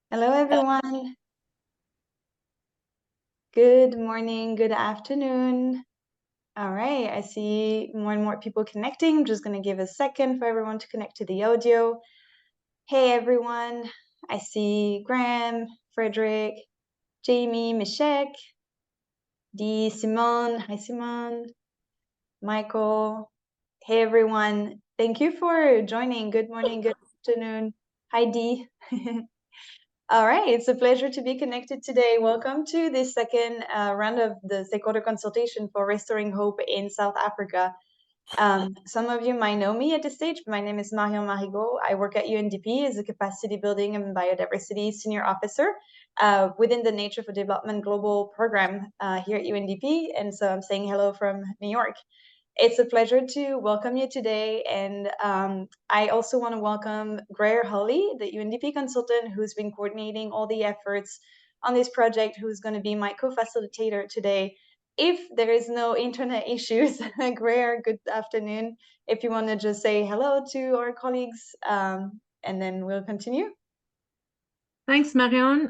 Hello, everyone. Good morning, good afternoon. All right, I see more and more people connecting. I'm just going to give a second for everyone to connect to the audio. Hey, everyone. I see Graham, Frederick, Jamie, Mishek, Dee, Simone. Hi, Simone. Michael. Hey, everyone. Thank you for joining. Good morning, good afternoon. Hi, Dee. All right, it's a pleasure to be connected today. Welcome to this second round of the stakeholder consultation for restoring hope in South Africa. Some of you might know me at this stage. My name is Marion Marigot. I work at UNDP as a capacity building and biodiversity senior officer within the Nature for Development Global Program here at UNDP. And so I'm saying hello from New York. It's a pleasure to welcome you today. And I also want to welcome Greer Holly, the UNDP consultant who's been coordinating all the efforts on this project, who's going to be my co-facilitator today. If there is no internet issues, Greer, good afternoon. If you want to just say hello to our colleagues, and then we'll continue. Thanks, Marion.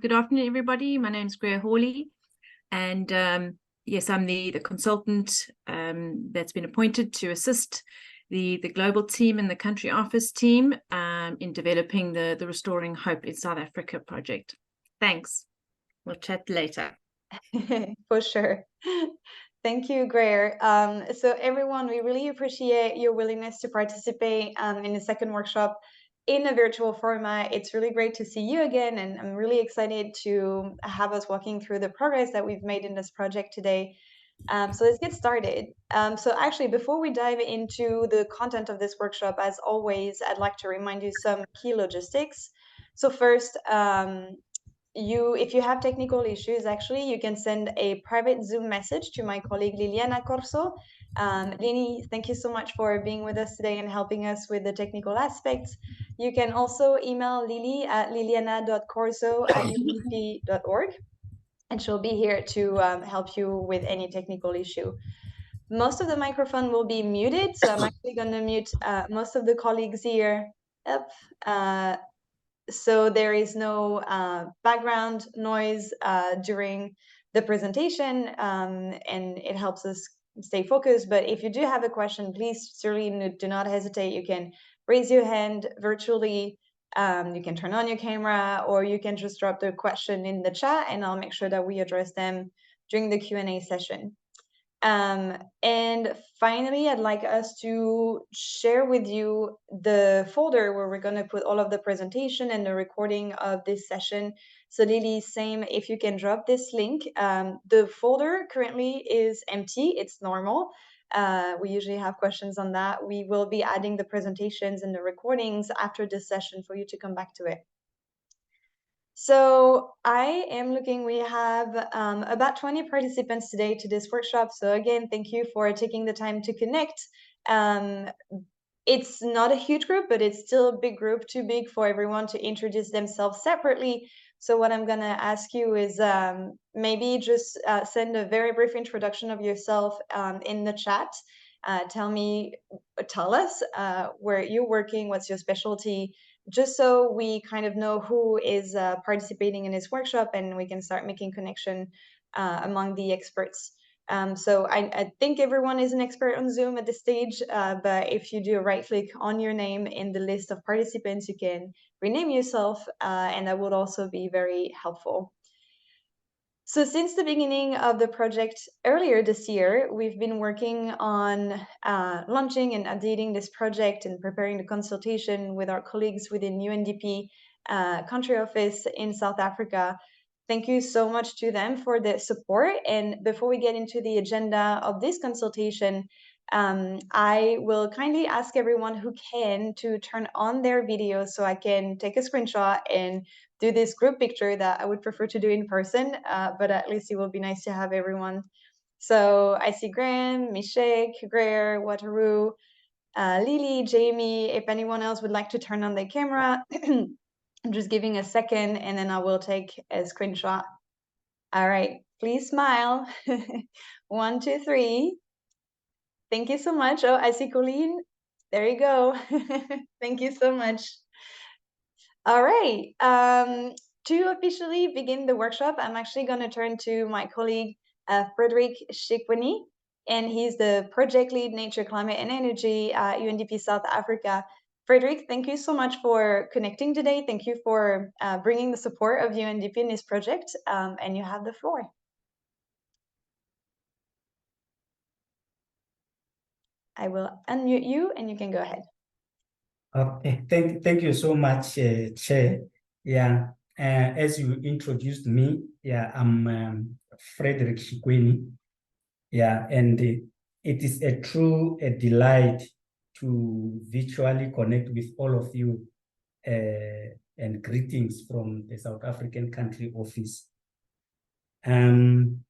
Good afternoon, everybody. My name is Greer Hawley, and yes, I'm the consultant that's been appointed to assist the global team and the country office team in developing the Restoring Hope in South Africa project. Thanks. We'll chat later. For sure. Thank you, Greer. So everyone, we really appreciate your willingness to participate in the second workshop in a virtual format. It's really great to see you again, and I'm really excited to have us walking through the progress that we've made in this project today. So let's get started. So actually, before we dive into the content of this workshop, as always, I'd like to remind you some key logistics. So first, if you have technical issues, actually, you can send a private Zoom message to my colleague Liliana Corso. Lini, thank you so much for being with us today and helping us with the technical aspects. You can also email Lili at liliana.corso@udp.org, and she'll be here to help you with any technical issue. Most of the microphone will be muted, so I'm actually going to mute most of the colleagues here. Yep. So there is no background noise during the presentation, and it helps us stay focused. But if you do have a question, please certainly do not hesitate. You can raise your hand virtually. You can turn on your camera, or you can just drop the question in the chat, and I'll make sure that we address them during the Q&A session. And finally, I'd like us to share with you the folder where we're going to put all of the presentation and the recording of this session. So Lily, same, if you can drop this link. The folder currently is empty. It's normal. We usually have questions on that. We will be adding the presentations and the recordings after this session for you to come back to it. So I am looking, we have about 20 participants today to this workshop. So again, thank you for taking the time to connect. It's not a huge group, but it's still a big group, too big for everyone to introduce themselves separately. So what I'm gonna ask you is maybe just send a very brief introduction of yourself in the chat. Tell us where you're working, what's your specialty, just so we kind of know who is participating in this workshop and we can start making connection among the experts. So I think everyone is an expert on Zoom at this stage, but if you do a right click on your name in the list of participants, you can rename yourself, and that would also be very helpful. So since the beginning of the project earlier this year, we've been working on launching and updating this project and preparing the consultation with our colleagues within UNDP country office in South Africa. Thank you so much to them for the support. And before we get into the agenda of this consultation, I will kindly ask everyone who can to turn on their video so I can take a screenshot and do this group picture that I would prefer to do in person, but at least it will be nice to have everyone. So I see Graham, Mishek, Greer, Wataru, Lily, Jamie. If anyone else would like to turn on their camera, I'm just giving a second and then I will take a screenshot. All right, please smile. 1, 2, 3. Thank you so much. Oh, I see Colleen. There you go. Thank you so much. All right. To officially begin the workshop, I'm actually going to turn to my colleague, Frederick Shikwani, and he's the project lead Nature, Climate, and Energy at UNDP South Africa. Frederick, thank you so much for connecting today. Thank you for bringing the support of UNDP in this project, and you have the floor. I will unmute you, and you can go ahead. Okay, thank you so much, Chair. Yeah, as you introduced me, yeah, I'm Frederick Shikweni. Yeah, and it is a true delight to virtually connect with all of you, and greetings from the South African Country Office. I'm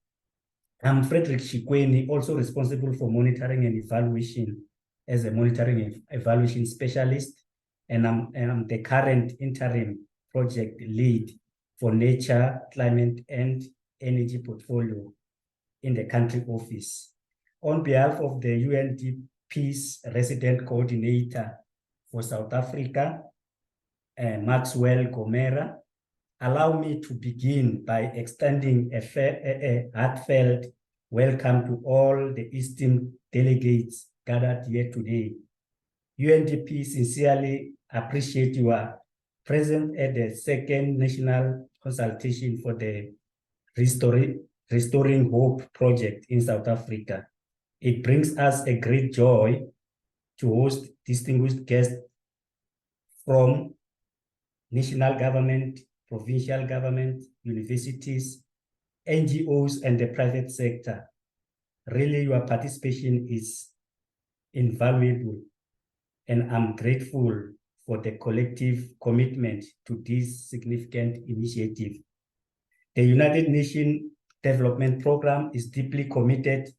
Frederick Shikweni, also responsible for monitoring and evaluation as a monitoring and evaluation specialist, and I'm the current interim project lead for nature, climate, and energy portfolio in the country office. On behalf of the UNDP's resident coordinator for South Africa, Maxwell Gomera, allow me to begin by extending a heartfelt welcome to all the esteemed delegates gathered here today. UNDP sincerely appreciate your presence at the second national consultation for the Restoring Hope project in South Africa. It brings us a great joy to host distinguished guests from national government, provincial government, universities, NGOs, and the private sector. Really, your participation is invaluable, and I'm grateful for the collective commitment to this significant initiative. The United Nations Development Program is deeply committed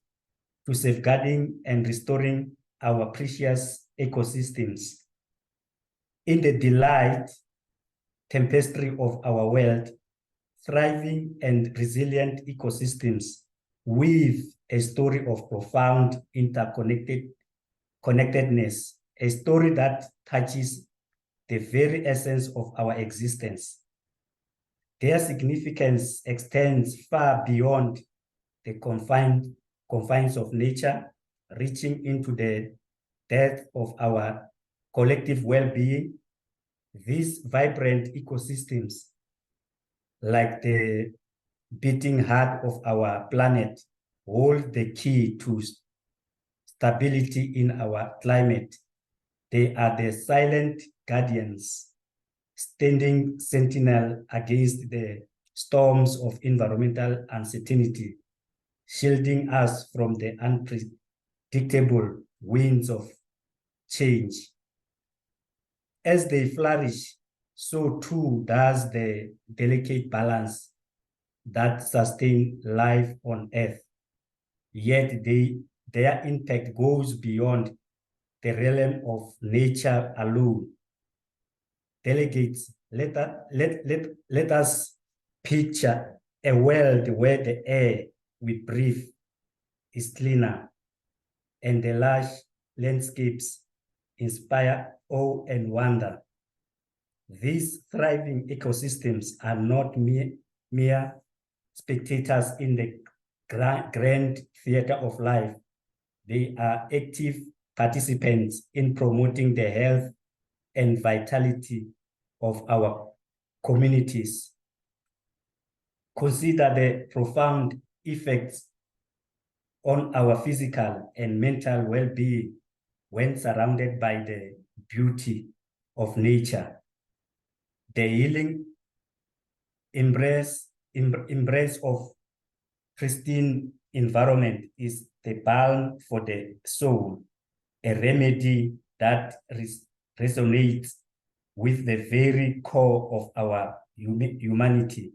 to safeguarding and restoring our precious ecosystems. In the delight tapestry of our world, thriving and resilient ecosystems with a story of profound connectedness, a story that touches the very essence of our existence. Their significance extends far beyond the confines of nature, reaching into the depth of our collective well-being. These vibrant ecosystems, like the beating heart of our planet, hold the key to stability in our climate. They are the silent guardians, standing sentinel against the storms of environmental uncertainty, shielding us from the unpredictable winds of change. As they flourish, so too does the delicate balance that sustains life on Earth. Yet their impact goes beyond the realm of nature alone. Delegates, let us picture a world where the air we breathe is cleaner and the lush landscapes inspire awe and wonder. These thriving ecosystems are not mere spectators in the grand theater of life. They are active participants in promoting the health and vitality of our communities. Consider the profound effects on our physical and mental well-being when surrounded by the beauty of nature. The healing embrace of pristine environment is the balm for the soul, a remedy that resonates with the very core of our humanity.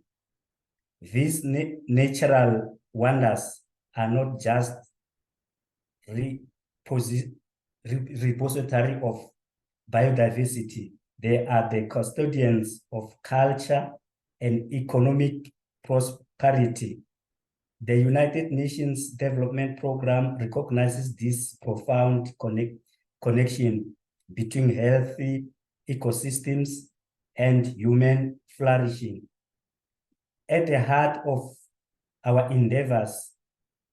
These natural wonders are not just repository of biodiversity. They are the custodians of culture and economic prosperity. The United Nations Development Program recognizes this profound connection between healthy ecosystems and human flourishing. At the heart of our endeavors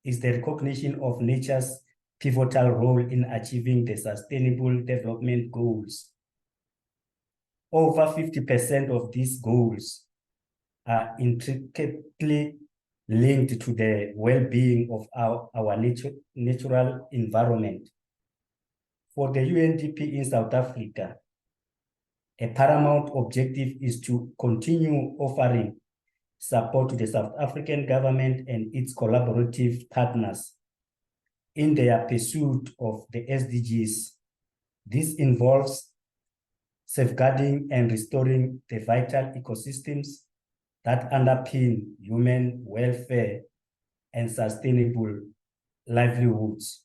is the recognition of nature's pivotal role in achieving the Sustainable Development Goals. Over 50% of these goals are intricately linked to the well-being of our natural environment. For the UNDP in South Africa, a paramount objective is to continue offering support to the South African government and its collaborative partners in their pursuit of the SDGs. This involves safeguarding and restoring the vital ecosystems that underpin human welfare and sustainable livelihoods.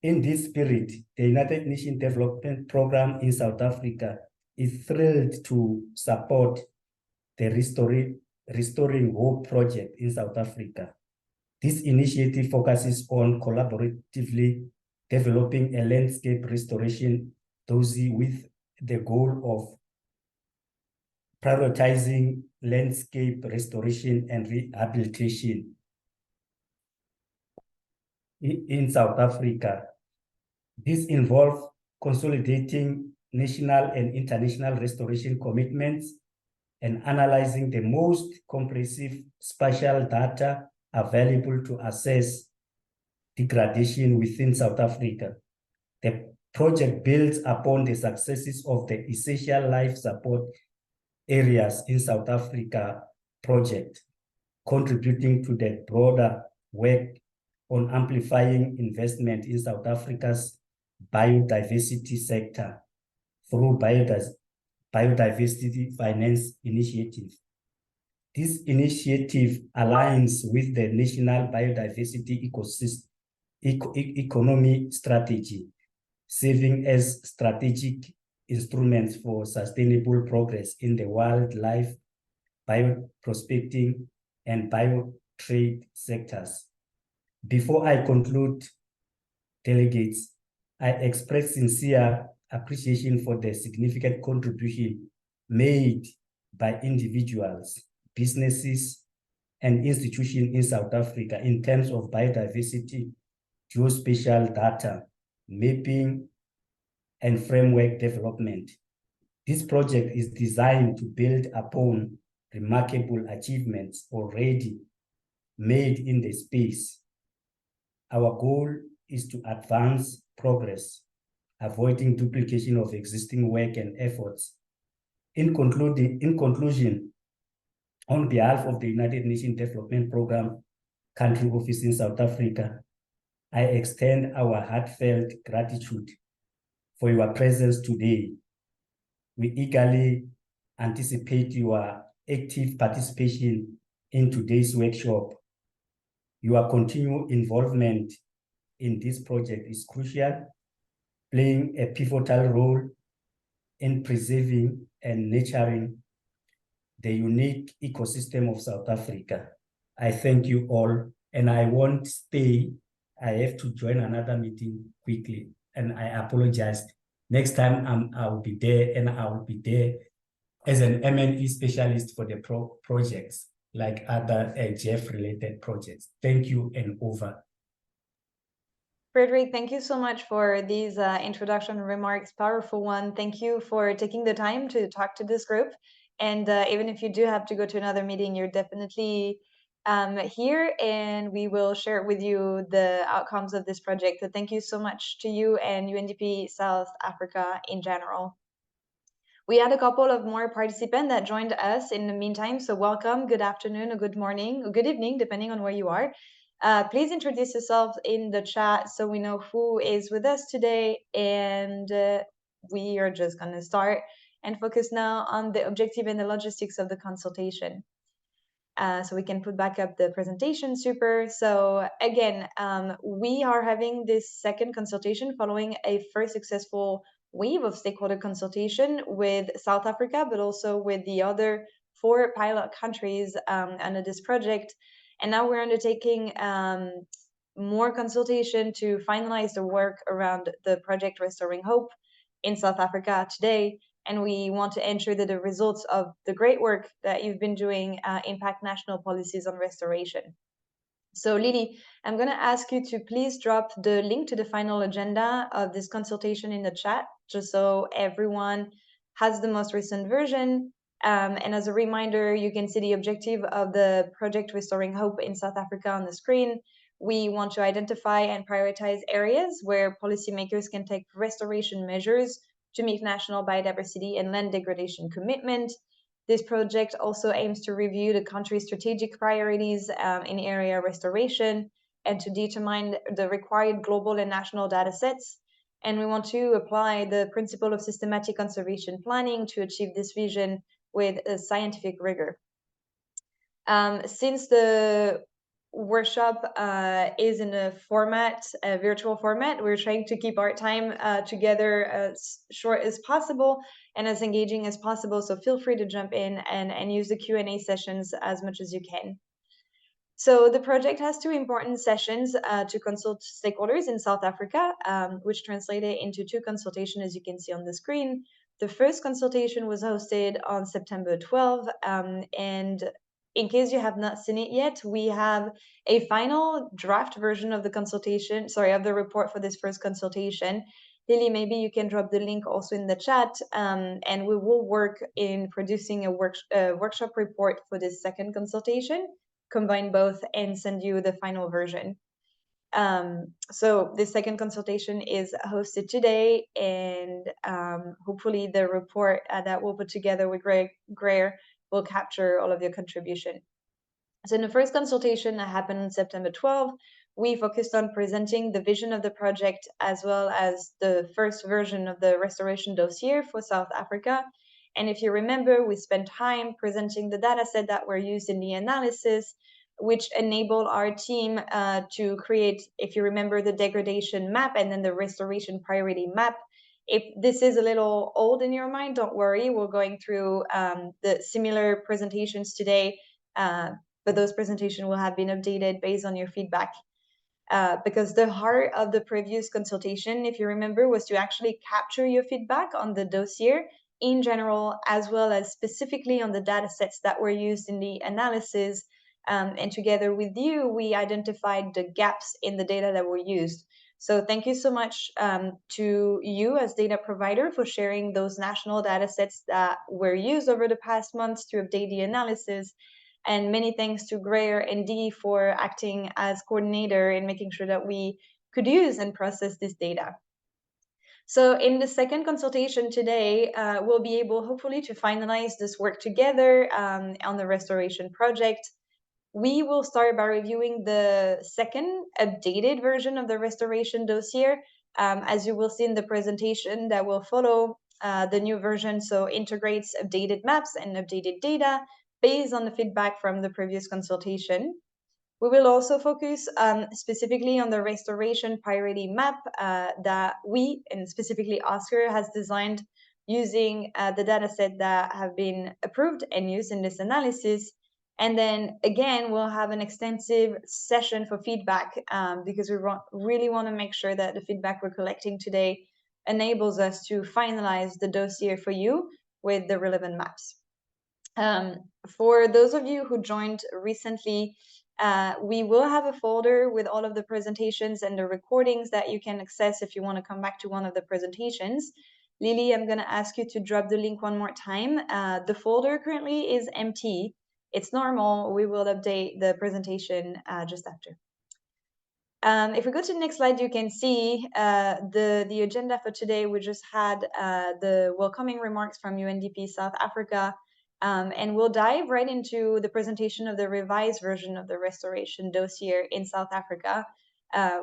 In this spirit, the United Nations Development Programme in South Africa is thrilled to support the Restoring Hope project in South Africa. This initiative focuses on collaboratively developing a landscape restoration dossier with the goal of prioritizing landscape restoration and rehabilitation in South Africa. This involves consolidating national and international restoration commitments and analyzing the most comprehensive spatial data available to assess degradation within South Africa. The project builds upon the successes of the Essential Life Support Areas in South Africa project, contributing to the broader work on amplifying investment in South Africa's biodiversity sector through biodiversity finance initiative. This initiative aligns with the National Biodiversity Economy Strategy, serving as strategic instruments for sustainable progress in the wildlife, bioprospecting, and biotrade sectors. Before I conclude, delegates, I express sincere appreciation for the significant contribution made by individuals, businesses, and institutions in South Africa in terms of biodiversity, geospatial data, mapping, and framework development. This project is designed to build upon remarkable achievements already made in the space. Our goal is to advance progress, avoiding duplication of existing work and efforts. In conclusion, on behalf of the United Nations Development Programme Country Office in South Africa, I extend our heartfelt gratitude for your presence today. We eagerly anticipate your active participation in today's workshop. Your continued involvement in this project is crucial, playing a pivotal role in preserving and nurturing the unique ecosystem of South Africa. I thank you all, and I won't stay. I have to join another meeting quickly, and I apologize. Next time I'll be there, and I will be there as an M&E specialist for the projects, like other GF-related projects. Thank you, and over. Frederick, thank you so much for these introduction remarks, powerful one. Thank you for taking the time to talk to this group. And even if you do have to go to another meeting, you're definitely here, and we will share with you the outcomes of this project. So thank you so much to you and UNDP South Africa in general. We had a couple of more participants that joined us in the meantime. So welcome, good afternoon, or good morning, or good evening, depending on where you are. Please introduce yourselves in the chat so we know who is with us today. And we are just going to start and focus now on the objective and the logistics of the consultation. So we can put back up the presentation, super. So again, we are having this second consultation following a first successful wave of stakeholder consultation with South Africa, but also with the other 4 pilot countries under this project. And now we're undertaking more consultation to finalize the work around the project Restoring Hope in South Africa today. and we want to ensure that the results of the great work that you've been doing impact national policies on restoration. So Lily, I'm going to ask you to please drop the link to the final agenda of this consultation in the chat, just so everyone has the most recent version. And as a reminder, you can see the objective of the project Restoring Hope in South Africa on the screen. We want to identify and prioritize areas where policymakers can take restoration measures to meet national biodiversity and land degradation commitment. This project also aims to review the country's strategic priorities in area restoration and to determine the required global and national data sets. And we want to apply the principle of systematic conservation planning to achieve this vision with a scientific rigor. Since the workshop is in a virtual format, we're trying to keep our time together as short as possible and as engaging as possible. So feel free to jump in and use the Q&A sessions as much as you can. So the project has two important sessions to consult stakeholders in South Africa, which translated into two consultations, as you can see on the screen. The first consultation was hosted on September 12, and in case you have not seen it yet, we have a final draft version of the consultation, of the report for this first consultation. Lily, maybe you can drop the link also in the chat, and we will work in producing a workshop report for this second consultation, combine both and send you the final version. So the second consultation is hosted today, and hopefully the report that we'll put together with Greer will capture all of your contribution. So in the first consultation that happened on September 12, we focused on presenting the vision of the project as well as the first version of the restoration dossier for South Africa. And if you remember, we spent time presenting the data set that were used in the analysis, which enabled our team to create, if you remember, the degradation map and then the restoration priority map. If this is a little old in your mind, don't worry. We're going through the similar presentations today, but those presentations will have been updated based on your feedback. Because the heart of the previous consultation, if you remember, was to actually capture your feedback on the dossier in general, as well as specifically on the data sets that were used in the analysis. And together with you, we identified the gaps in the data that were used. So thank you so much to you as data provider for sharing those national data sets that were used over the past months to update the analysis. And many thanks to Greer and Dee for acting as coordinator and making sure that we could use and process this data. So in the second consultation today, we'll be able hopefully to finalize this work together on the restoration project. We will start by reviewing the second updated version of the restoration dossier. As you will see in the presentation that will follow, the new version so integrates updated maps and updated data based on the feedback from the previous consultation. We will also focus specifically on the restoration priority map that we, and specifically Oscar, has designed using the data set that have been approved and used in this analysis. And then again, we'll have an extensive session for feedback because we really want to make sure that the feedback we're collecting today enables us to finalize the dossier for you with the relevant maps. For those of you who joined recently, we will have a folder with all of the presentations and the recordings that you can access if you want to come back to one of the presentations. Lily, I'm going to ask you to drop the link one more time. The folder currently is empty. It's normal. We will update the presentation just after. If we go to the next slide, you can see the agenda for today. We just had the welcoming remarks from UNDP South Africa, and we'll dive right into the presentation of the revised version of the restoration dossier in South Africa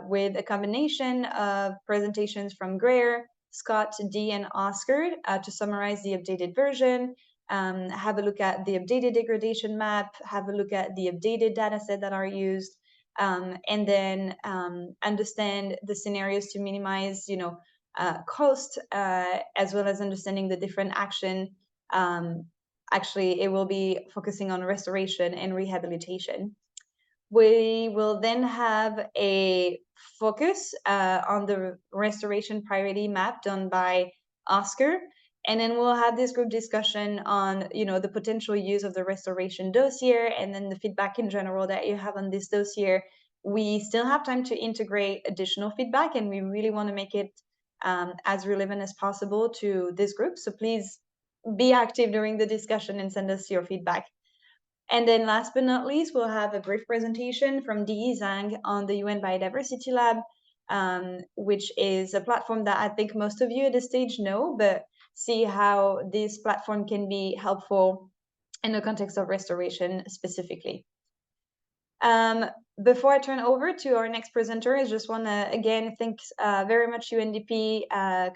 with a combination of presentations from Greer, Scott, Dee, and Oscar to summarize the updated version, have a look at the updated degradation map, have a look at the updated data set that are used, and then understand the scenarios to minimize, cost, as well as understanding the different action. Actually, it will be focusing on restoration and rehabilitation. We will then have a focus on the restoration priority map done by Oscar, And then we'll have this group discussion on, the potential use of the restoration dossier and then the feedback in general that you have on this dossier. We still have time to integrate additional feedback, and we really want to make it as relevant as possible to this group. So please be active during the discussion and send us your feedback. And then last but not least, we'll have a brief presentation from Dee Zhang on the UN Biodiversity Lab, which is a platform that I think most of you at this stage know, but see how this platform can be helpful in the context of restoration specifically. Before I turn over to our next presenter, I just want to again thank very much UNDP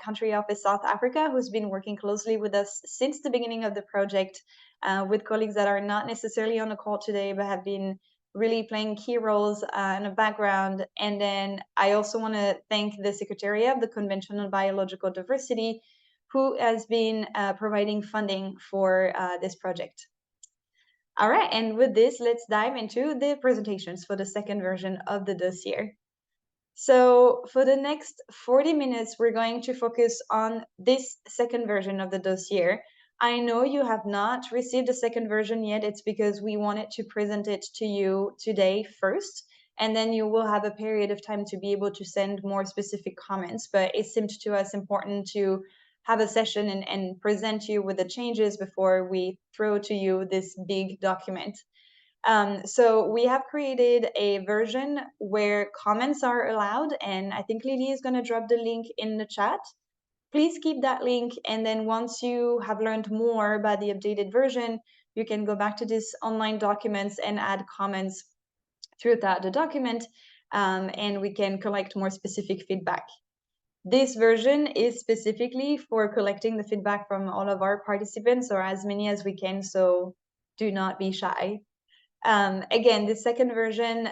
Country Office South Africa, who's been working closely with us since the beginning of the project, with colleagues that are not necessarily on the call today, but have been really playing key roles in the background. And then I also want to thank the Secretariat of the Convention on Biological Diversity, who has been providing funding for this project. All right, and with this, let's dive into the presentations for the second version of the dossier. So for the next 40 minutes, we're going to focus on this second version of the dossier. I know you have not received the second version yet. It's because we wanted to present it to you today first, and then you will have a period of time to be able to send more specific comments. But it seemed to us important to have a session and present you with the changes before we throw to you this big document. So we have created a version where comments are allowed, and I think Lily is going to drop the link in the chat. Please keep that link, and then once you have learned more about the updated version, you can go back to these online documents and add comments throughout the document, and we can collect more specific feedback. This version is specifically for collecting the feedback from all of our participants, or as many as we can, so do not be shy. Again, the second version,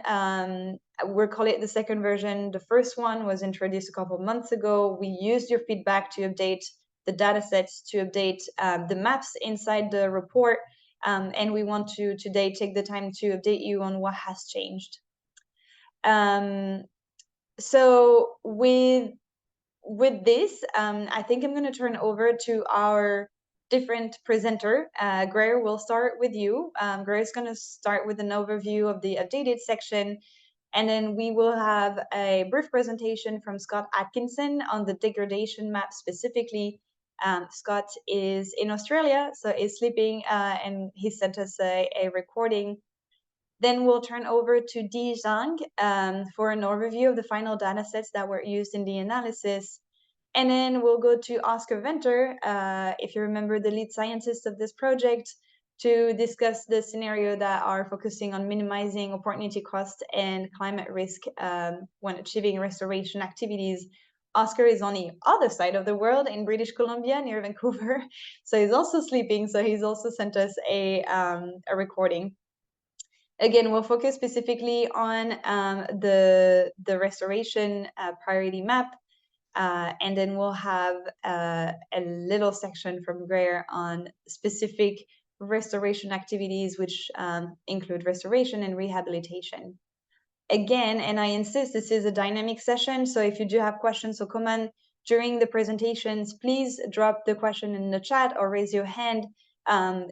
we'll call it the second version. The first one was introduced a couple of months ago. We used your feedback to update the data sets, to update the maps inside the report, and we want to today take the time to update you on what has changed. So with this, I think I'm going to turn over to our different presenter. Greer, we'll start with you. Greer is going to start with an overview of the updated section, and then we will have a brief presentation from Scott Atkinson on the degradation map specifically. Scott is in Australia, so is sleeping, and he sent us a recording. Then we'll turn over to Dee Zhang for an overview of the final data sets that were used in the analysis. And then we'll go to Oscar Venter, if you remember, the lead scientist of this project, to discuss the scenario that are focusing on minimizing opportunity cost and climate risk when achieving restoration activities. Oscar is on the other side of the world in British Columbia near Vancouver, so he's also sleeping, so he's also sent us a recording. Again, we'll focus specifically on the restoration priority map, and then we'll have a little section from Greer on specific restoration activities, which include restoration and rehabilitation. Again, and I insist, this is a dynamic session, so if you do have questions or comments during the presentations, please drop the question in the chat or raise your hand.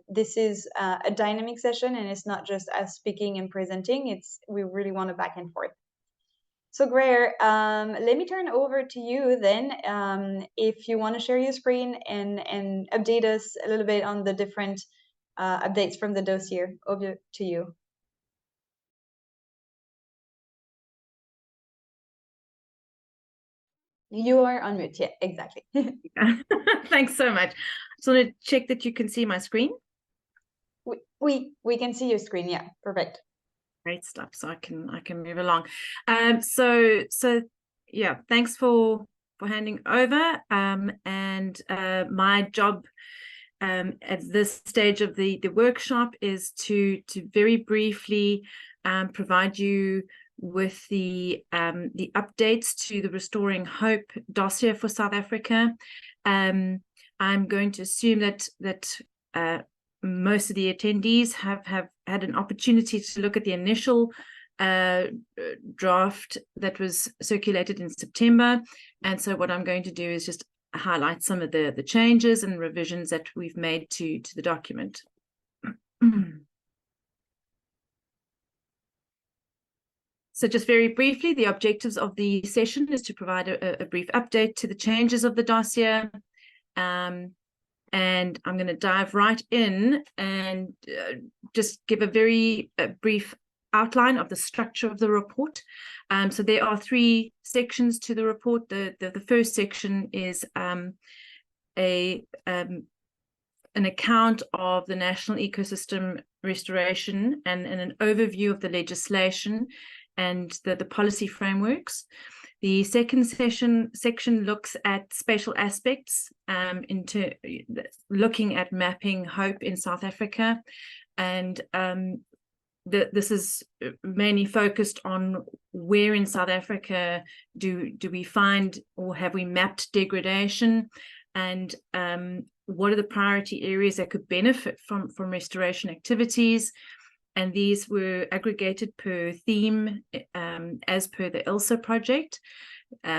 This is a dynamic session, and it's not just us speaking and presenting, we really want to back and forth. So Greer, let me turn over to you then, if you want to share your screen and update us a little bit on the different updates from the dossier. Over to you. You are on mute. Yeah, exactly. Thanks so much. Just want to check that you can see my screen. We can see your screen. Yeah, perfect. Great stuff. So I can move along. So yeah, thanks for handing over. And my job at this stage of the workshop is to very briefly provide you with the updates to the Restoring Hope dossier for South Africa. I'm going to assume that most of the attendees have had an opportunity to look at the initial draft that was circulated in September. And so what I'm going to do is just highlight some of the changes and revisions that we've made to the document. So just very briefly, the objectives of the session is to provide a brief update to the changes of the dossier. And I'm going to dive right in and just give a very brief outline of the structure of the report. So there are 3 sections to the report. The first section is an account of the national ecosystem restoration and an overview of the legislation and the policy frameworks. The second section looks at spatial aspects, into looking at mapping hope in South Africa, and this is mainly focused on where in South Africa do we find or have we mapped degradation, and what are the priority areas that could benefit from restoration activities. And these were aggregated per theme as per the ELSA project,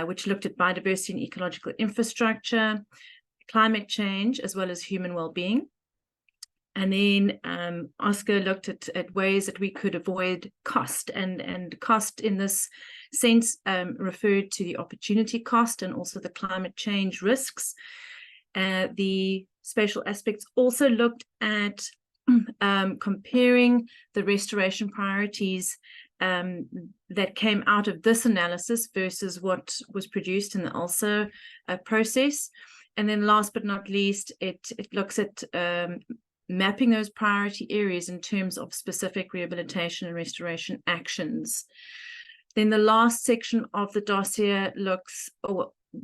which looked at biodiversity and ecological infrastructure, climate change, as well as human well-being. And then Oscar looked at ways that we could avoid cost, and cost in this sense referred to the opportunity cost and also the climate change risks. The spatial aspects also looked at comparing the restoration priorities that came out of this analysis versus what was produced in the ELSA process. And then last but not least, it looks at mapping those priority areas in terms of specific rehabilitation and restoration actions. Then the last section of the dossier looks,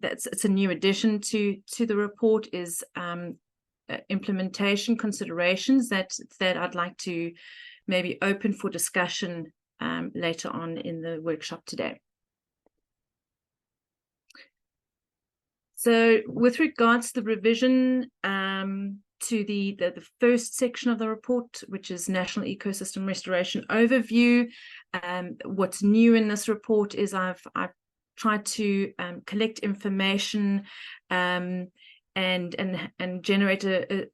it's a new addition to the report, is implementation considerations that I'd like to maybe open for discussion later on in the workshop today. So with regards to the revision to the first section of the report, which is National Ecosystem Restoration Overview, what's new in this report is I've tried to collect information and generate a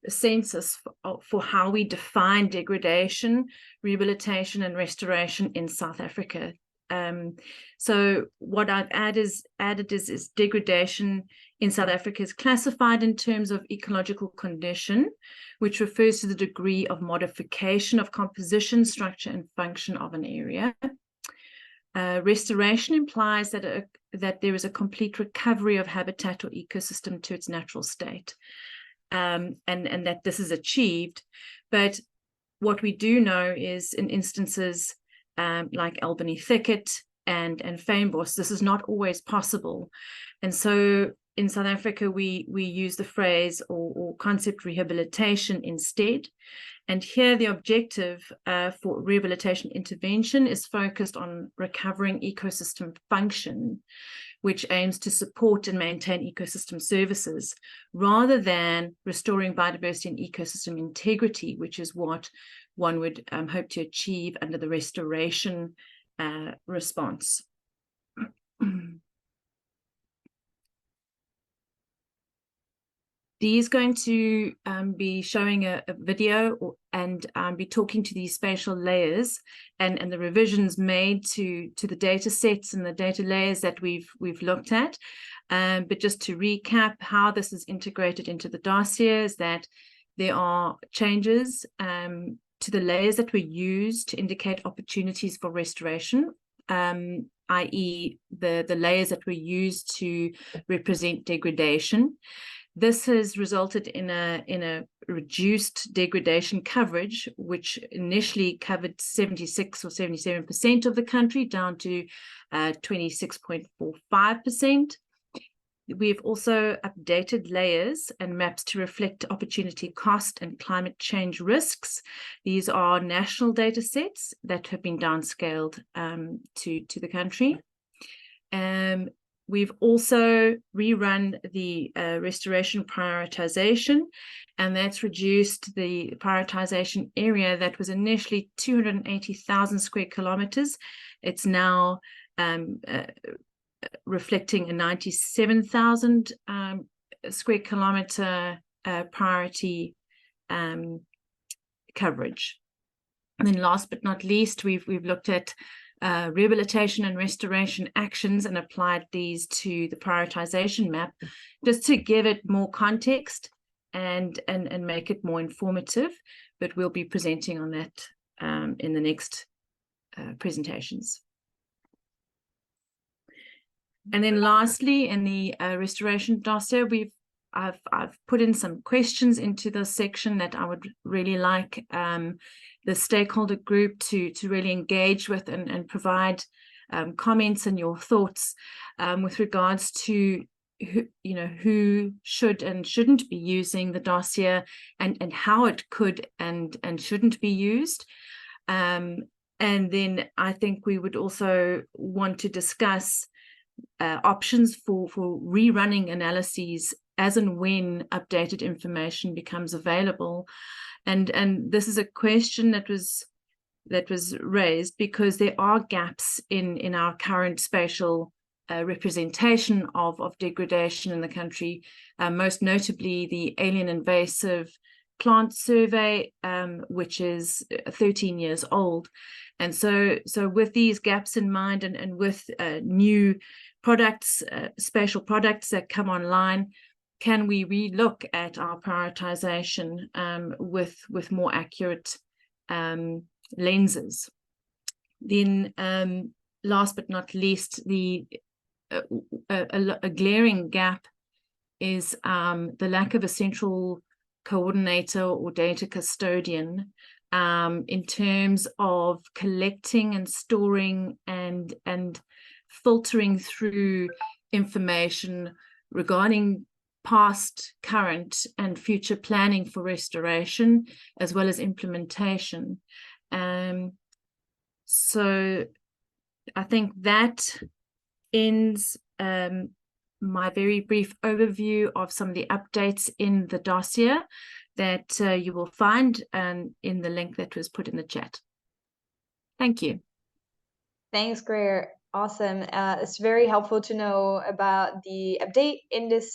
census for how we define degradation, rehabilitation, and restoration in South Africa. So what I've added is degradation in South Africa is classified in terms of ecological condition, which refers to the degree of modification of composition, structure, and function of an area. Restoration implies that there is a complete recovery of habitat or ecosystem to its natural state, and that this is achieved. But what we do know is in instances like Albany Thicket and Fynbos, this is not always possible. And so in South Africa, we use the phrase or concept rehabilitation instead. And here the objective for rehabilitation intervention is focused on recovering ecosystem function, which aims to support and maintain ecosystem services, rather than restoring biodiversity and ecosystem integrity, which is what one would hope to achieve under the restoration response. Dee is going to be showing a video and be talking to these spatial layers and the revisions made to the data sets and the data layers that we've looked at. But just to recap how this is integrated into the dossier is that there are changes to the layers that were used to indicate opportunities for restoration, i.e. the layers that were used to represent degradation. This has resulted in a reduced degradation coverage, which initially covered 76 or 77% of the country, down to 26.45%. We've also updated layers and maps to reflect opportunity cost and climate change risks. These are national data sets that have been downscaled to the country. We've also rerun the restoration prioritization, and that's reduced the prioritization area that was initially 280,000 square kilometers. It's now reflecting a 97,000 square kilometer priority coverage. And then last but not least, we've looked at rehabilitation and restoration actions and applied these to the prioritization map, just to give it more context and make it more informative. But we'll be presenting on that in the next presentations. And then lastly, in the restoration dossier, I've put in some questions into this section that I would really like the stakeholder group to really engage with and provide comments and your thoughts with regards to who should and shouldn't be using the dossier, and how it could and shouldn't be used. And then I think we would also want to discuss options for rerunning analyses as and when updated information becomes available. And this is a question that was raised because there are gaps in our current spatial representation of degradation in the country, most notably the alien invasive plant survey, which is 13 years old. And so with these gaps in mind, and with new products, spatial products that come online, can we relook at our prioritization with more accurate lenses? Then last but not least, a glaring gap is the lack of a central coordinator or data custodian in terms of collecting and storing and filtering through information regarding past, current, and future planning for restoration, as well as implementation. So I think that ends my very brief overview of some of the updates in the dossier that you will find in the link that was put in the chat. Thank you. Thanks, Greer. Awesome. It's very helpful to know about the update in this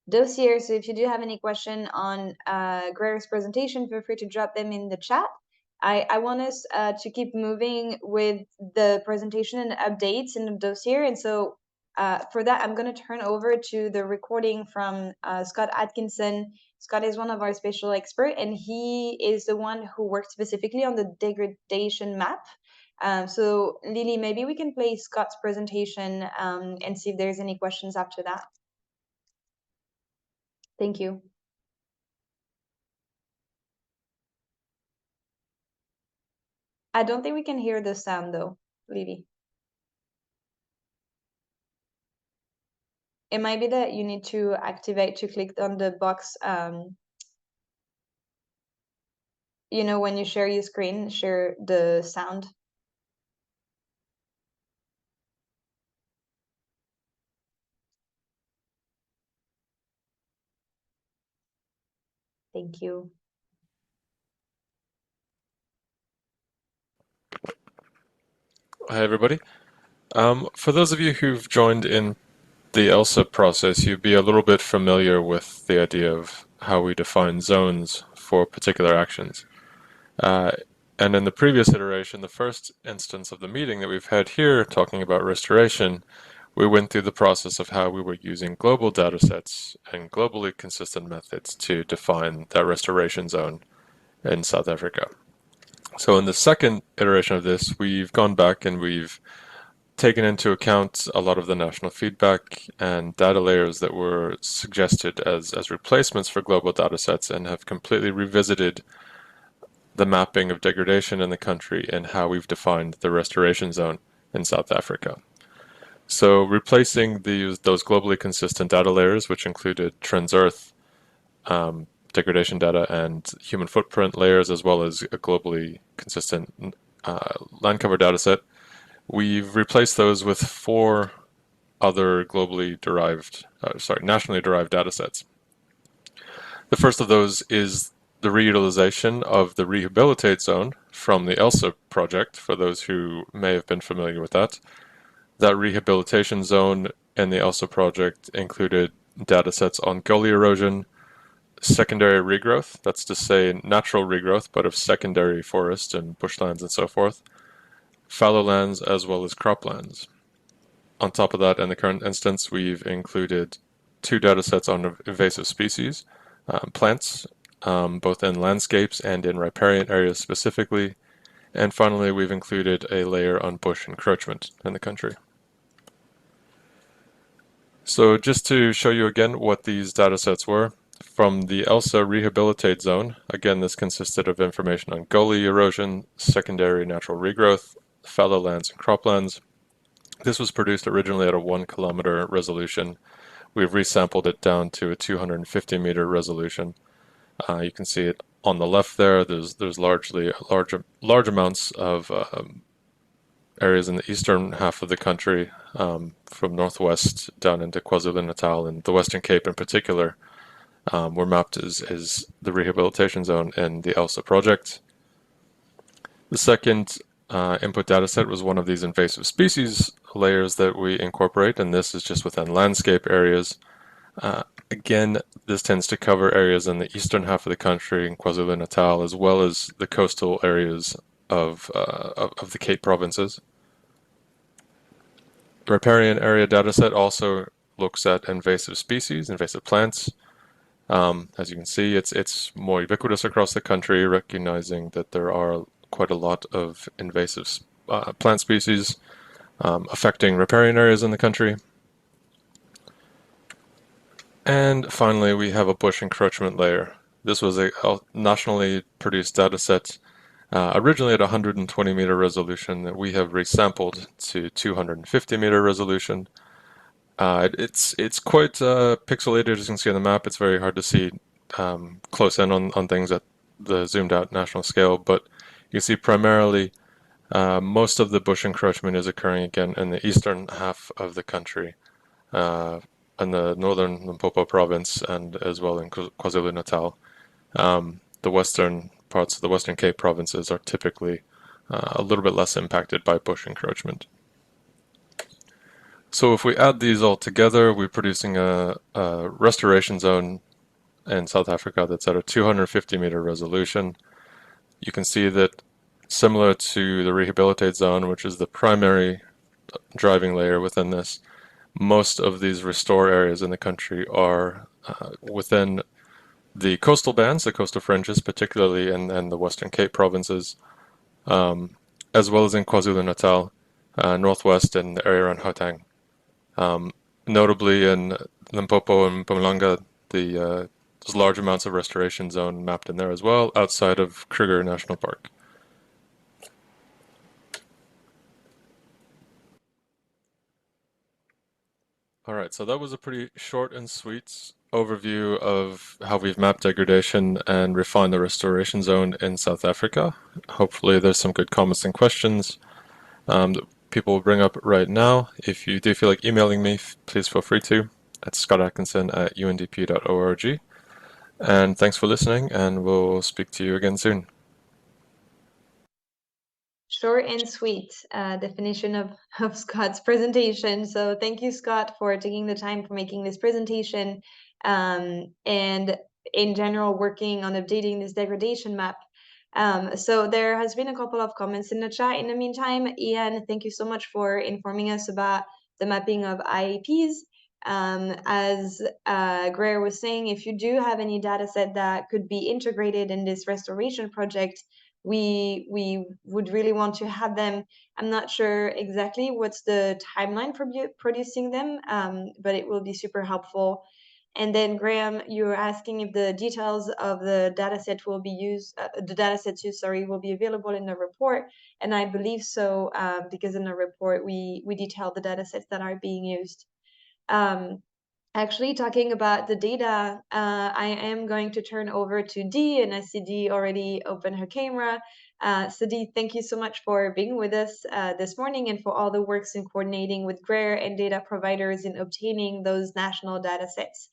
dossier. So if you do have any question on Greer's presentation, feel free to drop them in the chat. I want us to keep moving with the presentation and updates in the dossier. And so for that, I'm going to turn over to the recording from Scott Atkinson. Scott is one of our spatial experts, and he is the one who worked specifically on the degradation map. So Lily, maybe we can play Scott's presentation and see if there's any questions after that. Thank you. I don't think we can hear the sound though, Lily. It might be that you need to activate to click on the box. When you share your screen, share the sound. Thank you. Hi, everybody. For those of you who've joined in the ELSA process, you'd be a little bit familiar with the idea of how we define zones for particular actions. And in the previous iteration, the first instance of the meeting that we've had here talking about restoration, we went through the process of how we were using global data sets and globally consistent methods to define that restoration zone in South Africa. So in the second iteration of this, we've gone back and we've taken into account a lot of the national feedback and data layers that were suggested as replacements for global data sets, and have completely revisited the mapping of degradation in the country and how we've defined the restoration zone in South Africa. So replacing those globally consistent data layers, which included Trans-Earth degradation data and human footprint layers, as well as a globally consistent land cover data set, we've replaced those with 4 other nationally derived data sets. The first of those is the reutilization of the rehabilitate zone, from the ELSA project, for those who may have been familiar with that. That rehabilitation zone in the ELSA project included datasets on gully erosion, secondary regrowth, that's to say natural regrowth, but of secondary forest and bushlands and so forth, fallow lands, as well as croplands. On top of that, in the current instance, we've included 2 datasets on invasive species, plants, both in landscapes and in riparian areas specifically. And finally, we've included a layer on bush encroachment in the country. So just to show you again what these datasets were, from the ELSA Rehabilitate Zone, again this consisted of information on gully erosion, secondary natural regrowth, fallow lands and croplands. This was produced originally at a 1 kilometer resolution. We've resampled it down to a 250 meter resolution. You can see it on the left there. There's large amounts of areas in the eastern half of the country, from northwest down into KwaZulu-Natal and the Western Cape in particular, were mapped as the rehabilitation zone in the ELSA project. The second input dataset was one of these invasive species layers that we incorporate, and this is just within landscape areas. Again, this tends to cover areas in the eastern half of the country in KwaZulu-Natal, as well as the coastal areas of the Cape provinces. The riparian area dataset also looks at invasive species, invasive plants. As you can see, it's more ubiquitous across the country, recognizing that there are quite a lot of invasive plant species affecting riparian areas in the country. And finally, we have a bush encroachment layer. This was a nationally produced dataset, originally at 120 meter resolution, that we have resampled to 250 meter resolution. It's quite pixelated, as you can see on the map. It's very hard to see close in on things at the zoomed out national scale, but you can see primarily most of the bush encroachment is occurring again in the eastern half of the country, in the northern Limpopo province, and as well in KwaZulu-Natal. The western parts of the Western Cape provinces are typically a little bit less impacted by bush encroachment. So if we add these all together, we're producing a restoration zone in South Africa that's at a 250 meter resolution. You can see that, similar to the rehabilitate zone, which is the primary driving layer within this, most of these restore areas in the country are within the coastal bands, the coastal fringes, particularly in the Western Cape provinces, as well as in KwaZulu-Natal, northwest, and the area around Gauteng. Notably in Limpopo and Mpumalanga, there's large amounts of restoration zone mapped in there as well, outside of Kruger National Park. All right, so that was a pretty short and sweet overview of how we've mapped degradation and refined the restoration zone in South Africa. Hopefully there's some good comments and questions that people will bring up right now. If you do feel like emailing me, please feel free to, at scottatkinson@undp.org. And thanks for listening, and we'll speak to you again soon. Short and sweet definition of Scott's presentation. So thank you, Scott, for taking the time for making this presentation, and in general working on updating this degradation map. So there has been a couple of comments in the chat. In the meantime, Ian, thank you so much for informing us about the mapping of IAPs. As Greer was saying, if you do have any data set that could be integrated in this restoration project, we would really want to have them. I'm not sure exactly what's the timeline for producing them, but it will be super helpful. And then Graham, you were asking if the details of the dataset will be used, the datasets used, sorry, will be available in the report. And I believe so, because in the report we detail the datasets that are being used. Actually, talking about the data, I am going to turn over to Dee, and I see Dee already opened her camera. So Dee, thank you so much for being with us this morning, and for all the works in coordinating with Greer and data providers in obtaining those national data sets.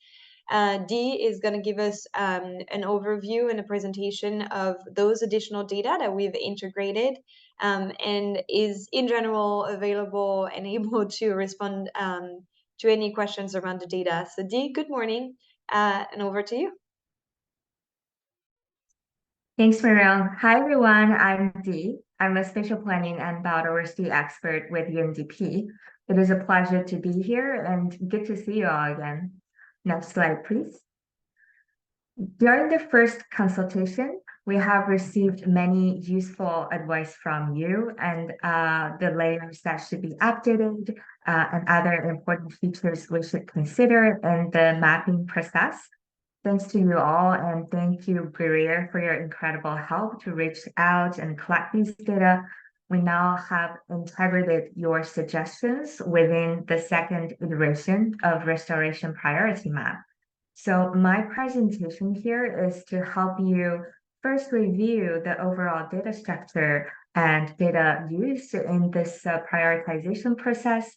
Dee is going to give us an overview and a presentation of those additional data that we've integrated, and is in general available and able to respond to any questions around the data. So Dee, good morning, and over to you. Thanks, Mariel. Hi, everyone. I'm Dee. I'm a spatial planning and biodiversity expert with UNDP. It is a pleasure to be here and good to see you all again. Next slide, please. During the first consultation, we have received many useful advice from you and the layers that should be updated and other important features we should consider in the mapping process. Thanks to you all, and thank you, Greer, for your incredible help to reach out and collect these data. We now have integrated your suggestions within the second iteration of Restoration Priority Map. So my presentation here is to help you first review the overall data structure and data used in this prioritization process,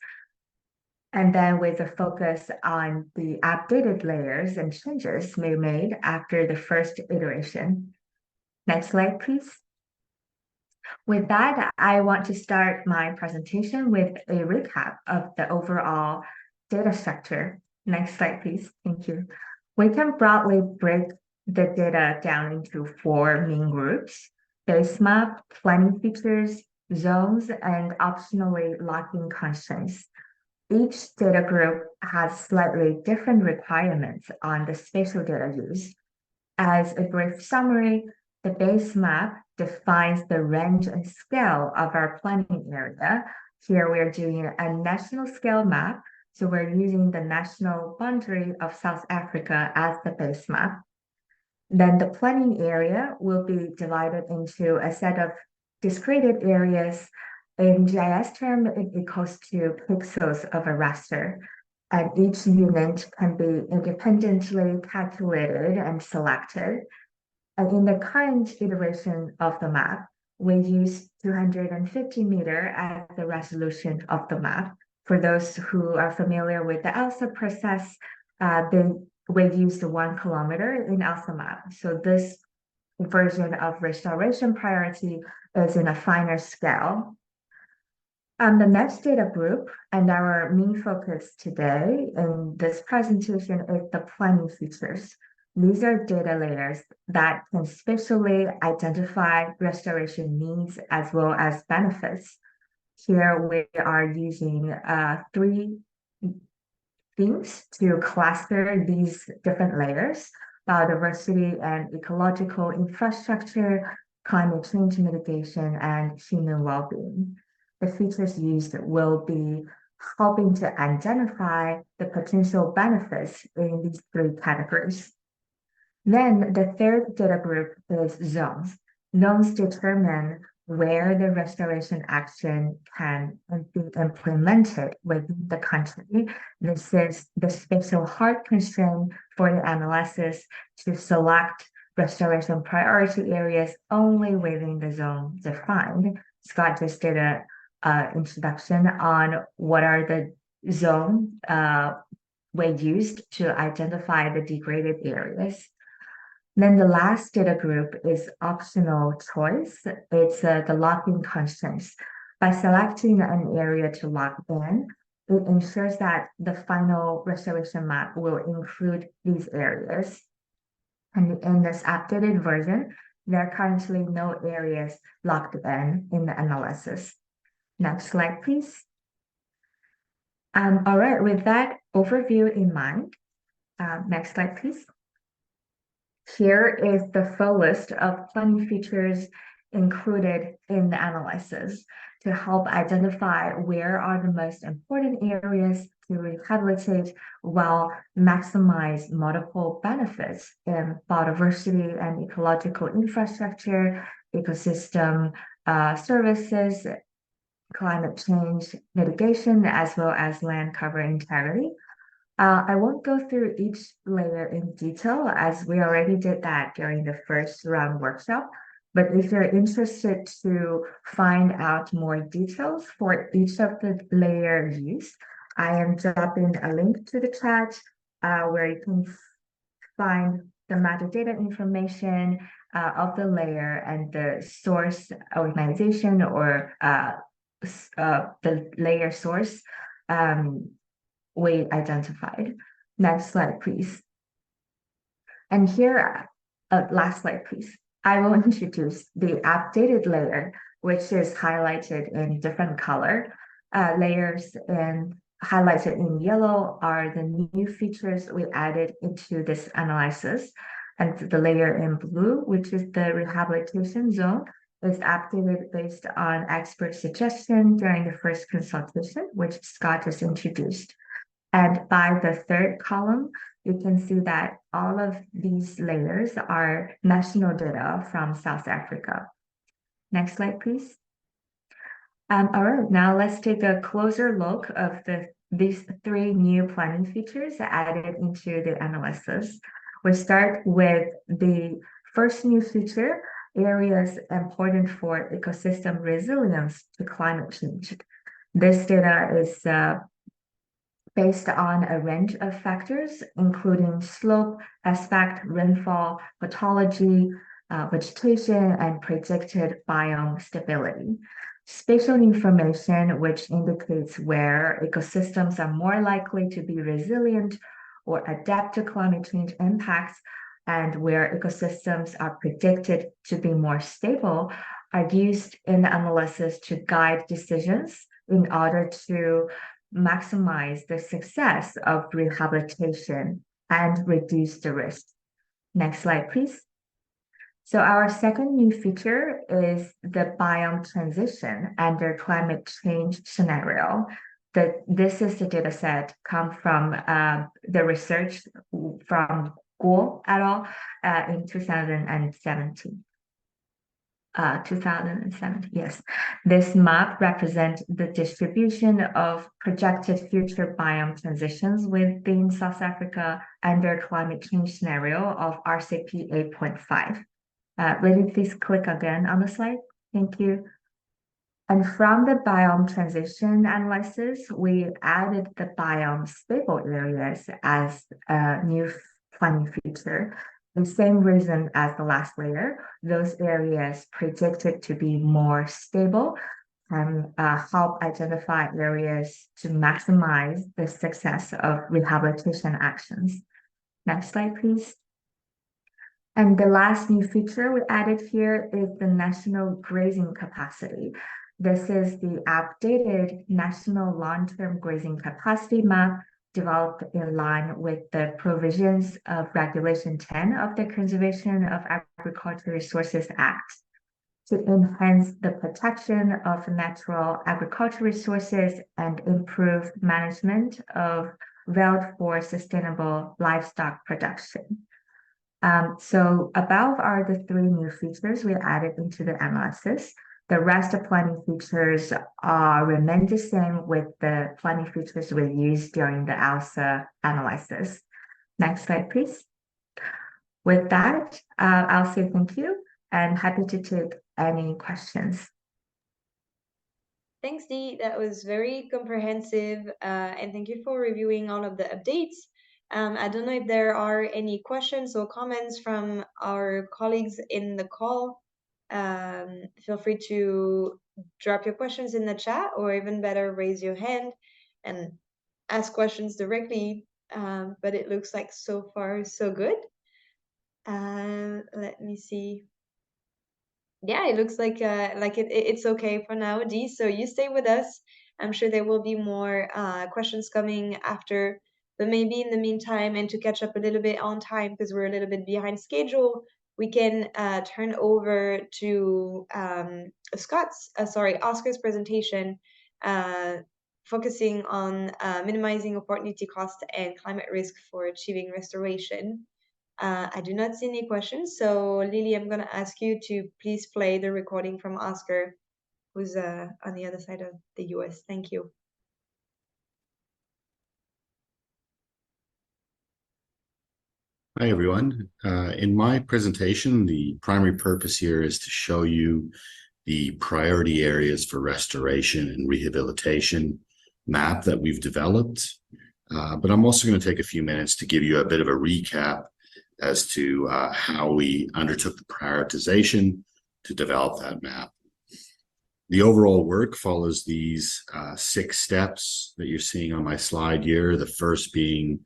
and then with a focus on the updated layers and changes we made after the first iteration. Next slide, please. With that, I want to start my presentation with a recap of the overall data structure. Next slide, please. Thank you. We can broadly break the data down into 4 main groups: base map, planning features, zones, and optionally locking constraints. Each data group has slightly different requirements on the spatial data use. As a brief summary, the base map defines the range and scale of our planning area. Here we're doing a national scale map, so we're using the national boundary of South Africa as the base map. Then the planning area will be divided into a set of discrete areas. In GIS term, it equals to pixels of a raster, and each unit can be independently calculated and selected. And in the current iteration of the map, we use 250 meter as the resolution of the map. For those who are familiar with the ELSA process, we use the 1 kilometer in ELSA map. So this version of restoration priority is in a finer scale. The next data group and our main focus today in this presentation is the planning features. These are data layers that can spatially identify restoration needs as well as benefits. Here we are using 3 themes to cluster these different layers: biodiversity and ecological infrastructure, climate change mitigation, and human well-being. The features used will be helping to identify the potential benefits in these 3 categories. Then the third data group is zones. Zones determine where the restoration action can be implemented within the country. This is the spatial hard constraint for the analysis to select restoration priority areas only within the zone defined. Scott just did a introduction on what are the zone we used to identify the degraded areas. Then the last data group is optional choice. It's the locking constraints. By selecting an area to lock in, it ensures that the final restoration map will include these areas. And in this updated version, there are currently no areas locked in the analysis. Next slide, please. All right, with that overview in mind, next slide, please. Here is the full list of planning features included in the analysis to help identify where are the most important areas to rehabilitate while maximize multiple benefits in biodiversity and ecological infrastructure, ecosystem services, climate change mitigation, as well as land cover integrity. I won't go through each layer in detail as we already did that during the first round workshop. But if you're interested to find out more details for each of the layer used, I am dropping a link to the chat where you can find the metadata information of the layer and the source organization or the layer source we identified. Next slide, please. And here, last slide, please. I will introduce the updated layer, which is highlighted in different color. Layers and highlighted in yellow are the new features we added into this analysis. And the layer in blue, which is the rehabilitation zone, is updated based on expert suggestion during the first consultation, which Scott just introduced. And by the third column, you can see that all of these layers are national data from South Africa. Next slide, please. All right, now let's take a closer look of these three new planning features added into the analysis. We start with the first new feature, areas important for ecosystem resilience to climate change. This data is based on a range of factors, including slope, aspect, rainfall, pathology, vegetation, and predicted biome stability. Spatial information, which indicates where ecosystems are more likely to be resilient or adapt to climate change impacts, and where ecosystems are predicted to be more stable, are used in the analysis to guide decisions in order to maximize the success of rehabilitation and reduce the risk. Next slide, please. So our second new feature is the biome transition under climate change scenario. This is the data set come from the research from Guo et al. In 2017. 2007, yes. This map represents the distribution of projected future biome transitions within South Africa under climate change scenario of RCP 8.5. Lily, please click again on the slide. Thank you. And from the biome transition analysis, we added the biome stable areas as a new planning feature. The same reason as the last layer, those areas predicted to be more stable and help identify areas to maximize the success of rehabilitation actions. Next slide, please. And the last new feature we added here is the national grazing capacity. This is the updated national long-term grazing capacity map developed in line with the provisions of Regulation 10 of the Conservation of Agricultural Resources Act to enhance the protection of natural agricultural resources and improve management of wild for sustainable livestock production. So above are the three new features we added into the analysis. The rest of planning features remain the same with the planning features we used during the ALSA analysis. Next slide, please. With that, I'll say thank you and happy to take any questions. Thanks, Dee. That was very comprehensive, and thank you for reviewing all of the updates. I don't know if there are any questions or comments from our colleagues in the call. Feel free to drop your questions in the chat, or even better, raise your hand and ask questions directly. But it looks like so far so good. Let me see. Yeah, it looks like it's okay for now, Dee. So you stay with us. I'm sure there will be more questions coming after, but maybe in the meantime, and to catch up a little bit on time because we're a little bit behind schedule, we can turn over to Oscar's presentation, focusing on minimizing opportunity cost and climate risk for achieving restoration. I do not see any questions, so Lily, I'm going to ask you to please play the recording from Oscar, who's on the other side of the US. Thank you. Hi, everyone. In my presentation, the primary purpose here is to show you the priority areas for restoration and rehabilitation map that we've developed. But I'm also going to take a few minutes to give you a bit of a recap as to how we undertook the prioritization to develop that map. The overall work follows these 6 steps that you're seeing on my slide here. The first being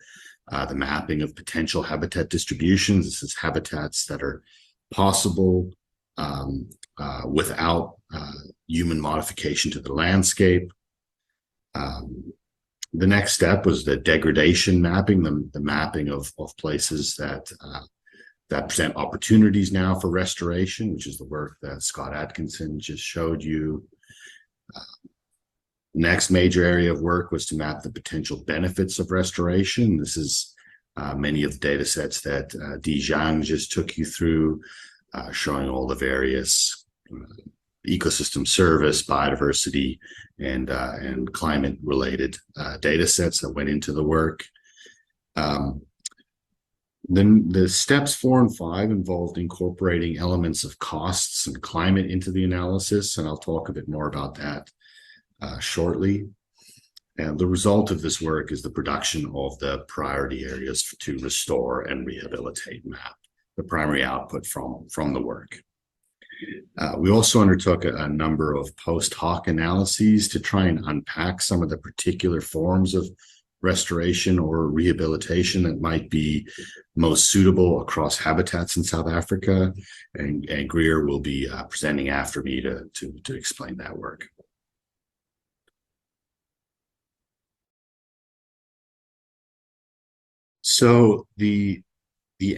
the mapping of potential habitat distributions. This is habitats that are possible without human modification to the landscape. The next step was the degradation mapping, the mapping of places that present opportunities now for restoration, which is the work that Scott Atkinson just showed you. Next major area of work was to map the potential benefits of restoration. This is many of the data sets that Di Zhang just took you through, showing all the various ecosystem service, biodiversity, and climate-related data sets that went into the work. Then the steps 4 and 5 involved incorporating elements of costs and climate into the analysis, and I'll talk a bit more about that shortly. And the result of this work is the production of the priority areas to restore and rehabilitate map, the primary output from the work. We also undertook a number of post hoc analyses to try and unpack some of the particular forms of restoration or rehabilitation that might be most suitable across habitats in South Africa. And Greer will be presenting after me to explain that work. So the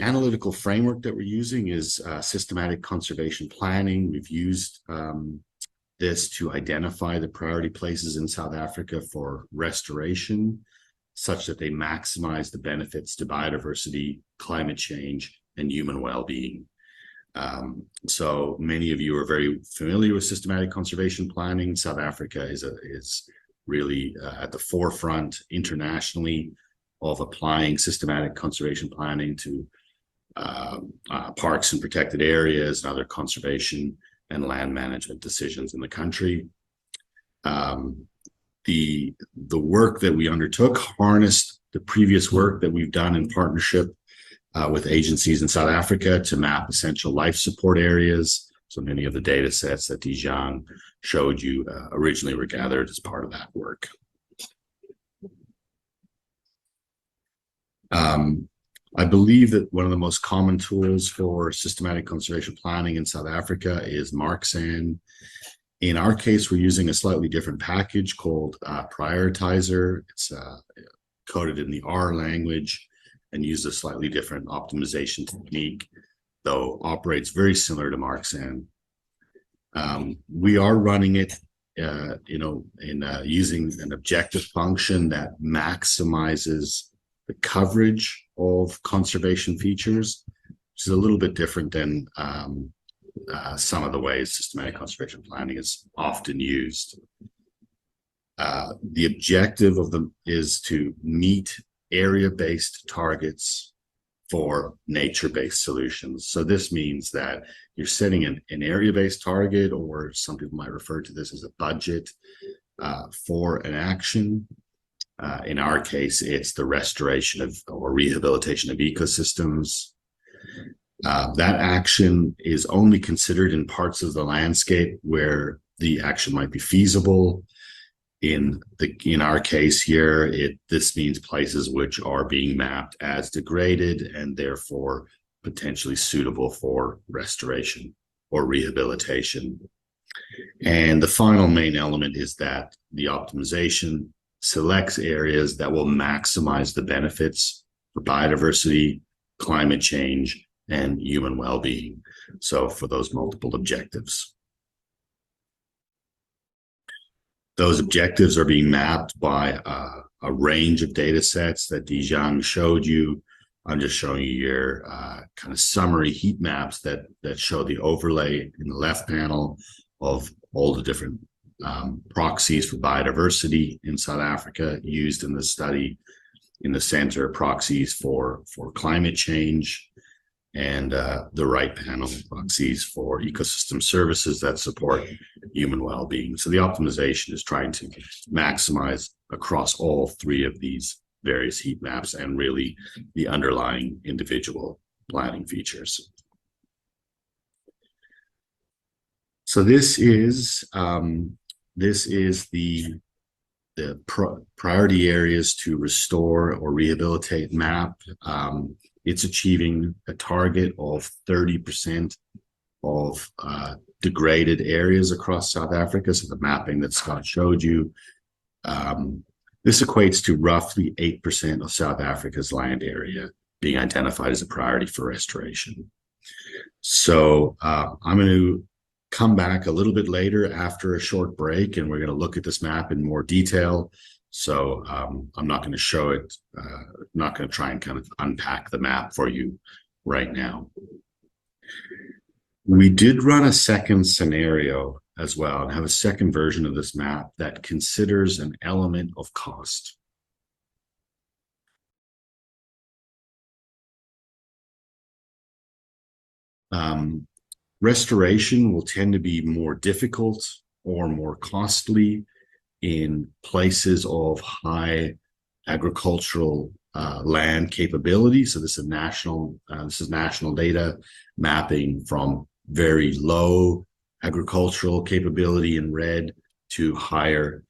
analytical framework that we're using is systematic conservation planning. We've used this to identify the priority places in South Africa for restoration, such that they maximize the benefits to biodiversity, climate change, and human well-being. So many of you are very familiar with systematic conservation planning. South Africa is really at the forefront internationally of applying systematic conservation planning to parks and protected areas and other conservation and land management decisions in the country. The work that we undertook harnessed the previous work that we've done in partnership with agencies in South Africa to map essential life support areas. So many of the data sets that Di Zhang showed you originally were gathered as part of that work. I believe that one of the most common tools for systematic conservation planning in South Africa is Marksan. In our case, we're using a slightly different package called Prioritizer. It's coded in the R language and uses a slightly different optimization technique, though operates very similar to Marksan. We are running it using an objective function that maximizes the coverage of conservation features, which is a little bit different than some of the ways systematic conservation planning is often used. The objective of them is to meet area-based targets for nature-based solutions. So this means that you're setting an area-based target, or some people might refer to this as a budget for an action. In our case, it's the restoration of or rehabilitation of ecosystems. That action is only considered in parts of the landscape where the action might be feasible. In our case here, this means places which are being mapped as degraded and therefore potentially suitable for restoration or rehabilitation. And the final main element is that the optimization selects areas that will maximize the benefits for biodiversity, climate change, and human well-being. So for those multiple objectives. Those objectives are being mapped by a range of data sets that Di Zhang showed you. I'm just showing you here kind of summary heat maps that show the overlay in the left panel of all the different proxies for biodiversity in South Africa used in the study. In the center, proxies for climate change, and the right panel, proxies for ecosystem services that support human well-being. So the optimization is trying to maximize across all 3 of these various heat maps and really the underlying individual planning features. So this is the priority areas to restore or rehabilitate map. It's achieving a target of 30% of degraded areas across South Africa. So the mapping that Scott showed you, this equates to roughly 8% of South Africa's land area being identified as a priority for restoration. So I'm going to come back a little bit later after a short break, and we're going to look at this map in more detail. So I'm not going to show it, not going to try and kind of unpack the map for you right now. We did run a second scenario as well and have a second version of this map that considers an element of cost. Restoration will tend to be more difficult or more costly in places of high agricultural land capability. So this is national data mapping from very low agricultural capability in red to higher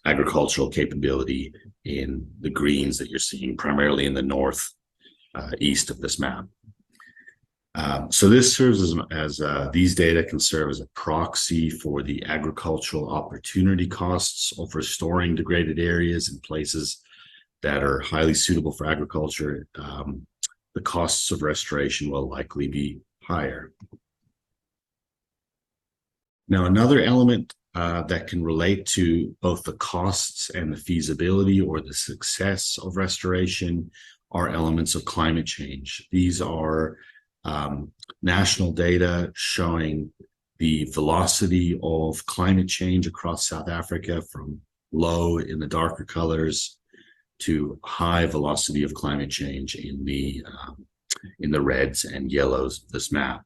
agricultural capability in the greens that you're seeing primarily in the north east of this map. So this serves as these data can serve as a proxy for the agricultural opportunity costs of restoring degraded areas in places that are highly suitable for agriculture. The costs of restoration will likely be higher. Now, another element that can relate to both the costs and the feasibility or the success of restoration are elements of climate change. These are national data showing the velocity of climate change across South Africa from low in the darker colors to high velocity of climate change in the reds and yellows of this map.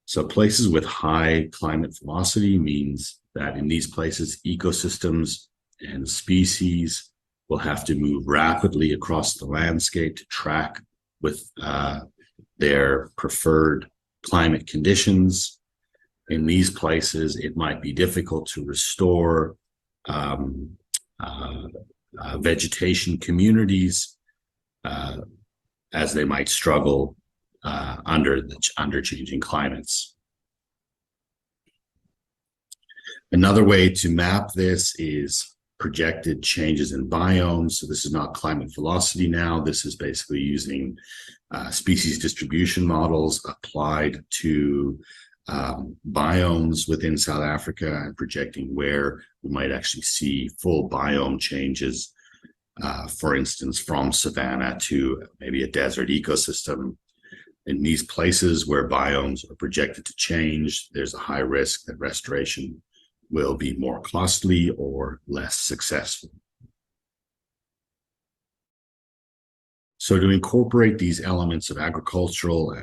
So places with high climate velocity means that in these places, ecosystems and species will have to move rapidly across the landscape to track with their preferred climate conditions. In these places, it might be difficult to restore vegetation communities as they might struggle under changing climates. Another way to map this is projected changes in biomes. So this is not climate velocity now. This is basically using species distribution models applied to biomes within South Africa and projecting where we might actually see full biome changes, for instance, from savanna to maybe a desert ecosystem. In these places where biomes are projected to change, there's a high risk that restoration will be more costly or less successful. So to incorporate these elements of agricultural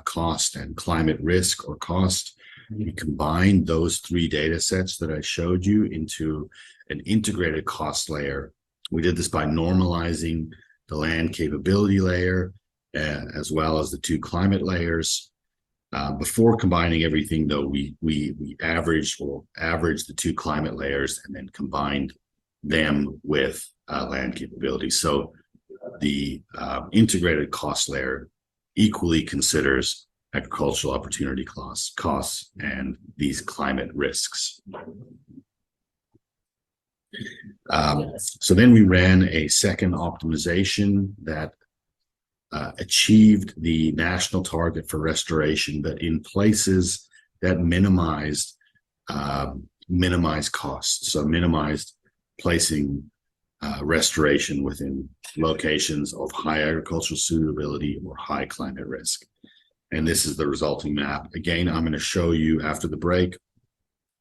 cost and climate risk or cost, we combined those three data sets that I showed you into an integrated cost layer. We did this by normalizing the land capability layer as well as the two climate layers. Before combining everything, though, we averaged the two climate layers and then combined them with land capability. So the integrated cost layer equally considers agricultural opportunity costs and these climate risks. So then we ran a second optimization that achieved the national target for restoration, but in places that minimized costs. So minimized placing restoration within locations of high agricultural suitability or high climate risk. And this is the resulting map. Again, I'm going to show you after the break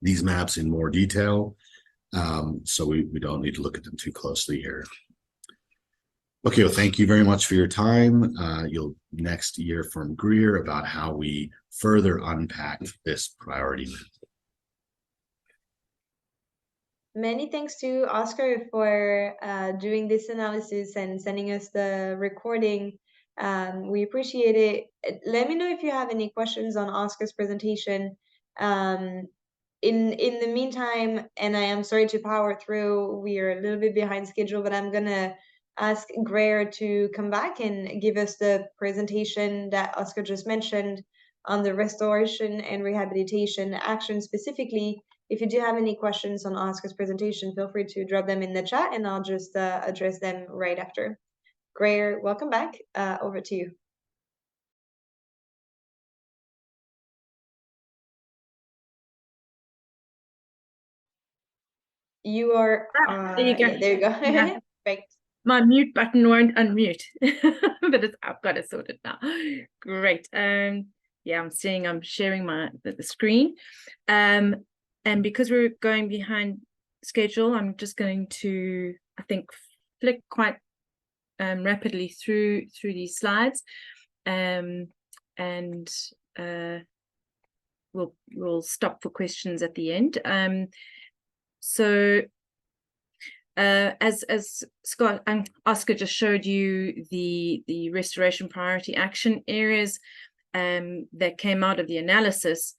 these maps in more detail. So we don't need to look at them too closely here. Okay, well, thank you very much for your time. You'll next hear from Greer about how we further unpack this priority map. Many thanks to Oscar for doing this analysis and sending us the recording. We appreciate it. Let me know if you have any questions on Oscar's presentation. In the meantime, and I am sorry to power through, we are a little bit behind schedule, but I'm gonna ask Greer to come back and give us the presentation that Oscar just mentioned on the restoration and rehabilitation action specifically. If you do have any questions on Oscar's presentation, feel free to drop them in the chat and I'll just address them right after. Greer, welcome back. Over to you. You are, there you go. yeah, there you go. Yeah. Right. My mute button won't unmute, but I've got it sorted now. Great. Yeah, I'm sharing the screen. And because we're going behind schedule, I'm just going to, I think, flick quite rapidly through these slides. And we'll stop for questions at the end. So as Scott and Oscar just showed you the restoration priority action areas that came out of the analysis,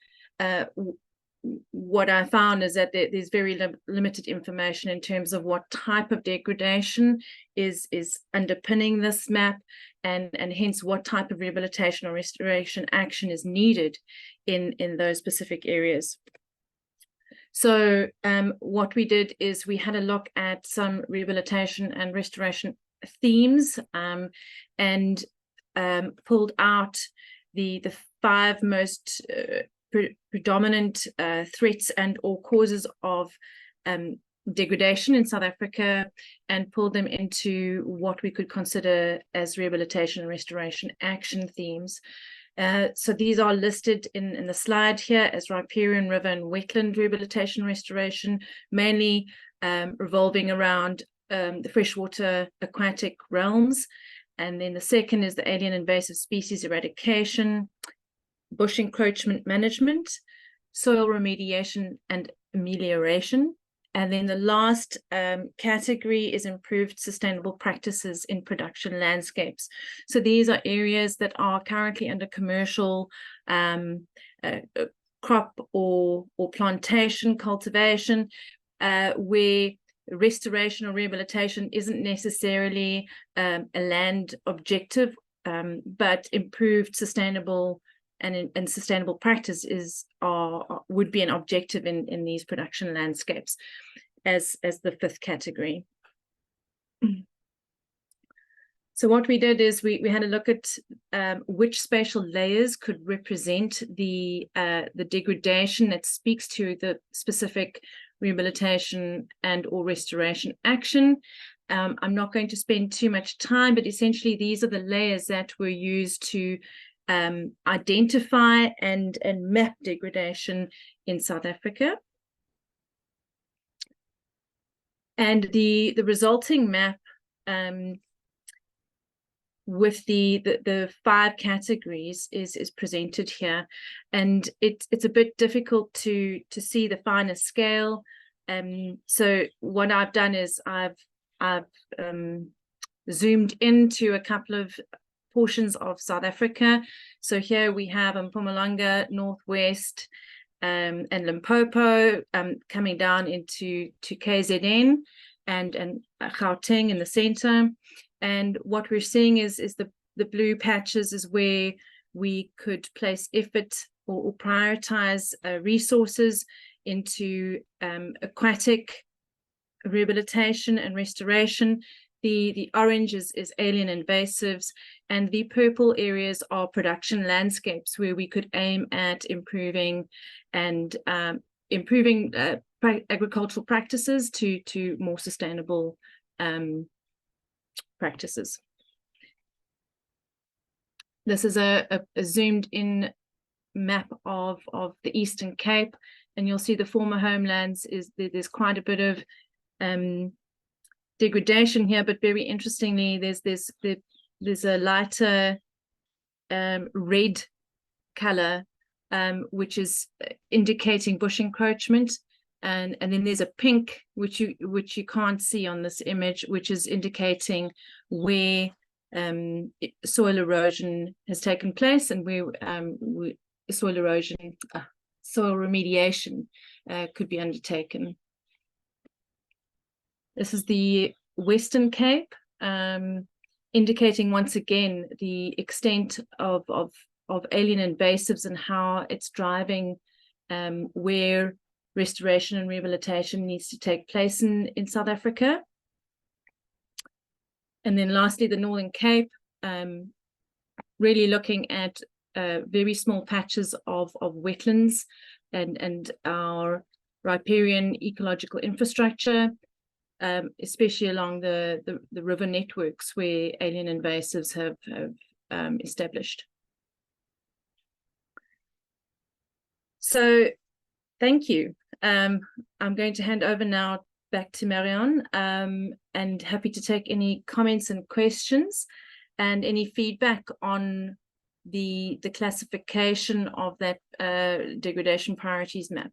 what I found is that there's very limited information in terms of what type of degradation is underpinning this map, and hence what type of rehabilitation or restoration action is needed in those specific areas. So what we did is we had a look at some rehabilitation and restoration themes and pulled out the 5 most predominant threats and or causes of degradation in South Africa, and pulled them into what we could consider as rehabilitation and restoration action themes. So these are listed in the slide here as riparian, river and wetland rehabilitation restoration, mainly revolving around the freshwater aquatic realms. And then the second is the alien invasive species eradication, bush encroachment management, soil remediation and amelioration. And then the last category is improved sustainable practices in production landscapes. So these are areas that are currently under commercial crop or plantation cultivation, where restoration or rehabilitation isn't necessarily a land objective, but improved sustainable and sustainable practice would be an objective in these production landscapes as the 5th category. So what we did is we had a look at which spatial layers could represent the degradation that speaks to the specific rehabilitation and or restoration action. I'm not going to spend too much time, but essentially these are the layers that were used to identify and map degradation in South Africa. And the resulting map with the 5 categories is presented here, and it's a bit difficult to see the finer scale. So what I've done is I've zoomed into a couple of portions of South Africa. So here we have Mpumalanga, Northwest, and Limpopo, coming down into KZN and Gauteng in the center. And what we're seeing is the blue patches is where we could place effort or prioritize resources into aquatic rehabilitation and restoration. The orange is alien invasives, and the purple areas are production landscapes where we could aim at improving agricultural practices to more sustainable practices. This is a zoomed in map of the Eastern Cape, and you'll see the former homelands there's quite a bit of degradation here, but very interestingly there's a lighter red color which is indicating bush encroachment, and then there's a pink which you can't see on this image, which is indicating where soil erosion has taken place, and soil erosion, soil remediation could be undertaken. This is the Western Cape, indicating once again the extent of alien invasives and how it's driving where restoration and rehabilitation needs to take place in South Africa. And then lastly, the Northern Cape, really looking at very small patches of wetlands and our riparian ecological infrastructure, especially along the river networks where alien invasives have established. So thank you. I'm going to hand over now back to Marianne, and happy to take any comments and questions and any feedback on the classification of that degradation priorities map.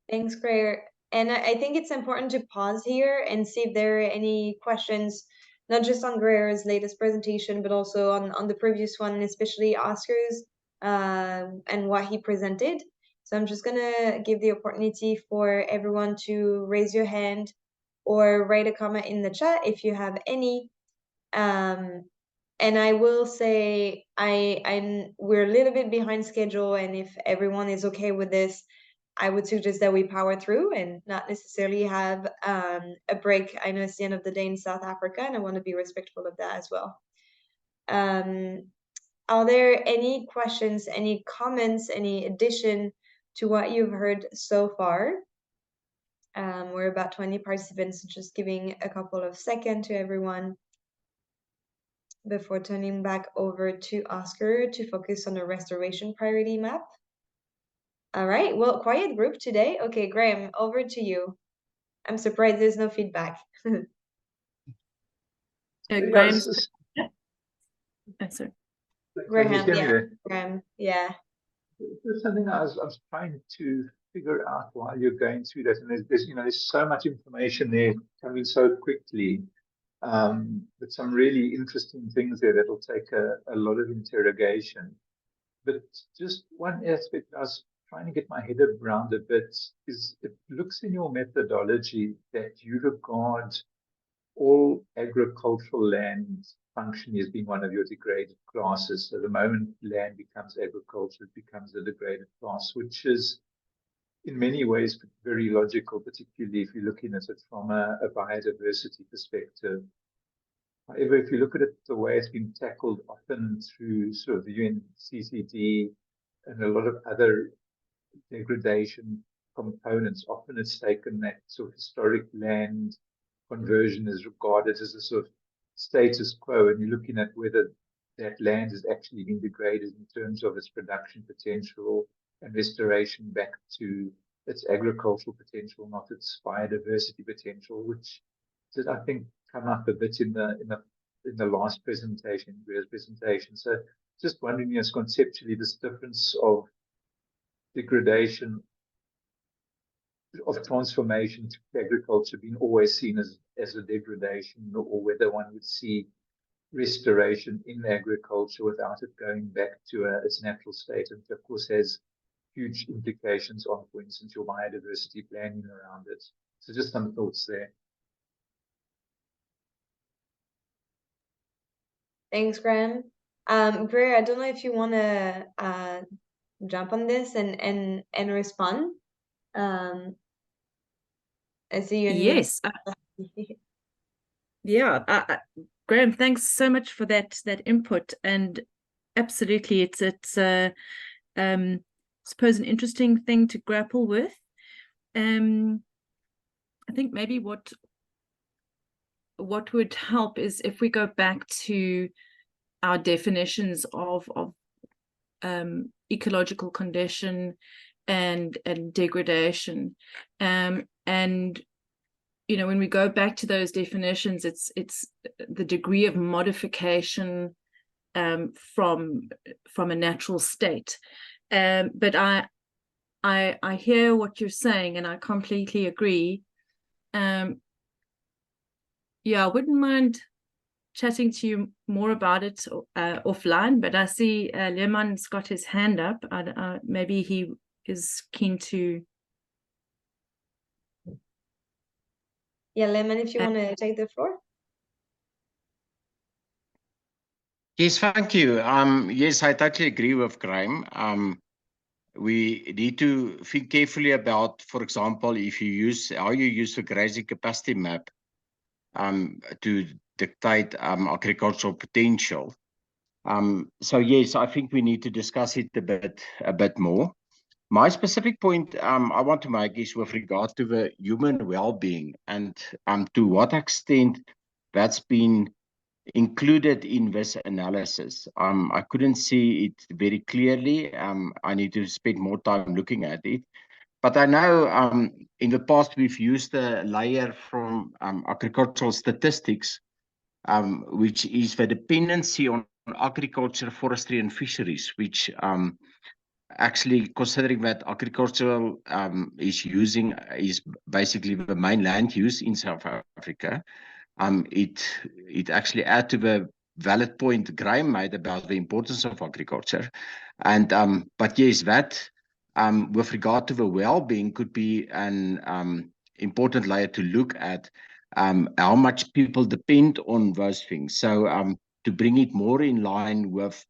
Thanks, Greer. And I think it's important to pause here and see if there are any questions, not just on Greer's latest presentation, but also on the previous one, especially Oscar's and what he presented. So I'm just gonna give the opportunity for everyone to raise your hand or write a comment in the chat if you have any. And I will say we're a little bit behind schedule, and if everyone is okay with this, I would suggest that we power through and not necessarily have a break. I know it's the end of the day in South Africa, and I want to be respectful of that as well. Are there any questions, any comments, any addition to what you've heard so far? We're about 20 participants, just giving a couple of seconds to everyone before turning back over to Oscar to focus on the restoration priority map. All right, well, quiet group today. Okay, Graham, over to you. I'm surprised there's no feedback. Graham's... sorry. Graham, yeah. Graham, yeah. There's something I was trying to figure out while you're going through that, and there's so much information there coming so quickly, but some really interesting things there that'll take a lot of interrogation. But just one aspect I was trying to get my head around a bit is it looks in your methodology that you regard all agricultural land functioning as being one of your degraded classes. So the moment land becomes agriculture, it becomes a degraded class, which is in many ways very logical, particularly if you're looking at it from a biodiversity perspective. However, if you look at it the way it's been tackled often through sort of the UNCCD and a lot of other degradation components, often it's taken that sort of historic land conversion is regarded as a sort of status quo, and you're looking at whether that land is actually being degraded in terms of its production potential and restoration back to its agricultural potential, not its biodiversity potential, which did, I think, come up a bit in the last presentation, Greer's presentation. So just wondering, yes, conceptually, this difference of degradation, of transformation to agriculture being always seen as a degradation, or whether one would see restoration in agriculture without it going back to its natural state, and of course has huge implications on, for instance, your biodiversity planning around it. So just some thoughts there. Thanks, Graham. Greer, I don't know if you want to jump on this and respond. I see you. Yes. Yeah, Graham, thanks so much for that input. And absolutely, it's I suppose an interesting thing to grapple with. I think maybe what would help is if we go back to our definitions of ecological condition and degradation, and you know, when we go back to those definitions, it's the degree of modification from a natural state. But I hear what you're saying, and I completely agree. Yeah, I wouldn't mind chatting to you more about it offline, but I see Leman's got his hand up. Maybe he is keen to. Yeah, Lemon, if you want to take the floor. Yes, thank you. Yes, I totally agree with Graham. We need to think carefully about, for example, if you use how you use the grazing capacity map to dictate agricultural potential. So yes, I think we need to discuss it a bit more. My specific point I want to make is with regard to the human well-being and to what extent that's been included in this analysis. I couldn't see it very clearly. I need to spend more time looking at it. But I know in the past we've used a layer from agricultural statistics, which is the dependency on agriculture, forestry, and fisheries, which actually considering that agricultural is basically the main land use in South Africa. It actually adds to the valid point Graham made about the importance of agriculture. And but yes, that with regard to the well-being could be an important layer to look at how much people depend on those things. So to bring it more in line with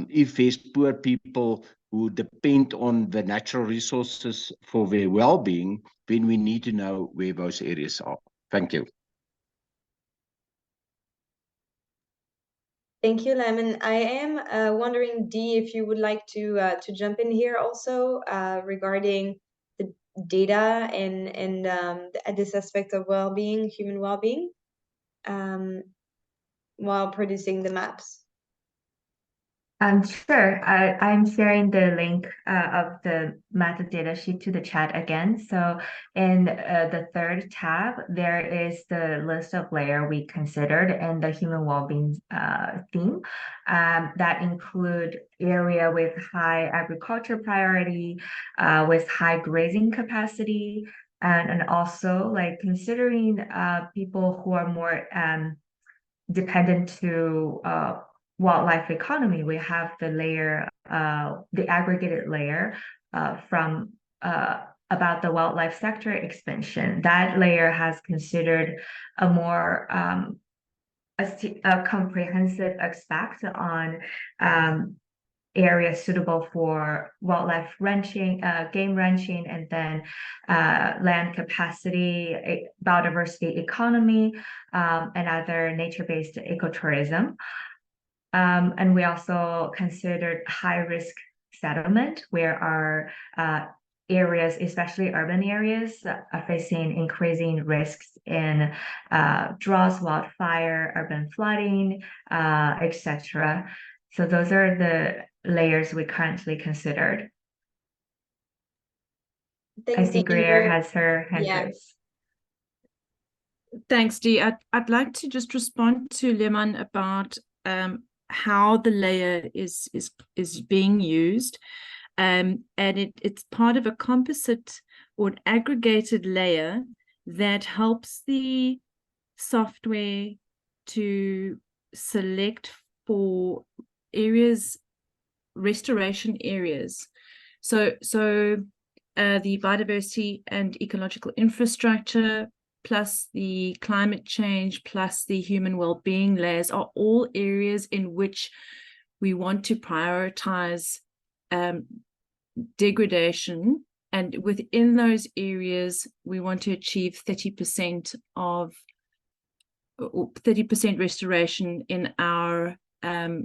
if there's poor people who depend on the natural resources for their well-being, then we need to know where those areas are. Thank you. Thank you, Lemon. I am wondering, Dee, if you would like to jump in here also regarding the data and this aspect of well-being, human well-being, while producing the maps. Sure. I'm sharing the link of the metadata sheet to the chat again. So in the third tab, there is the list of layer we considered in the human well-being theme that include area with high agriculture priority, with high grazing capacity, and also like considering people who are more dependent to wildlife economy. We have the layer, the aggregated layer from about the wildlife sector expansion. That layer has considered a more a comprehensive aspect on areas suitable for wildlife ranching, game ranching, and then land capacity, biodiversity economy, and other nature-based ecotourism. And we also considered high-risk settlement, where our areas, especially urban areas, are facing increasing risks in droughts, wildfire, urban flooding, etc. So those are the layers we currently considered. Thanks, I see Dee. Greer has her hand raised. Thanks, Dee. I'd like to just respond to Leman about how the layer is being used. And it's part of a composite or an aggregated layer that helps the software to select for areas, restoration areas. So the biodiversity and ecological infrastructure, plus the climate change, plus the human well-being layers are all areas in which we want to prioritize degradation. And within those areas, we want to achieve 30% of 30% restoration in our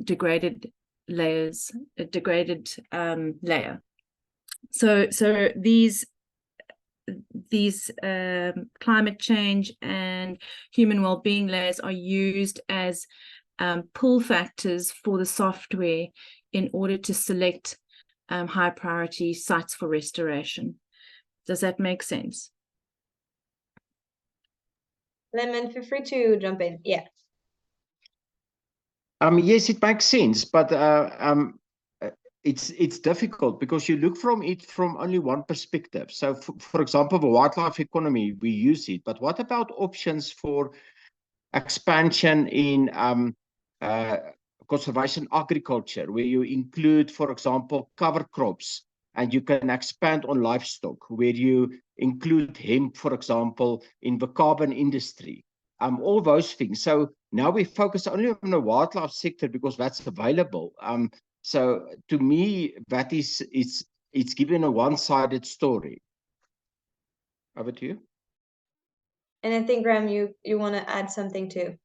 degraded layers, a degraded layer. So these climate change and human well-being layers are used as pull factors for the software in order to select high priority sites for restoration. Does that make sense? Lemon, feel free to jump in. Yeah. Yes, it makes sense, but it's difficult because you look from it from only one perspective. So, for example, the wildlife economy, we use it, but what about options for expansion in conservation agriculture, where you include, for example, cover crops, and you can expand on livestock, where you include hemp, for example, in the carbon industry, all those things. So now we focus only on the wildlife sector because that's available. So to me, that is, it's given a one-sided story. Over to you. And I think, Graham, you want to add something too.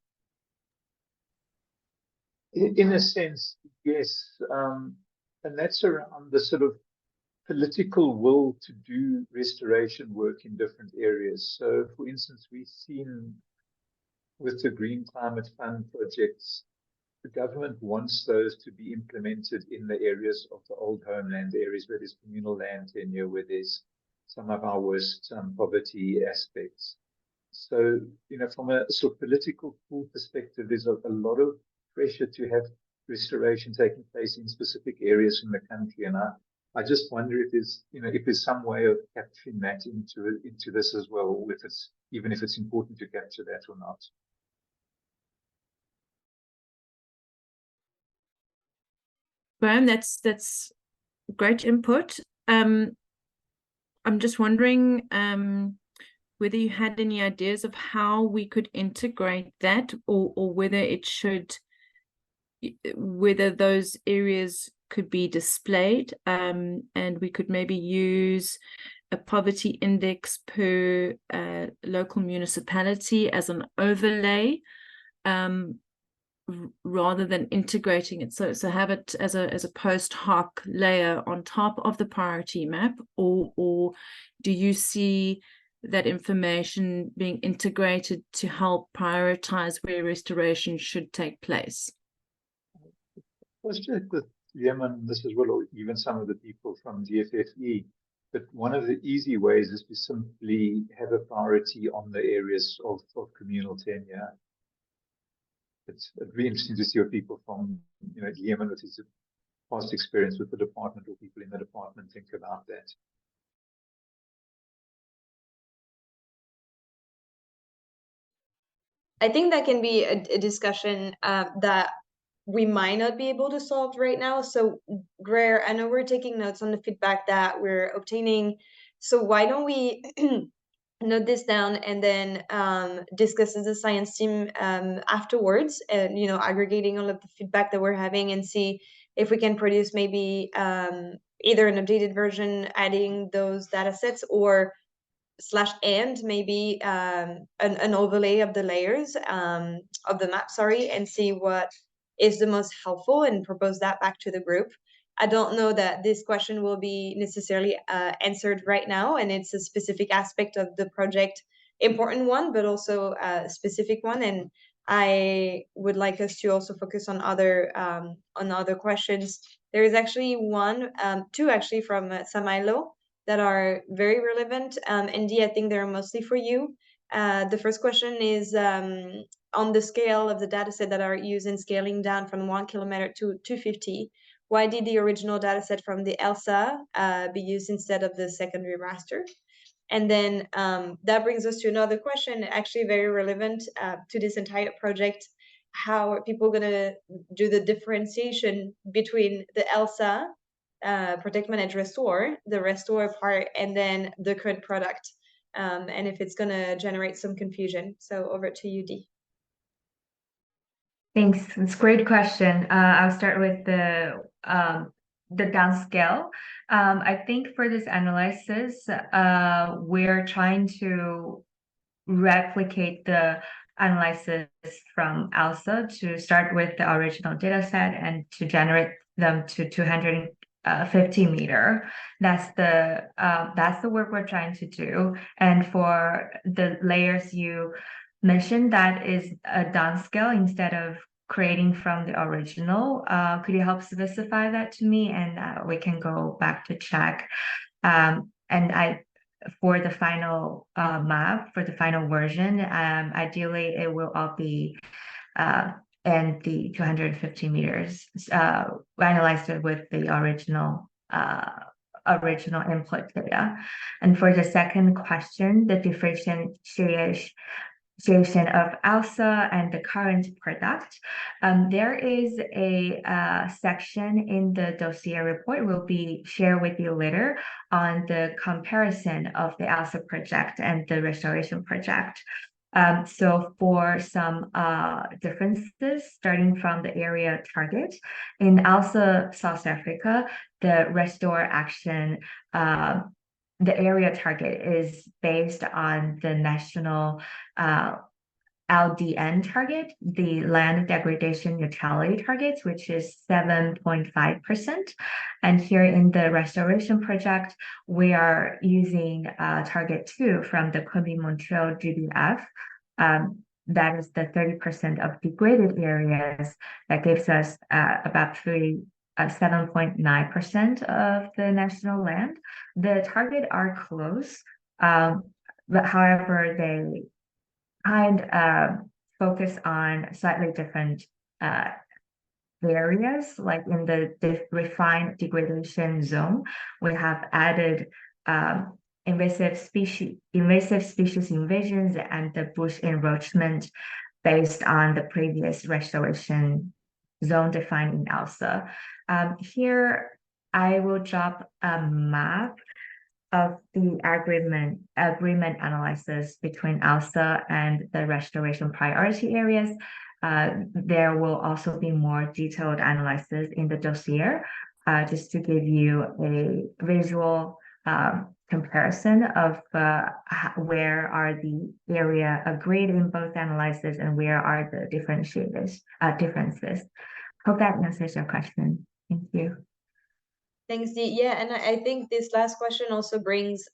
In a sense, yes. And that's around the sort of political will to do restoration work in different areas. So, for instance, we've seen with the Green Climate Fund projects, the government wants those to be implemented in the areas of the old homeland, the areas where there's communal land tenure, where there's some of our worst poverty aspects. So, from a sort of political pool perspective, there's a lot of pressure to have restoration taking place in specific areas in the country. And I just wonder if there's some way of capturing that into this as well, or even if it's important to capture that or not. Graham, that's great input. I'm just wondering whether you had any ideas of how we could integrate that, or whether those areas could be displayed, and we could maybe use a poverty index per local municipality as an overlay, rather than integrating it. So have it as a post hoc layer on top of the priority map, or do you see that information being integrated to help prioritize where restoration should take place? Let's check with Yemen, this as well, or even some of the people from DFFE. But one of the easy ways is to simply have a priority on the areas of communal tenure. It'd be interesting to see what people from Yemen, with his past experience with the department, or people in the department, think about that. I think that can be a discussion that we might not be able to solve right now. So, Greer, I know we're taking notes on the feedback that we're obtaining. So why don't we note this down and then discuss as a science team afterwards, and aggregating all of the feedback that we're having, and see if we can produce maybe either an updated version adding those data sets, or and maybe an overlay of the layers of the map, and see what is the most helpful and propose that back to the group. I don't know that this question will be necessarily answered right now, and it's a specific aspect of the project, important one, but also a specific one. And I would like us to also focus on other questions. There is actually two actually from Samailo that are very relevant. Andy, I think they're mostly for you. The first question is on the scale of the data set that are used in scaling down from 1 kilometer to 250. Why did the original data set from the ELSA be used instead of the secondary raster? And then that brings us to another question, actually very relevant to this entire project. How are people going to do the differentiation between the ELSA, protect, manage, restore, the restore part, and then the current product, and if it's going to generate some confusion? So over to you, Dee. Thanks. It's a great question. I'll start with the downscale. I think for this analysis, we're trying to replicate the analysis from ELSA to start with the original data set and to generate them to 250 meter. That's the work we're trying to do. And for the layers you mentioned, that is a downscale instead of creating from the original. Could you help specify that to me, and we can go back to check. And for the final map, for the final version, ideally it will all be and the 250 meters analyzed it with the original input data. And for the second question, the differentiation of ALSA and the current product. There is a section in the dossier report we'll be share with you later on the comparison of the ALSA project and the restoration project. So for some differences, starting from the area target, in ALSA South Africa, the restore action, the area target is based on the national LDN target, the land degradation neutrality targets, which is 7.5%. And here in the restoration project, we are using target 2 from the Montreal GBF. That is the 30% of degraded areas. That gives us about 7.9% of the national land. The target are close, but however, they focus on slightly different areas. Like in the refined degradation zone, we have added invasive species invasions and the bush enroachment based on the previous restoration zone defined in ALSA. Here, I will drop a map of the agreement analysis between ALSA and the restoration priority areas. There will also be more detailed analysis in the dossier, just to give you a visual comparison of where are the area agreed in both analysis and where are the differences. Hope that answers your question. Thank you. Thanks, Dee. Yeah, and I think this last question also brings,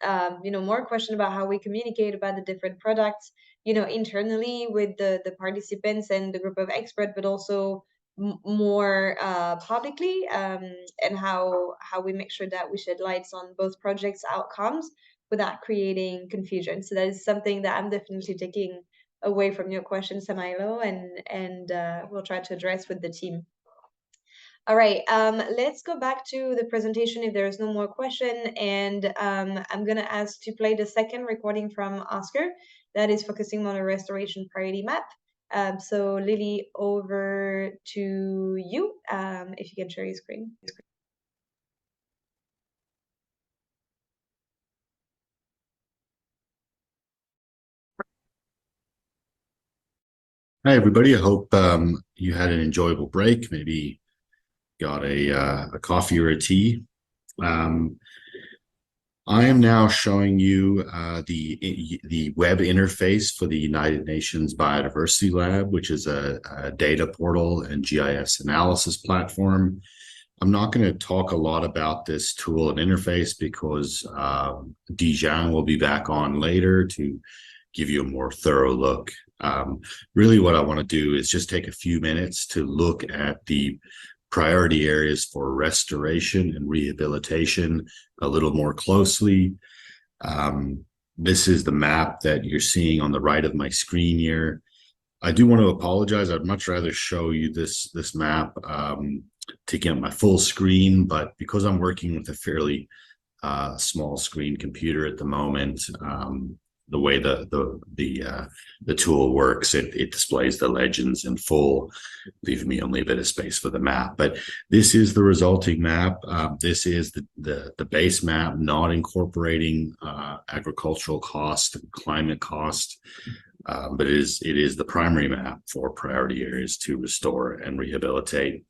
more question about how we communicate about the different products, internally with the participants and the group of experts, but also more publicly, and how we make sure that we shed lights on both projects' outcomes without creating confusion. So that is something that I'm definitely taking away from your question, Samailo, and we'll try to address with the team. All right, let's go back to the presentation if there is no more question. And I'm going to ask to play the second recording from Oscar that is focusing on a restoration priority map. So Lily, over to you, if you can share your screen. Hi, everybody. I hope you had an enjoyable break. Maybe got a coffee or a tea. I am now showing you the web interface for the United Nations Biodiversity Lab, which is a data portal and GIS analysis platform. I'm not going to talk a lot about this tool and interface because Dijon will be back on later to give you a more thorough look. Really what I want to do is just take a few minutes to look at the priority areas for restoration and rehabilitation a little more closely. This is the map that you're seeing on the right of my screen here. I do want to apologize. I'd much rather show you this map to get my full screen, but because I'm working with a fairly small screen computer at the moment, the way the tool works, it displays the legends in full, leaving me only a bit of space for the map. But this is the resulting map. This is the base map, not incorporating agricultural cost and climate cost, but it is the primary map for priority areas to restore and rehabilitate.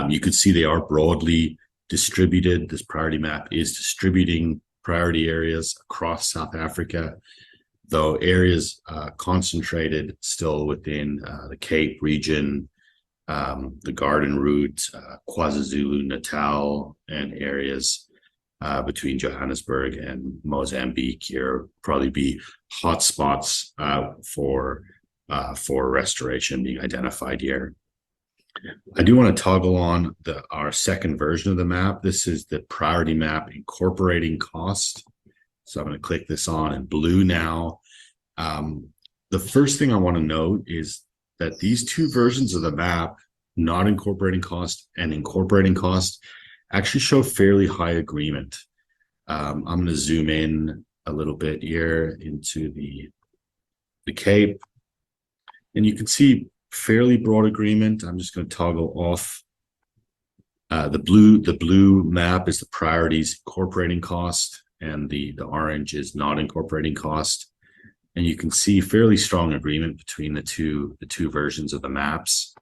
You can see they are broadly distributed. This priority map is distributing priority areas across South Africa, though areas concentrated still within the Cape region, the Garden Route, KwaZulu-Natal, and areas between Johannesburg and Mozambique here probably be hotspots for restoration being identified here. I do want to toggle on our second version of the map. This is the priority map incorporating cost. So I'm going to click this on in blue now. The first thing I want to note is that these two versions of the map, not incorporating cost and incorporating cost, actually show fairly high agreement. I'm going to zoom in a little bit here into the the Cape. And you can see fairly broad agreement. I'm just going to toggle off. The blue map is the priorities incorporating cost, and the orange is not incorporating cost. And you can see fairly strong agreement between the two versions of the maps.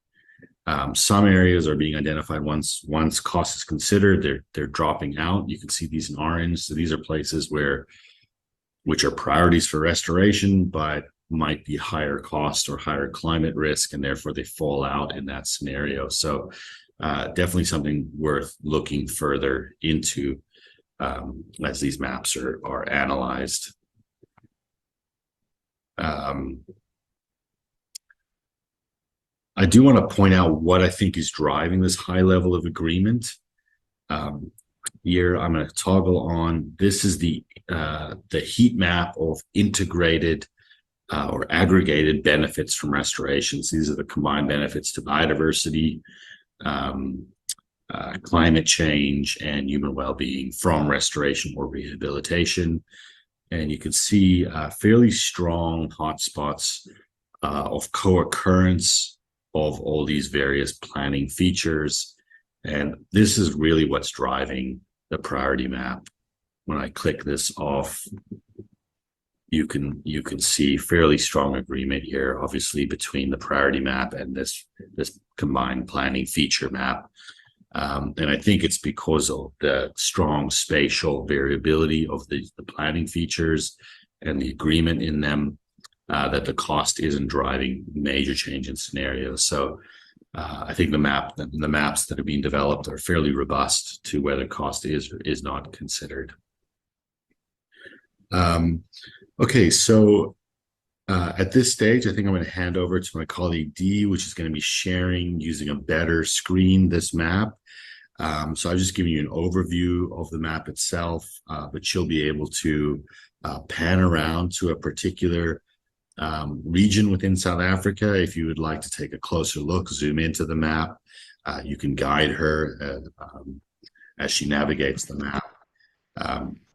Some areas are being identified once cost is considered, they're dropping out. You can see these in orange. So these are places which are priorities for restoration, but might be higher cost or higher climate risk, and therefore they fall out in that scenario. So definitely something worth looking further into as these maps are analyzed. I do want to point out what I think is driving this high level of agreement. Here, I'm going to toggle on. This is the heat map of integrated or aggregated benefits from restorations. These are the combined benefits to biodiversity, climate change, and human well-being from restoration or rehabilitation. And you can see fairly strong hotspots of co-occurrence of all these various planning features. And this is really what's driving the priority map. When I click this off, you can see fairly strong agreement here, obviously, between the priority map and this combined planning feature map. And I think it's because of the strong spatial variability of the planning features and the agreement in them that the cost isn't driving major change in scenarios. So I think the maps that are being developed are fairly robust to whether cost is or is not considered. Okay, so at this stage, I think I'm going to hand over to my colleague Dee, which is going to be sharing using a better screen this map. So I've just given you an overview of the map itself, but she'll be able to pan around to a particular region within South Africa. If you would like to take a closer look, zoom into the map, you can guide her as she navigates the map.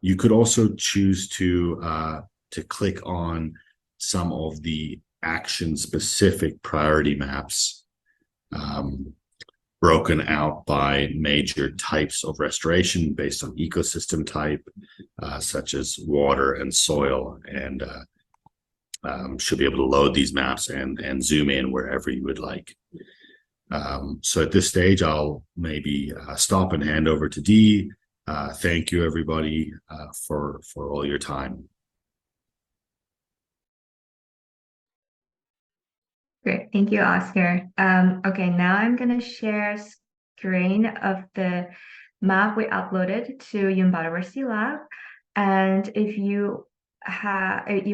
You could also choose to click on some of the action-specific priority maps broken out by major types of restoration based on ecosystem type, such as water and soil, and should be able to load these maps and zoom in wherever you would like. So at this stage, I'll maybe stop and hand over to Dee. Thank you, everybody, for all your time. Great, thank you, Oscar. Okay, now I'm going to share screen of the map we uploaded to Biodiversity Lab. And if you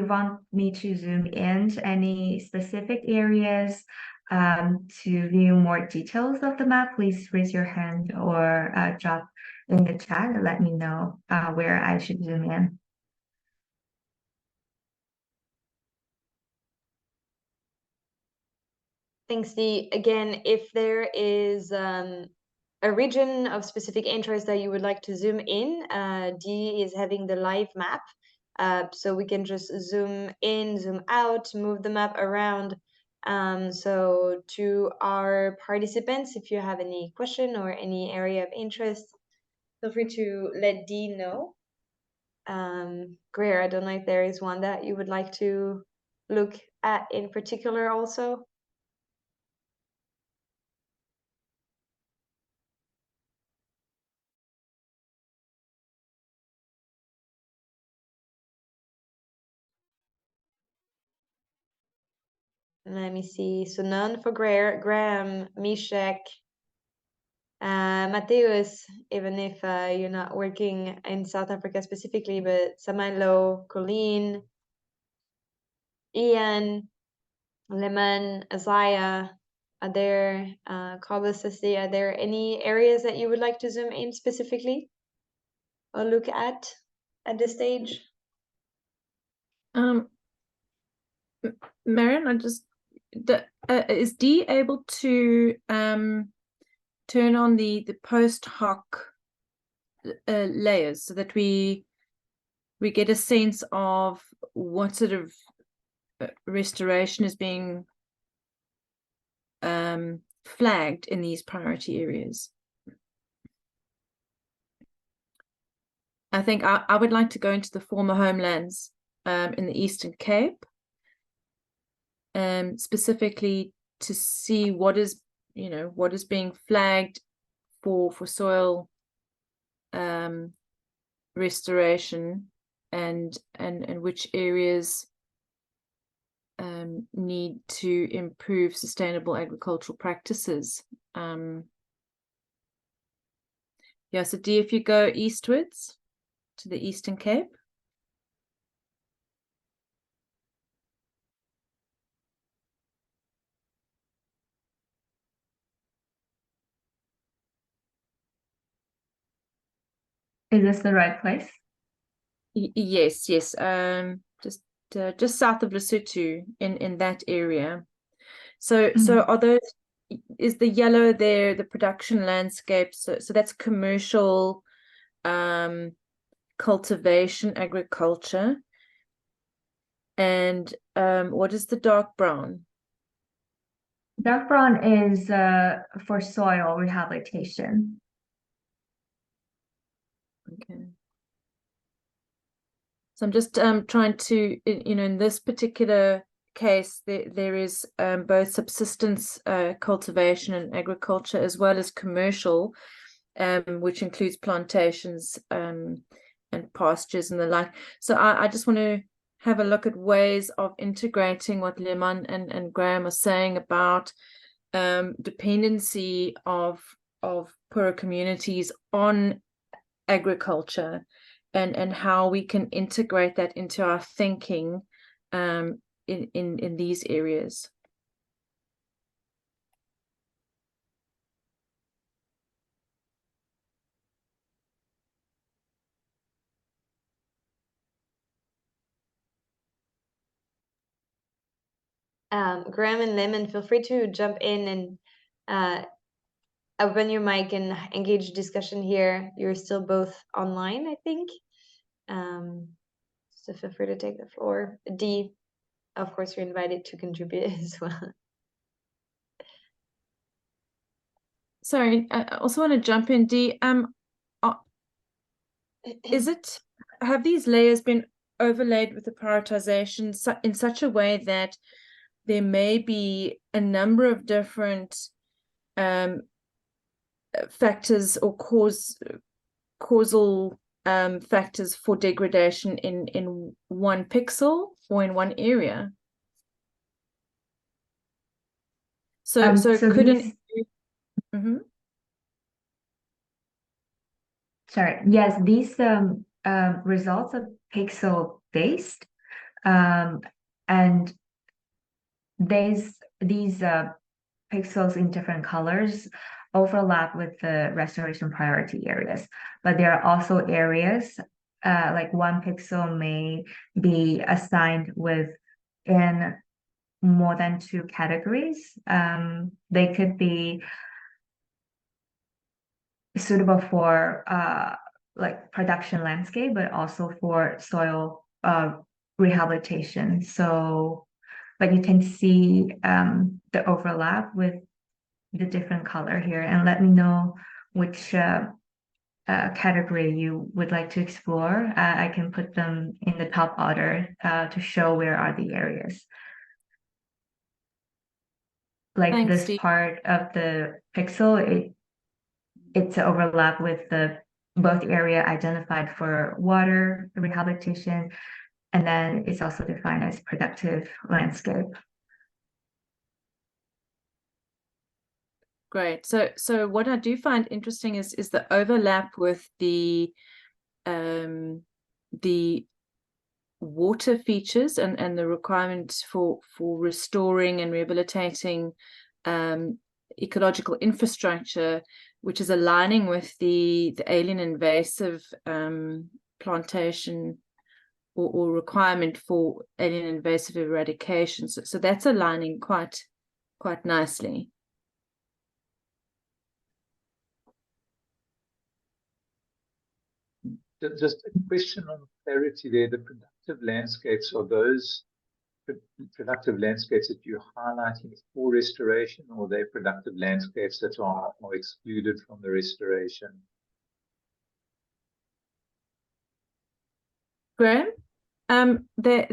want me to zoom in to any specific areas to view more details of the map, please raise your hand or drop in the chat and let me know where I should zoom in. Thanks, Dee. Again, if there is a region of specific interest that you would like to zoom in, Dee is having the live map. So we can just zoom in, zoom out, move the map around. So to our participants, if you have any question or any area of interest, feel free to let Dee know. Greer, I don't know if there is one that you would like to look at in particular also. Let me see. So none for Greer, Graham, Mishek, Mateus, even if you're not working in South Africa specifically, but Samuelo, Colleen, Ian, Lemon, Isaiah, are there, Cobus, are there any areas that you would like to zoom in specifically or look at this stage? Marion, is Dee able to turn on the post hoc layers so that we get a sense of what sort of restoration is being flagged in these priority areas? I think I would like to go into the former homelands in the Eastern Cape, specifically to see what is, what is being flagged for soil restoration, and which areas need to improve sustainable agricultural practices. Yeah, so Dee, if you go eastwards to the Eastern Cape. Is this the right place? Yes, just south of Lesotho, in that area. So are those, is the yellow there the production landscape? So that's commercial cultivation, agriculture. And what is the dark brown? Dark brown is for soil rehabilitation. Okay. So I'm just trying to, in this particular case, there is both subsistence cultivation and agriculture, as well as commercial, which includes plantations and pastures and the like. So I just want to have a look at ways of integrating what Leman and Graham are saying about dependency of poorer communities on agriculture, and how we can integrate that into our thinking in these areas. Graham and Lemon, feel free to jump in and open your mic and engage discussion here. You're still both online, I think. So feel free to take the floor. Dee, of course, you're invited to contribute as well. Sorry, I also want to jump in, Dee. Have these layers been overlaid with the prioritization in such a way that there may be a number of different factors or causal factors for degradation in one pixel or in one area? So couldn't Sorry, yes, these results are pixel based, and these pixels in different colors overlap with the restoration priority areas, but there are also areas like one pixel may be assigned within more than 2 categories. They could be suitable for like production landscape, but also for soil rehabilitation. So like you can see the overlap with the different color here, and let me know which category you would like to explore. I can put them in the top order to show where are the areas. Like Thanks, this Steve. part of the pixel, it's overlap with the both area identified for water rehabilitation, and then it's also defined as productive landscape. Great. So what I do find interesting is the overlap with the water features and the requirements for restoring and rehabilitating ecological infrastructure, which is aligning with the alien invasive plantation or requirement for alien invasive eradication. So that's aligning quite nicely. Just a question on clarity there. The productive landscapes, are those productive landscapes that you're highlighting for restoration, or they're productive landscapes that are excluded from the restoration? Graham, they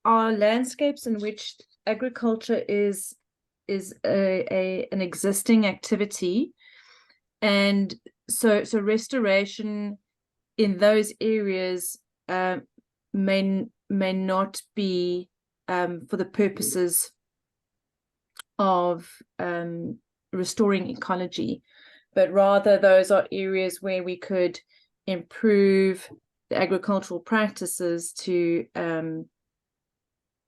are landscapes in which agriculture is an existing activity, and so restoration in those areas may not be for the purposes of restoring ecology, but rather those are areas where we could improve the agricultural practices to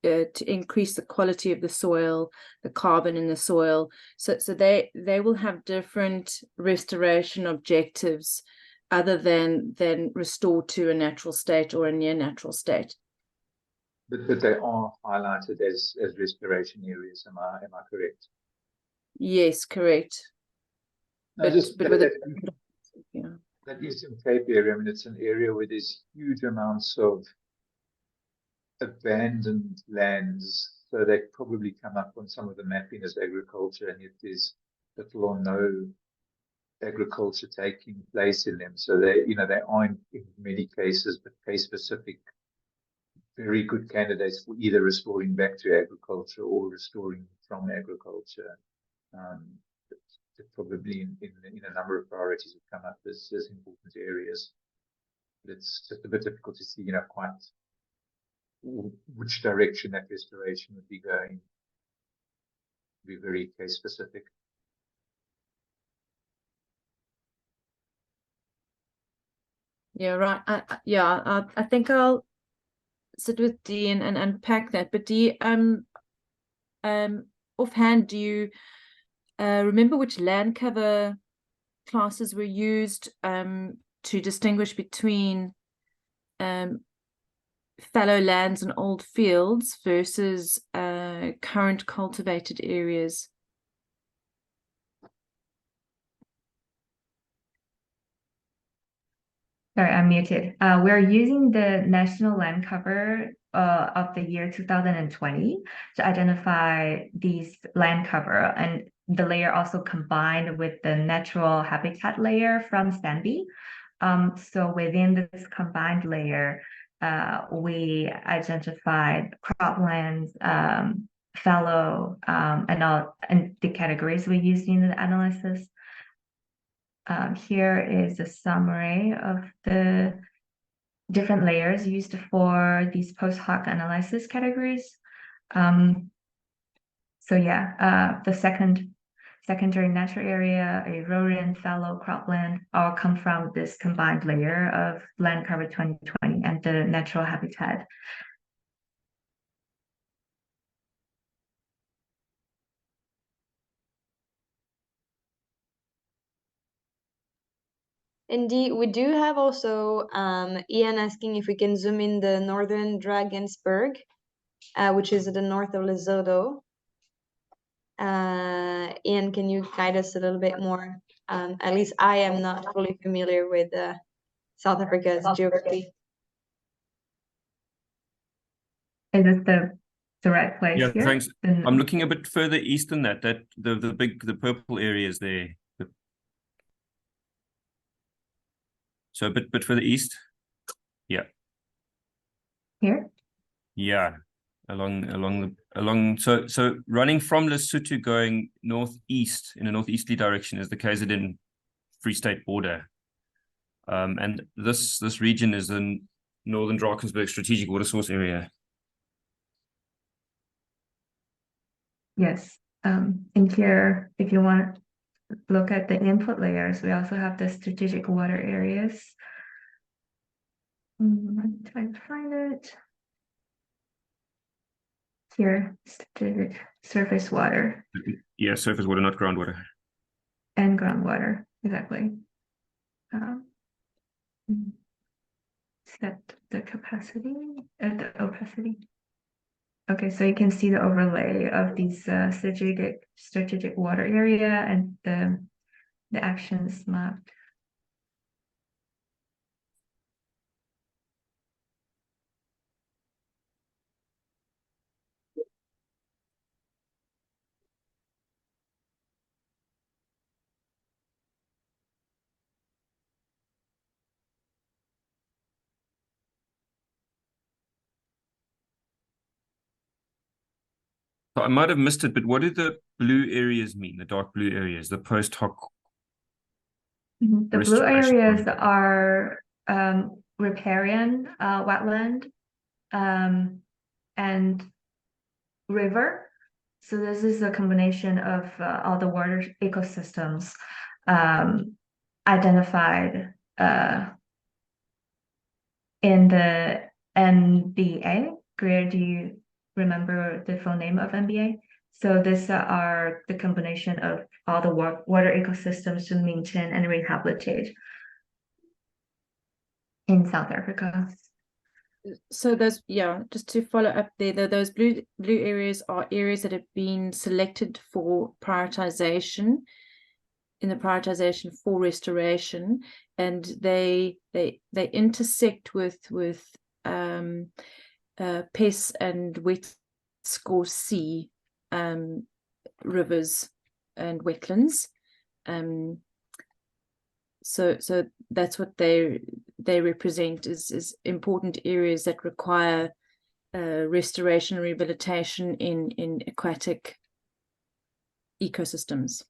increase the quality of the soil, the carbon in the soil. So they will have different restoration objectives other than restore to a natural state or a near natural state. But they are highlighted as restoration areas. Am I correct? Yes, correct. No, Yeah. That Eastern Cape area, I mean, it's an area where there's huge amounts of abandoned lands, so they probably come up on some of the mapping as agriculture, and yet there's little or no agriculture taking place in them. So they aren't in many cases, but case specific, very good candidates for either restoring back to agriculture or restoring from agriculture. Probably in a number of priorities would come up as important areas. But it's just a bit difficult to see, quite which direction that restoration would be going. Be very case specific. Yeah, right. I think I'll sit with Dee and unpack that. But Dee, offhand, do you remember which land cover classes were used to distinguish between fallow lands and old fields versus current cultivated areas? Sorry, I'm muted. We're using the national land cover of the year 2020 to identify these land cover, and the layer also combined with the natural habitat layer from SANBI. So within this combined layer, we identified croplands, fallow, and the categories we used in the analysis. Here is a summary of the different layers used for these post hoc analysis categories. So yeah, the secondary natural area, a rodent, fallow, cropland, all come from this combined layer of land cover 2020 and the natural habitat. Indeed, we do have also Ian asking if we can zoom in the northern Drakensberg, which is at the north of Lesotho. Ian, can you guide us a little bit more? At least I am not fully familiar with South Africa's geography. Is this the right place? Yeah, here? thanks. I'm looking a bit further east than that. The purple area is there. So a bit further east. Yeah. Here? Yeah. Along so running from Lesotho going northeast in a northeasterly direction is the KZN Free State border. And this region is the Northern Drakensberg strategic water source area. Yes. And here, if you want to look at the input layers, we also have the strategic water areas. I'm trying to find it. Here, strategic surface water. Yeah, surface water, not groundwater. And groundwater, exactly. Set the capacity at the opacity. Okay, so you can see the overlay of these strategic water area and the actions mapped. So I might have missed it, but what do the blue areas mean? The dark blue areas, the post hoc. The blue restoration areas plan. are riparian wetland and river. So this is a combination of all the water ecosystems identified in the NBA. Greer, do you remember the full name of NBA? So these are the combination of all the water ecosystems to maintain and rehabilitate in South Africa. So those, yeah, just to follow up there, those blue areas are areas that have been selected for prioritization in the prioritization for restoration, and they intersect with PES and wet score C rivers and wetlands. So that's what they represent is important areas that require restoration and rehabilitation in aquatic ecosystems.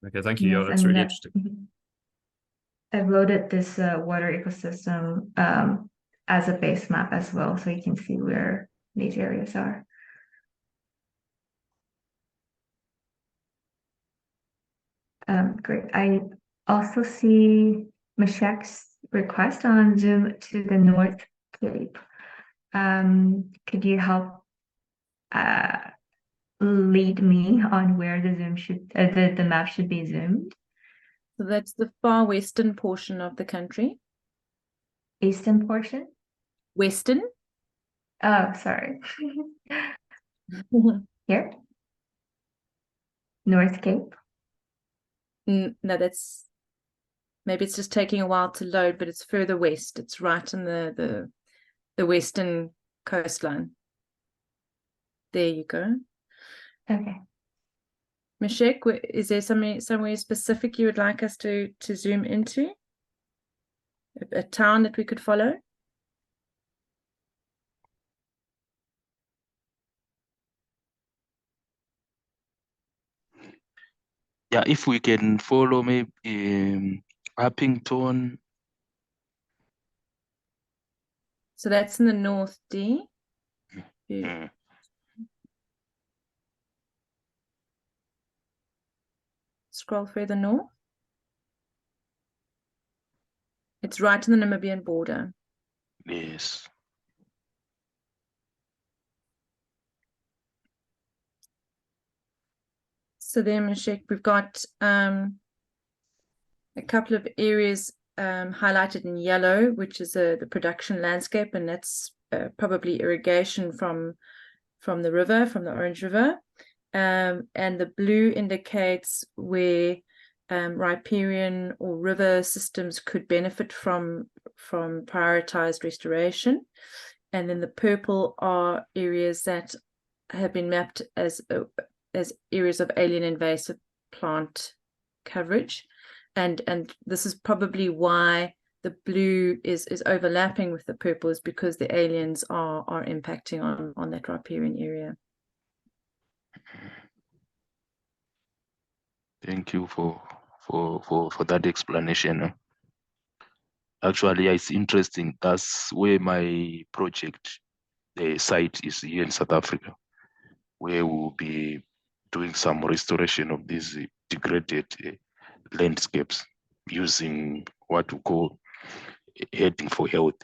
Okay, thank you. Yes, Yeah, that's really interesting. I've loaded this water ecosystem as a base map as well, so you can see where these areas are. Great. I also see Meshek's request on Zoom to the North Cape. Could you help lead me on where the Zoom should the map should be zoomed? So that's the far western portion of the country. Eastern portion? Western. Oh, sorry. Here? North Cape? No, that's maybe it's just taking a while to load, but it's further west. It's right in the western coastline. There you go. Okay. Meshek, is there somewhere specific you would like us to zoom into? A town that we could follow? Yeah, if we can follow maybe Uppington. So that's in the north, D. Mm. Scroll further north. It's right in the Namibian border. Yes. So there, Meshek, we've got a couple of areas highlighted in yellow, which is the production landscape, and that's probably irrigation from the river, from the Orange River. And the blue indicates where riparian or river systems could benefit from prioritized restoration. And then the purple are areas that have been mapped as areas of alien invasive plant coverage. And this is probably why the blue is overlapping with the purple, is because the aliens are impacting on that riparian area. Thank you for that explanation. Actually, it's interesting. That's where my project site is here in South Africa, where we'll be doing some restoration of these degraded landscapes using what we call heading for health,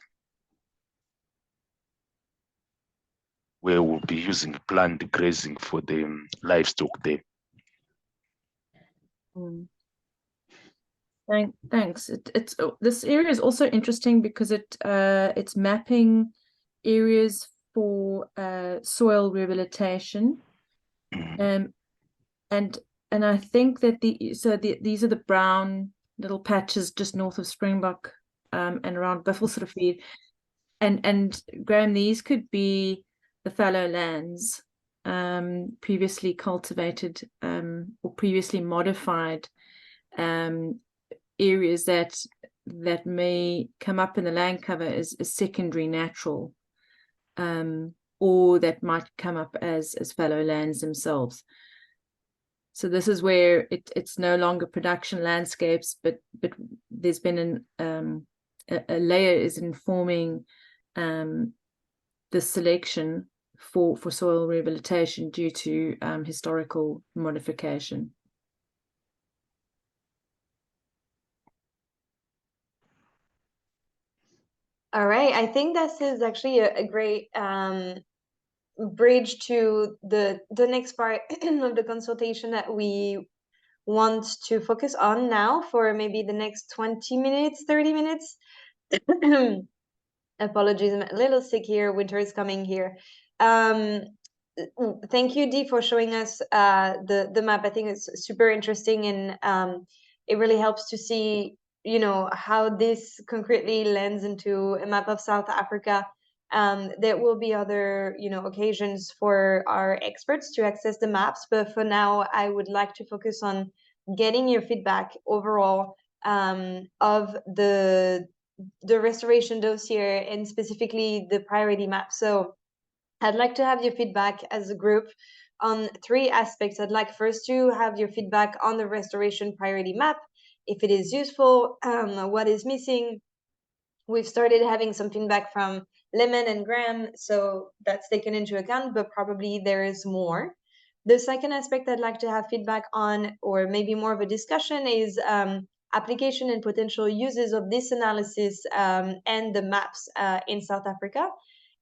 where we'll be using planned grazing for the livestock there. Thanks. It's this area is also interesting because it's mapping areas for soil rehabilitation, and I think that these are the brown little patches just north of Springbok and around Buffelsrivier, and Graham, these could be the fallow lands previously cultivated or previously modified areas that may come up in the land cover as secondary natural, or or that might come up as fallow lands themselves. So this is where it's no longer production landscapes, but there's been a layer is informing the selection for soil rehabilitation due to historical modification. All right, I think this is actually a great bridge to the next part of the consultation that we want to focus on now for maybe the next 20 minutes, 30 minutes. Apologies, I'm a little sick here. Winter is coming here. Thank you, Dee, for showing us the map. I think it's super interesting, and it really helps to see, you know, how this concretely lends into a map of South Africa. There will be other, you know, occasions for our experts to access the maps, but for now, I would like to focus on getting your feedback overall of the restoration dossier and specifically the priority map. So I'd like to have your feedback as a group on 3 aspects. I'd like first to have your feedback on the restoration priority map, if it is useful, what is missing. We've started having some feedback from Lemon and Graham, so that's taken into account, but probably there is more. The second aspect I'd like to have feedback on, or maybe more of a discussion, is application and potential uses of this analysis and the maps in South Africa.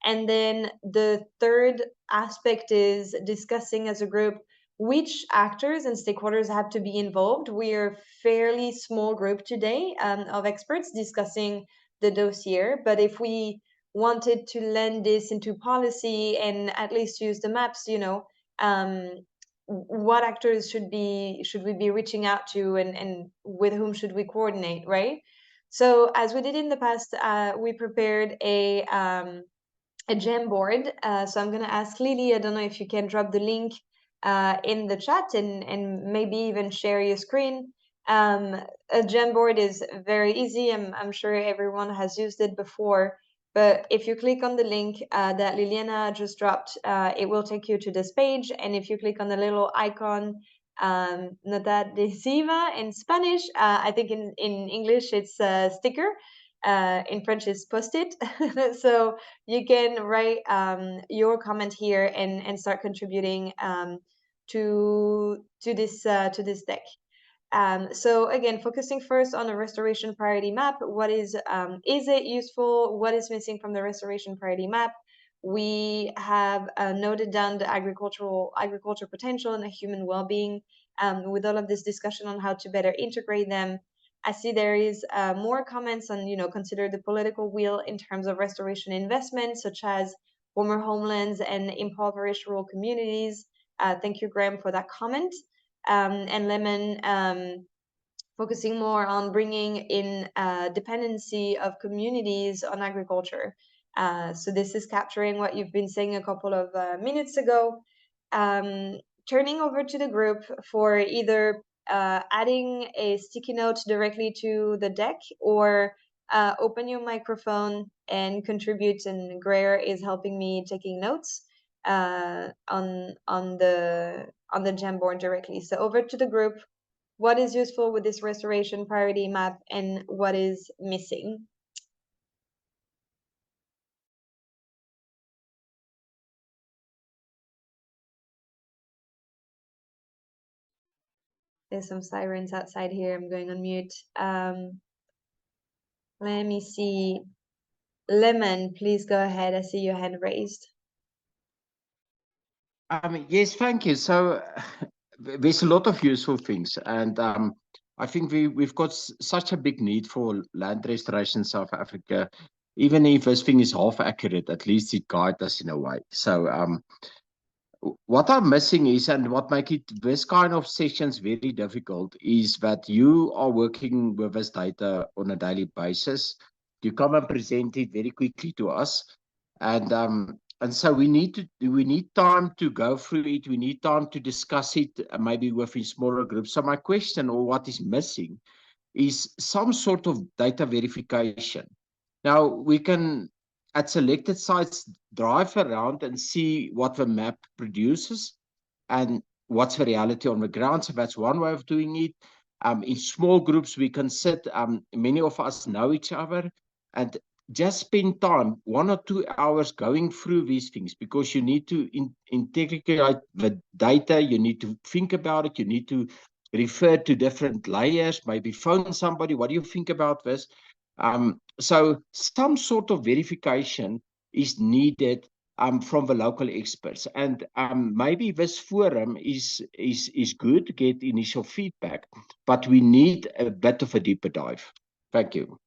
And then the third aspect is discussing as a group which actors and stakeholders have to be involved. We're a fairly small group today of experts discussing the dossier, but if we wanted to lend this into policy and at least use the maps, you know, what actors should we be reaching out to, and with whom should we coordinate, right? So as we did in the past, we prepared a Jamboard. So I'm gonna ask Lily, I don't know if you can drop the link in the chat and maybe even share your screen. A Jamboard is very easy. I'm sure everyone has used it before, but if you click on the link that Liliana just dropped, it will take you to this page. And if you click on the little icon, nota adhesiva in Spanish, I think in English it's a sticker. In French is post-it. So you can write your comment here and start contributing to this deck. So again, focusing first on the restoration priority map. What is it useful? What is missing from the restoration priority map? We have noted down the agriculture potential and the human well-being with all of this discussion on how to better integrate them. I see there is more comments on, you know, consider the political will in terms of restoration investments, such as former homelands and impoverished rural communities. Thank you, Graham, for that comment. And Lemon, focusing more on bringing in dependency of communities on agriculture. So this is capturing what you've been saying a couple of minutes ago. Turning over to the group for either adding a sticky note directly to the deck, or open your microphone and contribute, and Greer is helping me taking notes on the Jamboard directly. So over to the group, what is useful with this restoration priority map and what is missing? There's some sirens outside here. I'm going on mute. Let me see. Lemon, please go ahead. I see your hand raised. Yes, thank you. So there's a lot of useful things, and I think we've got such a big need for land restoration in South Africa. Even if this thing is half accurate, at least it guides us in a way. So what I'm missing is, and what makes it this kind of sessions very difficult, is that you are working with this data on a daily basis. You come and present it very quickly to us, and so we need time to go through it. We need time to discuss it, maybe within smaller groups. So my question, or what is missing, is some sort of data verification. Now we can at selected sites, drive around and see what the map produces and what's the reality on the ground. So that's one way of doing it. In small groups, we can sit, many of us know each other, and just spend time, 1 or 2 hours going through these things, because you need to integrate the data, you need to think about it, you need to refer to different layers, maybe phone somebody, what do you think about this? So some sort of verification is needed from the local experts, and maybe this forum is good to get initial feedback, but we need a bit of a deeper dive. Thank you.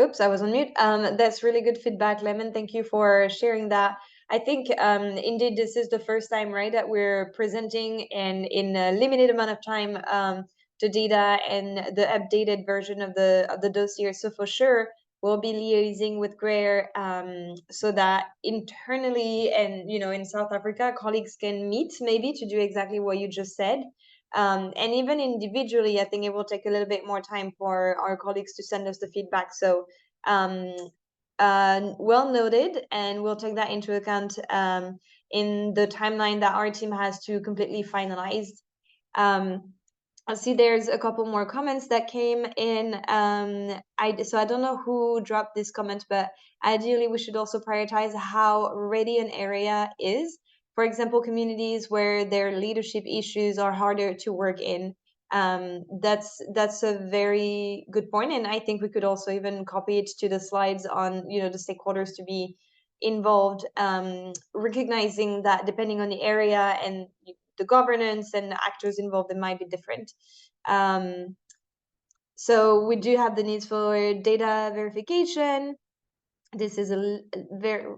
Oops, I was on mute. That's really good feedback, Lemon. Thank you for sharing that. I think indeed this is the first time, right, that we're presenting and in a limited amount of time the data and the updated version of the dossier. So for sure, we'll be liaising with Greer so that internally and in South Africa, colleagues can meet maybe to do exactly what you just said. And even individually, I think it will take a little bit more time for our colleagues to send us the feedback. So well noted, and we'll take that into account in the timeline that our team has to completely finalize. I see there's a couple more comments that came in. So I don't know who dropped this comment, but ideally we should also prioritize how ready an area is. For example, communities where their leadership issues are harder to work in. That's a very good point, and I think we could also even copy it to the slides on the stakeholders to be involved, recognizing that depending on the area and the governance and the actors involved, it might be different. So we do have the needs for data verification. This is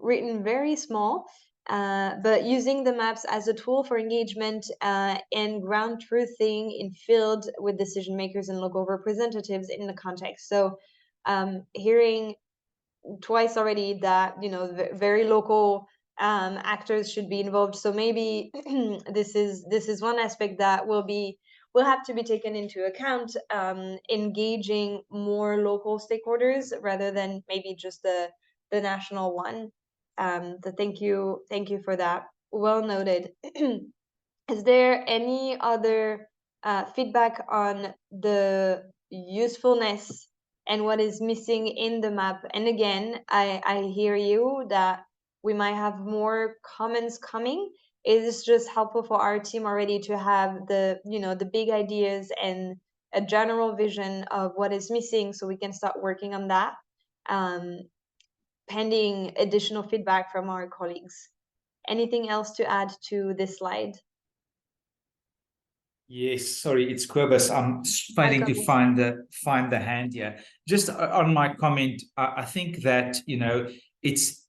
written very small, but using the maps as a tool for engagement and ground truthing in field with decision makers and local representatives in the context. So hearing twice already that very local actors should be involved. So maybe this is one aspect that will have to be taken into account, engaging more local stakeholders rather than maybe just the national one. So thank you for that. Well noted. Is there any other feedback on the usefulness and what is missing in the map? And again, I hear you that we might have more comments coming. It is just helpful for our team already to have the big ideas and a general vision of what is missing, so we can start working on that, pending additional feedback from our colleagues. Anything else to add to this slide? Yes, sorry, it's Quibus. I'm failing to find the hand here. Just on my comment, I think that it's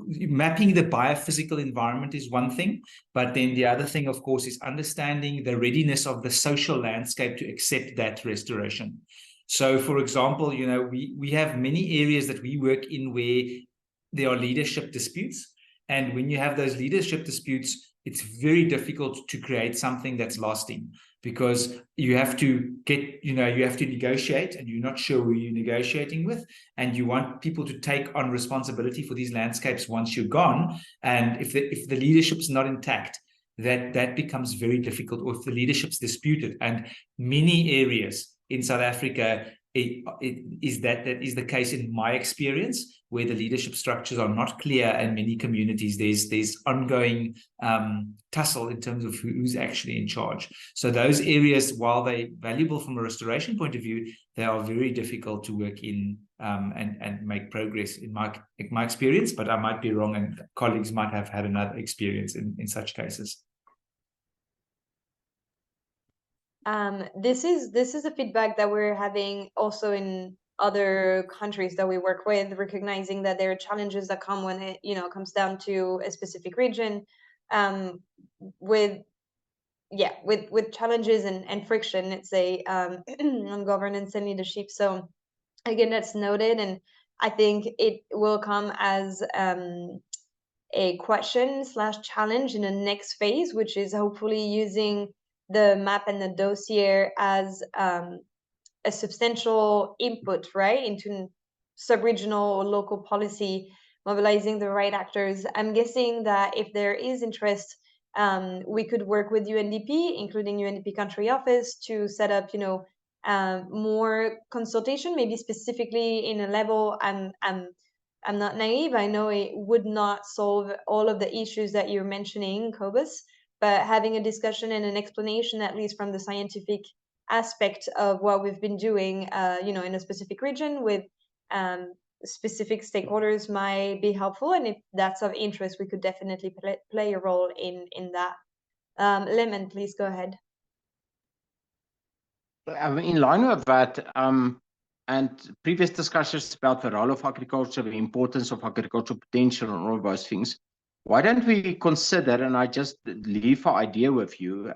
mapping the biophysical environment is one thing, but then the other thing, of course, is understanding the readiness of the social landscape to accept that restoration. So, for example, we have many areas that we work in where there are leadership disputes, and when you have those leadership disputes, it's very difficult to create something that's lasting, because you have to negotiate, and you're not sure who you're negotiating with, and you want people to take on responsibility for these landscapes once you're gone. And if the leadership's not intact, that becomes very difficult, or if the leadership's disputed. And many areas in South Africa, that is the case in my experience, where the leadership structures are not clear, and many communities there's ongoing tussle in terms of who's actually in charge. So those areas, while they're valuable from a restoration point of view, they are very difficult to work in and make progress in my experience. But I might be wrong, and colleagues might have had another experience in such cases. This is a feedback that we're having also in other countries that we work with, recognizing that there are challenges that come when it comes down to a specific region, with challenges and friction, let's say, on governance and leadership. So again, that's noted, and I think it will come as a question/challenge in the next phase, which is hopefully using the map and the dossier as a substantial input, right, into sub-regional or local policy, mobilizing the right actors. I'm guessing that if there is interest, we could work with UNDP, including UNDP country office, to set up, you know, more consultation, maybe specifically in a level. I'm not naive. I know it would not solve all of the issues that you're mentioning, Cobus, but having a discussion and an explanation, at least from the scientific aspect of what we've been doing, you know, in a specific region with specific stakeholders might be helpful. And if that's of interest, we could definitely play a role in that. Lemon, please go ahead. In line with that, and previous discussions about the role of agriculture, the importance of agricultural potential and all of those things, why don't we consider, and I just leave an idea with you,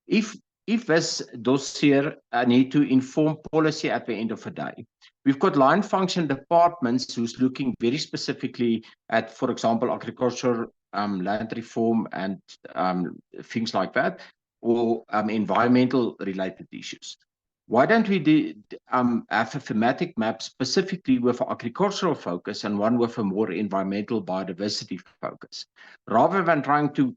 if this dossier need to inform policy at the end of the day, we've got line function departments who's looking very specifically at, for example, agriculture, land reform, and things like that, or environmental related issues. Why don't we have a thematic map specifically with agricultural focus and one with a more environmental biodiversity focus, rather than trying to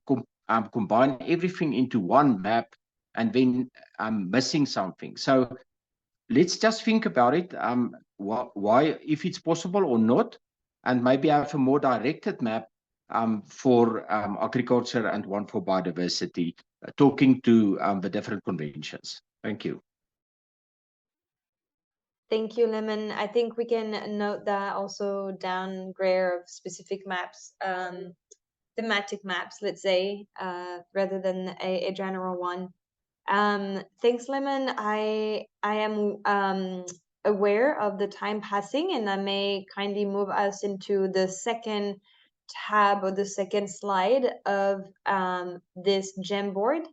combine everything into one map and then missing something. So let's just think about it, why, if it's possible or not, and maybe have a more directed map for agriculture and one for biodiversity, talking to the different conventions. Thank you. Thank you, Lemon. I think we can note that also down, Greer, of specific maps, thematic maps, let's say, rather than a general one. Thanks, Lemon. I am aware of the time passing, and I may kindly move us into the second tab or the second slide of this Jamboard.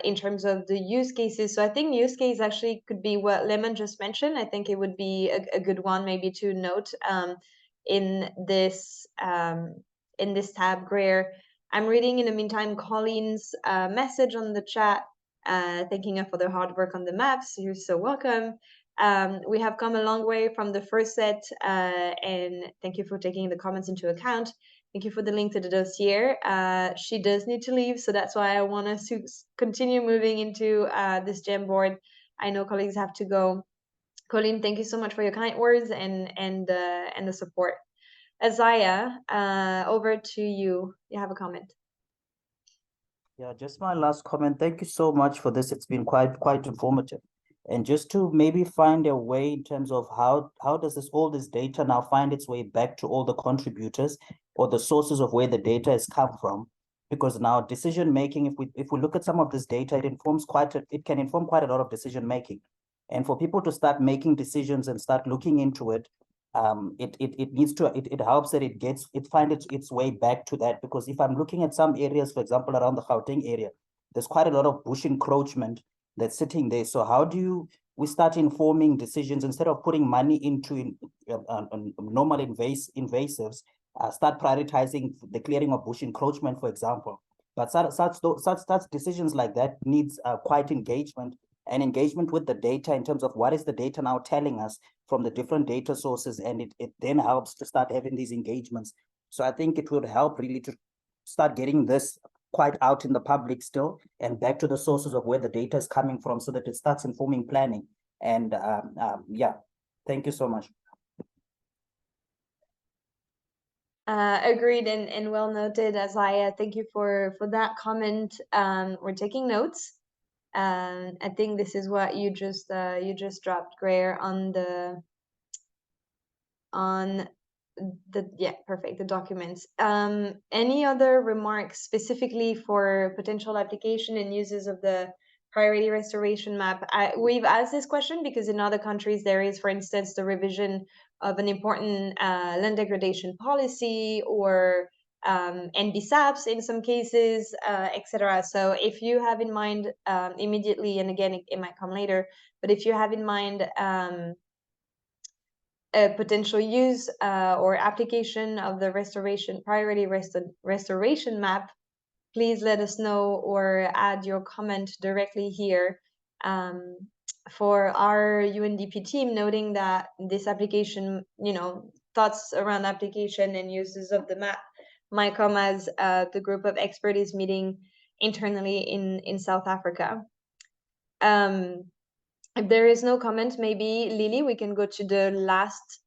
In terms of the use cases. So I think use case actually could be what Lemon just mentioned. I think it would be a good one maybe to note in this tab, Greer. I'm reading in the meantime Colleen's message on the chat, thanking her for the hard work on the maps. You're so welcome. We have come a long way from the first set, and thank you for taking the comments into account. Thank you for the link to the dossier. She does need to leave, so that's why I want us to continue moving into this Jamboard. I know colleagues have to go. Colleen, thank you so much for your kind words and the support. Isaiah, over to you. You have a comment. Yeah, just my last comment. Thank you so much for this. It's been quite informative. And just to maybe find a way in terms of how does all this data now find its way back to all the contributors or the sources of where the data has come from? Because now decision making, if we look at some of this data, it can inform quite a lot of decision making. And for people to start making decisions and start looking into it, it helps that it finds its way back to that. Because if I'm looking at some areas, for example, around the Gauteng area, there's quite a lot of bush encroachment that's sitting there. So how do we start informing decisions instead of putting money into normal invasives? Start prioritizing the clearing of bush encroachment, for example. But such decisions like that needs quite engagement with the data in terms of what is the data now telling us from the different data sources, and it then helps to start having these engagements. So I think it would help really to start getting this quite out in the public still and back to the sources of where the data is coming from so that it starts informing planning. And yeah, thank you so much. Agreed and well noted, Isaiah. Thank you for that comment. We're taking notes. I think this is what you just dropped, Greer, perfect, the documents. Any other remarks specifically for potential application and uses of the priority restoration map? We've asked this question because in other countries there is, for instance, the revision of an important land degradation policy or NBSAPs in some cases, etc. So if you have in mind immediately, and again, it might come later, but if you have in mind a potential use or application of the priority restoration map, please let us know or add your comment directly here. for our UNDP team, noting that this application, thoughts around application and uses of the map might come as the group of experts is meeting internally in South Africa. If there is no comment, maybe Lily, we can go to the last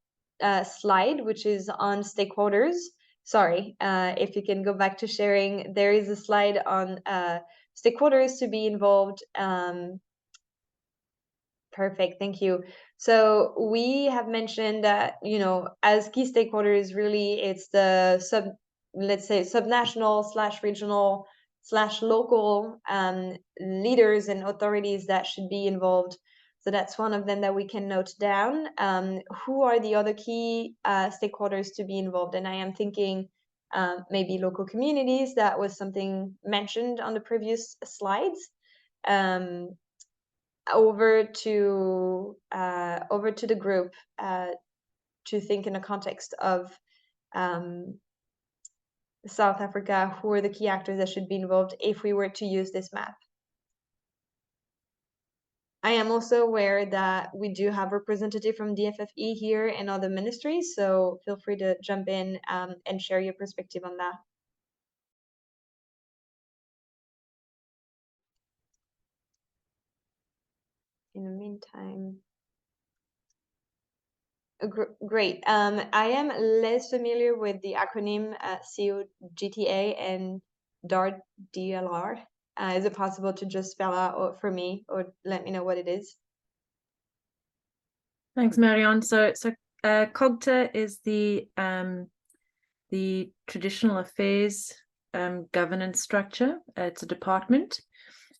slide, which is on stakeholders. Sorry, if you can go back to sharing, there is a slide on stakeholders to be involved. Perfect, thank you. So we have mentioned that, as key stakeholders, really it's the let's say subnational / regional / local leaders and authorities that should be involved. So that's one of them that we can note down. Who are the other key stakeholders to be involved? And I am thinking maybe local communities. That was something mentioned on the previous slides. Over to the group to think in a context of South Africa. Who are the key actors that should be involved if we were to use this map? I am also aware that we do have representative from DFFE here and other ministries, so feel free to jump in and share your perspective on that. In the meantime, great. I am less familiar with the acronym COGTA and DART DLR. Is it possible to just spell out for me or let me know what it is? Thanks, Marion. So COGTA is the traditional affairs governance structure. It's a department.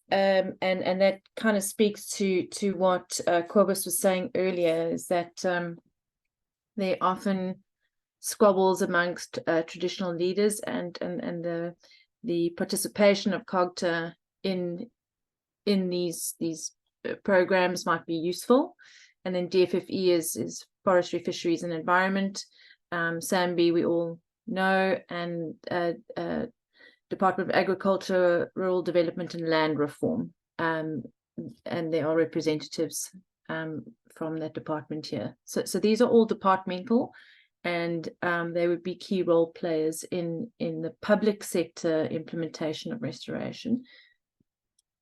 And that kind of speaks to what Cobus was saying earlier, is that there are often squabbles amongst traditional leaders, and the participation of COGTA in these programs might be useful. And then DFFE is forestry, fisheries, and environment. SAMBI we all know, and Department of Agriculture, Rural Development and Land Reform, and there are representatives from that department here. So these are all departmental, and they would be key role players in the public sector implementation of restoration.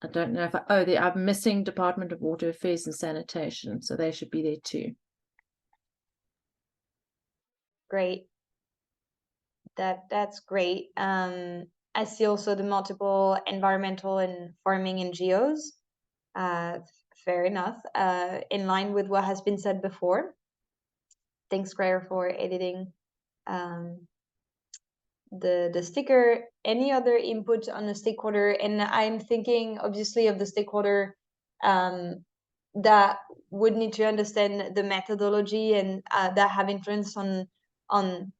I don't know if I'm missing Department of Water Affairs and Sanitation, so they should be there too. Great. That's great. I see also the multiple environmental and farming NGOs. Fair enough. In line with what has been said before. Thanks, Greer, for editing the sticker. Any other input on the stakeholder? And I'm thinking obviously of the stakeholder that would need to understand the methodology and that have influence on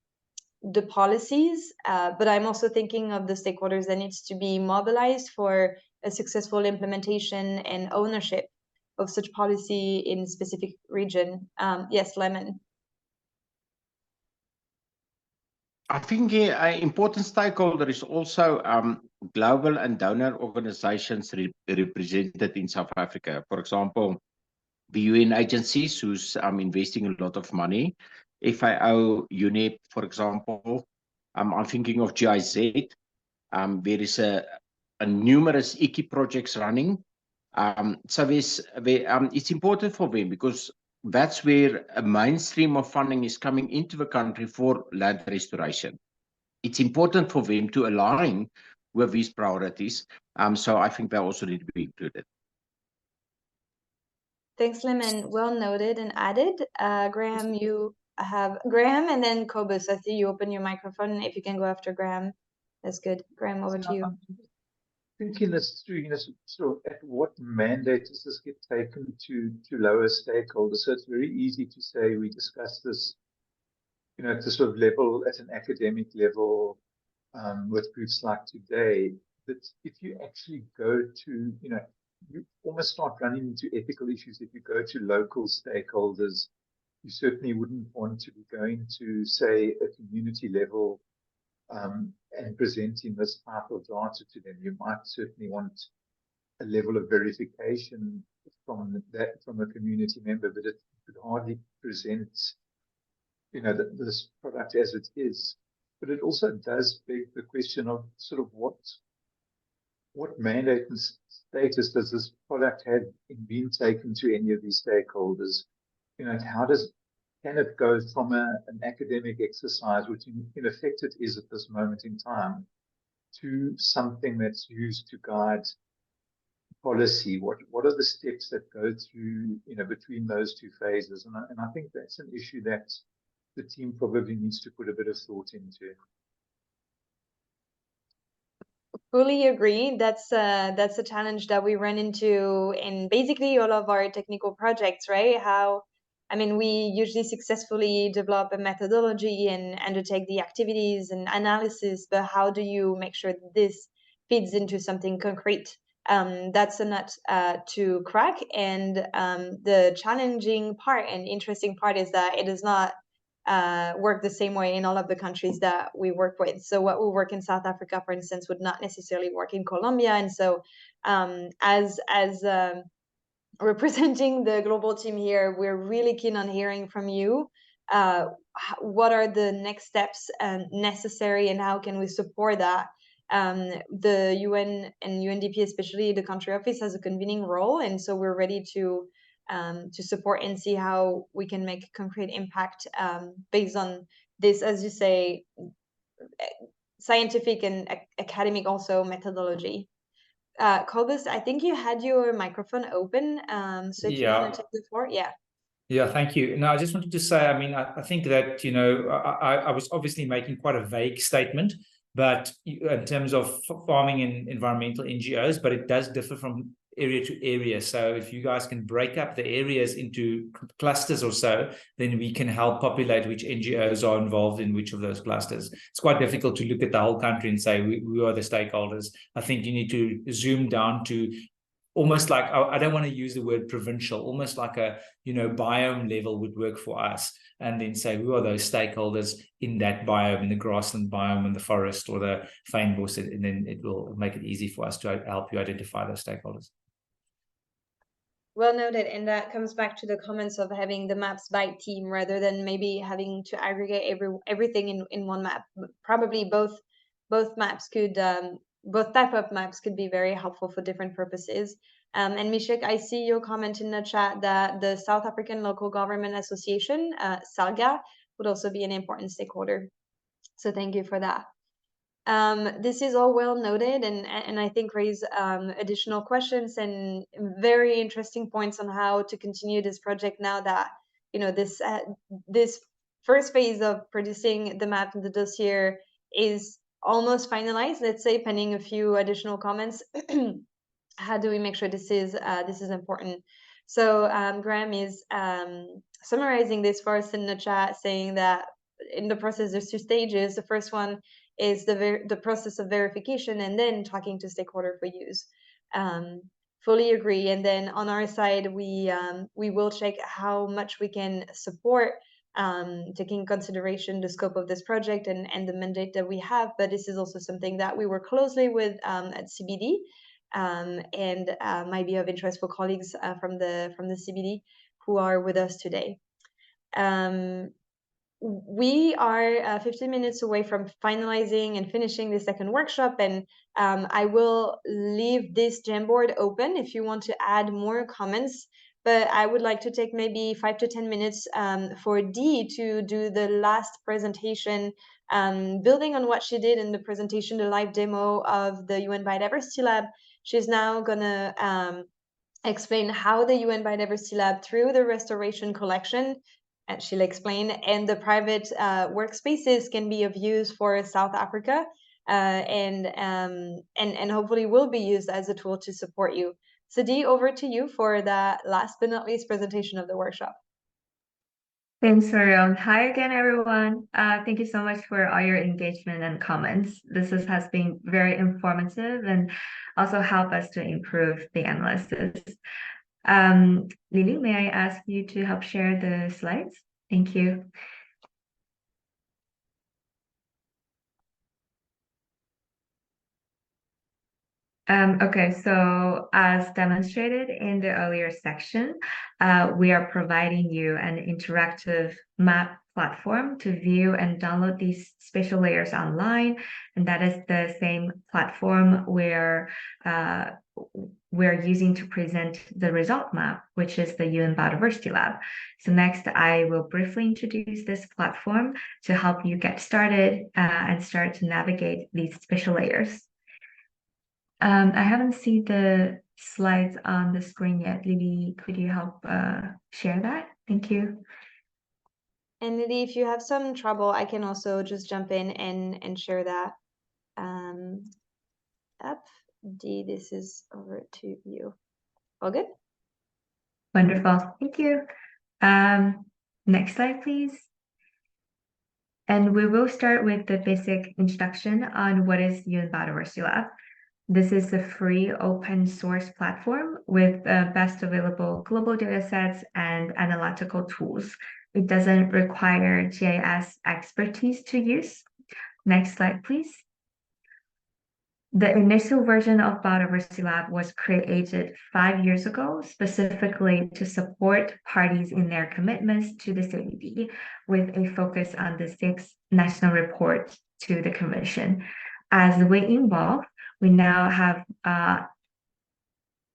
the policies, but I'm also thinking of the stakeholders that needs to be mobilized for a successful implementation and ownership of such policy in specific region. Yes, Lemon. I think an important stakeholder is also global and donor organizations represented in South Africa. For example, the UN agencies who's investing a lot of money, FAO, UNEP, for example. I'm thinking of GIZ. There is a numerous IKI projects running. So it's important for them because that's where a mainstream of funding is coming into the country for land restoration. It's important for them to align with these priorities. So I think they also need to be included. Thanks, Lemon. Well noted and added. Graham, you have Graham and then Cobus. I see you open your microphone. If you can go after Graham, that's good. Graham, over to you. Thinking this through, sort of at what mandate does this get taken to lower stakeholders? So it's very easy to say we discuss this, at the sort of level, at an academic level, with groups like today. But if you actually go to, you almost start running into ethical issues if you go to local stakeholders. You certainly wouldn't want to be going to, say, a community level and presenting this type of data to them. You might certainly want a level of verification from a community member, but it could hardly present, this product as it is. But it also does beg the question of sort of what mandate and status does this product have in being taken to any of these stakeholders? Can it go from an academic exercise, which in effect it is at this moment in time, to something that's used to guide policy? What are the steps that go through, between those two phases? And I think that's an issue that the team probably needs to put a bit of thought into. Fully agree. That's a challenge that we run into in basically all of our technical projects, right? We usually successfully develop a methodology and undertake the activities and analysis, but how do you make sure that this feeds into something concrete? That's a nut to crack. And the challenging part and interesting part is that it does not work the same way in all of the countries that we work with. So what will work in South Africa, for instance, would not necessarily work in Colombia. And so as representing the global team here, we're really keen on hearing from you. What are the next steps necessary, and how can we support that? The UN and UNDP, especially the country office, has a convening role, and so we're ready to support and see how we can make concrete impact based on this, as you say, scientific and academic also methodology. Cobus, I think you had your microphone open, so if you want to take the floor, yeah. Yeah, thank you. No, I just wanted to say, I think that, I was obviously making quite a vague statement, but in terms of farming and environmental NGOs, but it does differ from area to area. So if you guys can break up the areas into clusters or so, then we can help populate which NGOs are involved in which of those clusters. It's quite difficult to look at the whole country and say we are the stakeholders. I think you need to zoom down to almost like, I don't want to use the word provincial, almost like a, biome level would work for us. And then say, who are those stakeholders in that biome, in the grassland biome, in the forest or the fynbos, and then it will make it easy for us to help you identify those stakeholders. Well noted, and that comes back to the comments of having the maps by team rather than maybe having to aggregate everything in one map. Probably both maps could, both type of maps could be very helpful for different purposes. And Mishek, I see your comment in the chat that the South African Local Government Association, SALGA, would also be an important stakeholder. So thank you for that. This is all well noted, and I think raise additional questions and very interesting points on how to continue this project now that this first phase of producing the map and the dossier is almost finalized. Let's say, pending a few additional comments. How do we make sure this is important? So Graham is summarizing this for us in the chat, saying that in the process there's 2 stages. The first one is the process of verification, and then talking to stakeholder for use. Fully agree. And then on our side, we will check how much we can support, taking in consideration the scope of this project and the mandate that we have. But this is also something that we work closely with at CBD, and might be of interest for colleagues from the CBD who are with us today. We are 15 minutes away from finalizing and finishing the second workshop, and I will leave this Jamboard open if you want to add more comments, but I would like to take maybe 5 to 10 minutes for Dee to do the last presentation, building on what she did in the presentation, the live demo of the UN Biodiversity Lab. She's now gonna explain how the UN Biodiversity Lab, through the restoration collection, and she'll explain, and the private workspaces can be of use for South Africa, and hopefully will be used as a tool to support you. So Dee, over to you for the last but not least presentation of the workshop. Thanks, Marion. Hi again, everyone. Thank you so much for all your engagement and comments. This has been very informative and also help us to improve the analysis. Lily, may I ask you to help share the slides? Thank you. Okay, so as demonstrated in the earlier section, we are providing you an interactive map platform to view and download these spatial layers online. And that is the same platform where we're using to present the result map, which is the UN Biodiversity Lab. So next, I will briefly introduce this platform to help you get started and start to navigate these spatial layers. I haven't seen the slides on the screen yet. Lily, could you help share that? Thank you. And Lily, if you have some trouble, I can also just jump in and share that. Up, D, this is over to you. All good? Wonderful. Thank you. Next slide, please. And we will start with the basic introduction on what is UN Biodiversity Lab. This is a free open source platform with best available global data sets and analytical tools. It doesn't require GIS expertise to use. Next slide, please. The initial version of Biodiversity Lab was created 5 years ago, specifically to support parties in their commitments to the CBD, with a focus on the 6 national reports to the Convention. As we evolve, we now have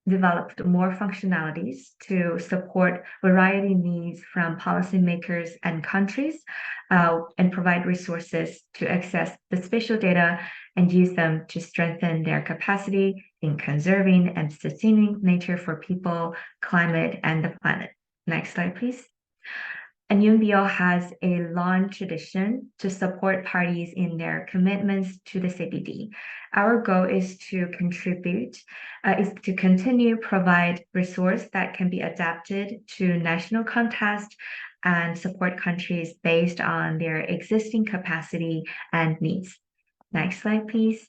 developed more functionalities to support variety needs from policymakers and countries, and provide resources to access the spatial data and use them to strengthen their capacity in conserving and sustaining nature for people, climate, and the planet. Next slide, please. And UNBL has a long tradition to support parties in their commitments to the CBD. Our goal is to continue provide resource that can be adapted to national context and support countries based on their existing capacity and needs. Next slide, please.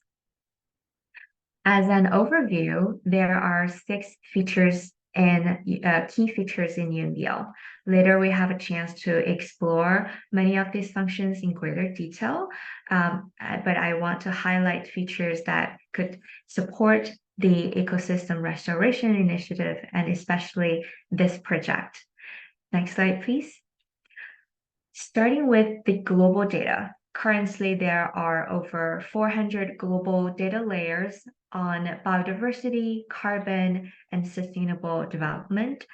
As an overview, there are 6 features and key features in UNBL. Later, we have a chance to explore many of these functions in greater detail, but I want to highlight features that could support the ecosystem restoration initiative and especially this project. Next slide, please. Starting with the global data. Currently, there are over 400 global data layers on biodiversity, carbon, and sustainable development.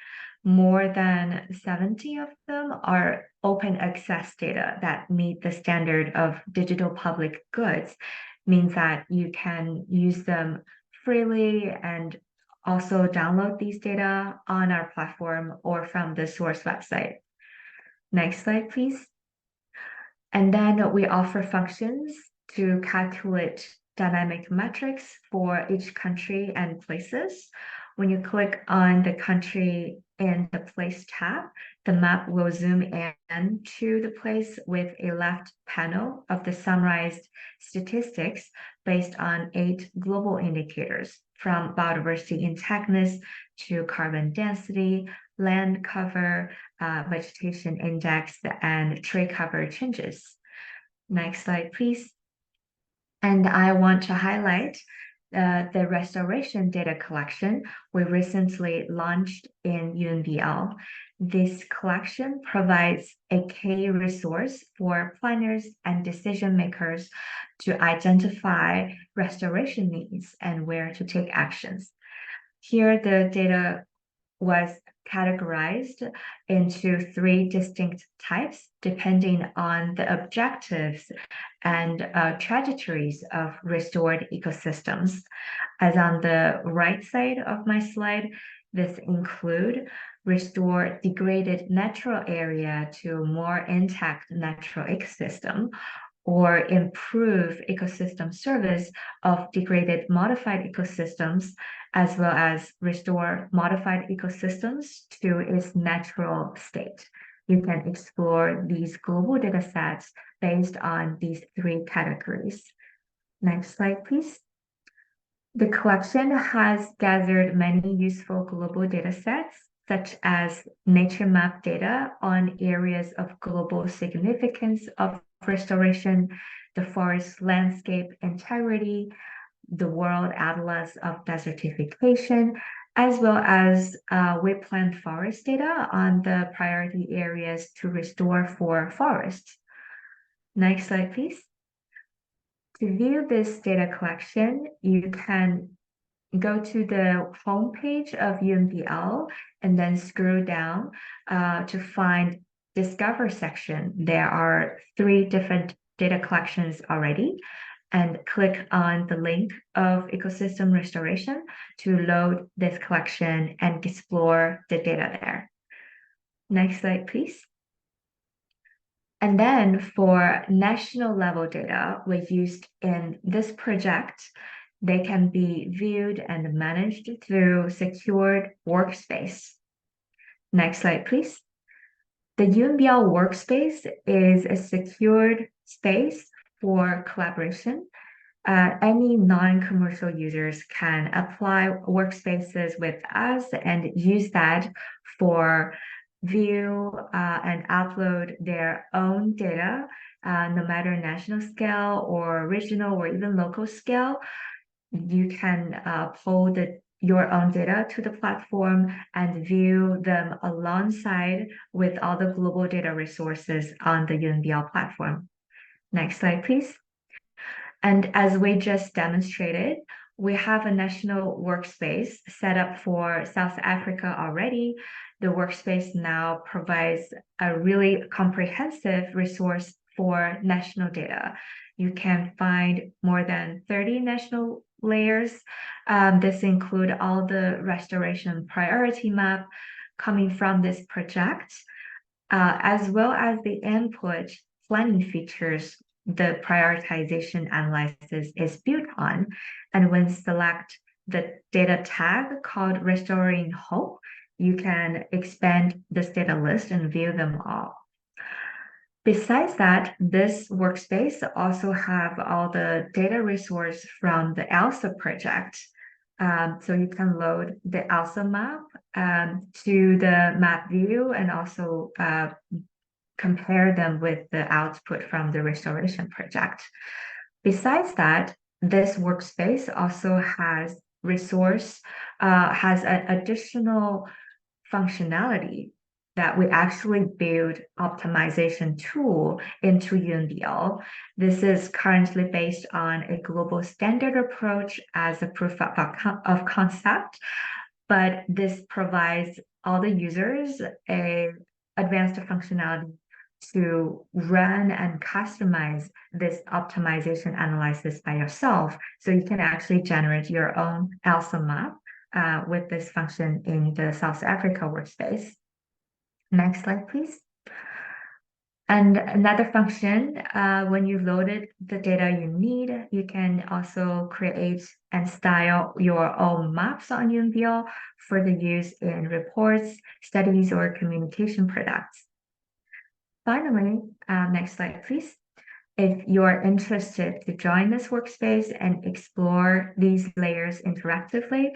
More than 70 of them are open access data that meet the standard of digital public goods, means that you can use them freely and also download these data on our platform or from the source website. Next slide, please. And then we offer functions to calculate dynamic metrics for each country and places. When you click on the country in the place tab, the map will zoom in to the place with a left panel of the summarized statistics based on 8 global indicators, from biodiversity intactness to carbon density, land cover, vegetation index, and tree cover changes. Next slide, please. And I want to highlight the restoration data collection we recently launched in UNBL. This collection provides a key resource for planners and decision makers to identify restoration needs and where to take actions. Here, the data was categorized into 3 distinct types depending on the objectives and trajectories of restored ecosystems. As on the right side of my slide, this include restore degraded natural area to more intact natural ecosystem, or improve ecosystem service of degraded modified ecosystems, as well as restore modified ecosystems to its natural state. You can explore these global data sets based on these 3 categories. Next slide, please. The collection has gathered many useful global data sets, such as nature map data on areas of global significance of restoration, the forest landscape integrity, the World Atlas of Desertification, as well as wetland forest data on the priority areas to restore for forests. Next slide, please. To view this data collection, you can go to the homepage of UNBL and then scroll down to find Discover section. There are 3 different data collections already, and click on the link of ecosystem restoration to load this collection and explore the data there. Next slide, please. And then for national level data we used in this project, they can be viewed and managed through secured workspace. Next slide, please. The UNBL workspace is a secured space for collaboration. Any non-commercial users can apply workspaces with us and use that for view and upload their own data, no matter national scale or regional or even local scale. You can upload your own data to the platform and view them alongside with all the global data resources on the UNBL platform. Next slide, please. And as we just demonstrated, we have a national workspace set up for South Africa already. The workspace now provides a really comprehensive resource for national data. You can find more than 30 national layers. This includes all the restoration priority map coming from this project, as well as the input planning features the prioritization analysis is built on. And when select the data tag called Restoring Hope, you can expand this data list and view them all. Besides that, this workspace also have all the data resource from the ELSA project. So you can load the ELSA map to the map view and also compare them with the output from the restoration project. Besides that, this workspace also has an additional functionality that we actually build optimization tool into UNBL. This is currently based on a global standard approach as a proof of concept, but this provides all the users a advanced functionality to run and customize this optimization analysis by yourself. So you can actually generate your own ELSA map with this function in the South Africa workspace. Next slide, please. And another function, when you loaded the data you need, you can also create and style your own maps on UNBL for the use in reports, studies, or communication products. Finally, next slide, please. If you're interested to join this workspace and explore these layers interactively,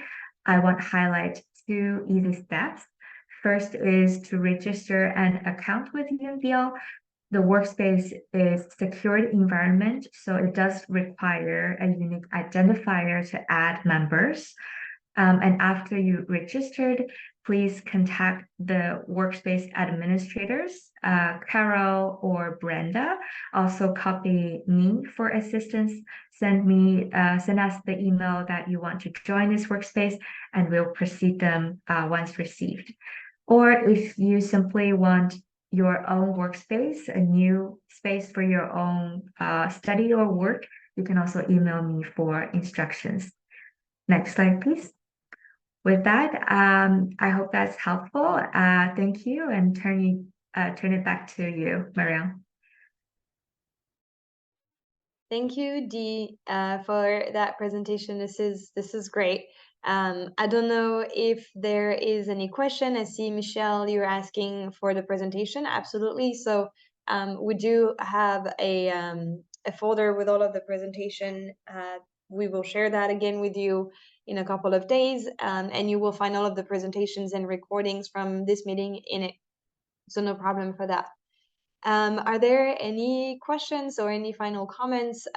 I want to highlight 2 easy steps. First is to register an account with UNBL. The workspace is secured environment, so it does require a unique identifier to add members. And after you registered, please contact the workspace administrators, Carol or Brenda. Also copy me for assistance. Send us the email that you want to join this workspace, and we'll proceed them once received. Or if you simply want your own workspace, a new space for your own study or work, you can also email me for instructions. Next slide, please. With that, I hope that's helpful. Thank you, and turn it back to you, Marielle. Thank you, Dee, for that presentation. This is great. I don't know if there is any question. I see Michelle, you're asking for the presentation. Absolutely. So we do have a folder with all of the presentation. We will share that again with you in a couple of days, and you will find all of the presentations and recordings from this meeting in it. So no problem for that. Are there any questions or any final comments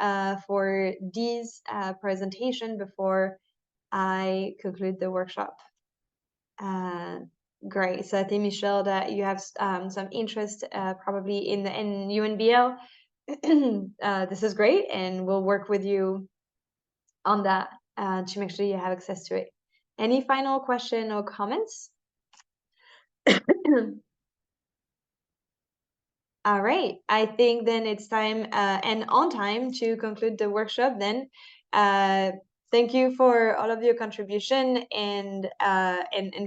for Dee's presentation before I conclude the workshop? Great. So I think, Michelle, that you have some interest probably in UNBL. This is great, and we'll work with you on that to make sure you have access to it. Any final question or comments? All right, I think then it's time and on time to conclude the workshop then. Thank you for all of your contribution and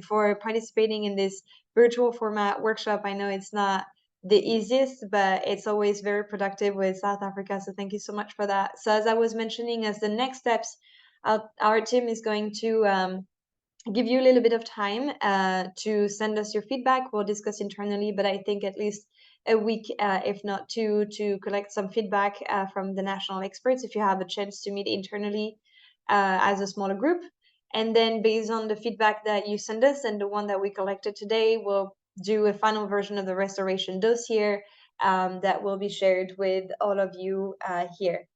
for participating in this virtual format workshop. I know it's not the easiest, but it's always very productive with South Africa. So thank you so much for that. So as I was mentioning, as the next steps, our team is going to give you a little bit of time to send us your feedback. We'll discuss internally, but I think at least a week, if not two, to collect some feedback from the national experts if you have a chance to meet internally as a smaller group. And then based on the feedback that you send us and the one that we collected today, we'll do a final version of the restoration dossier that will be shared with all of you here.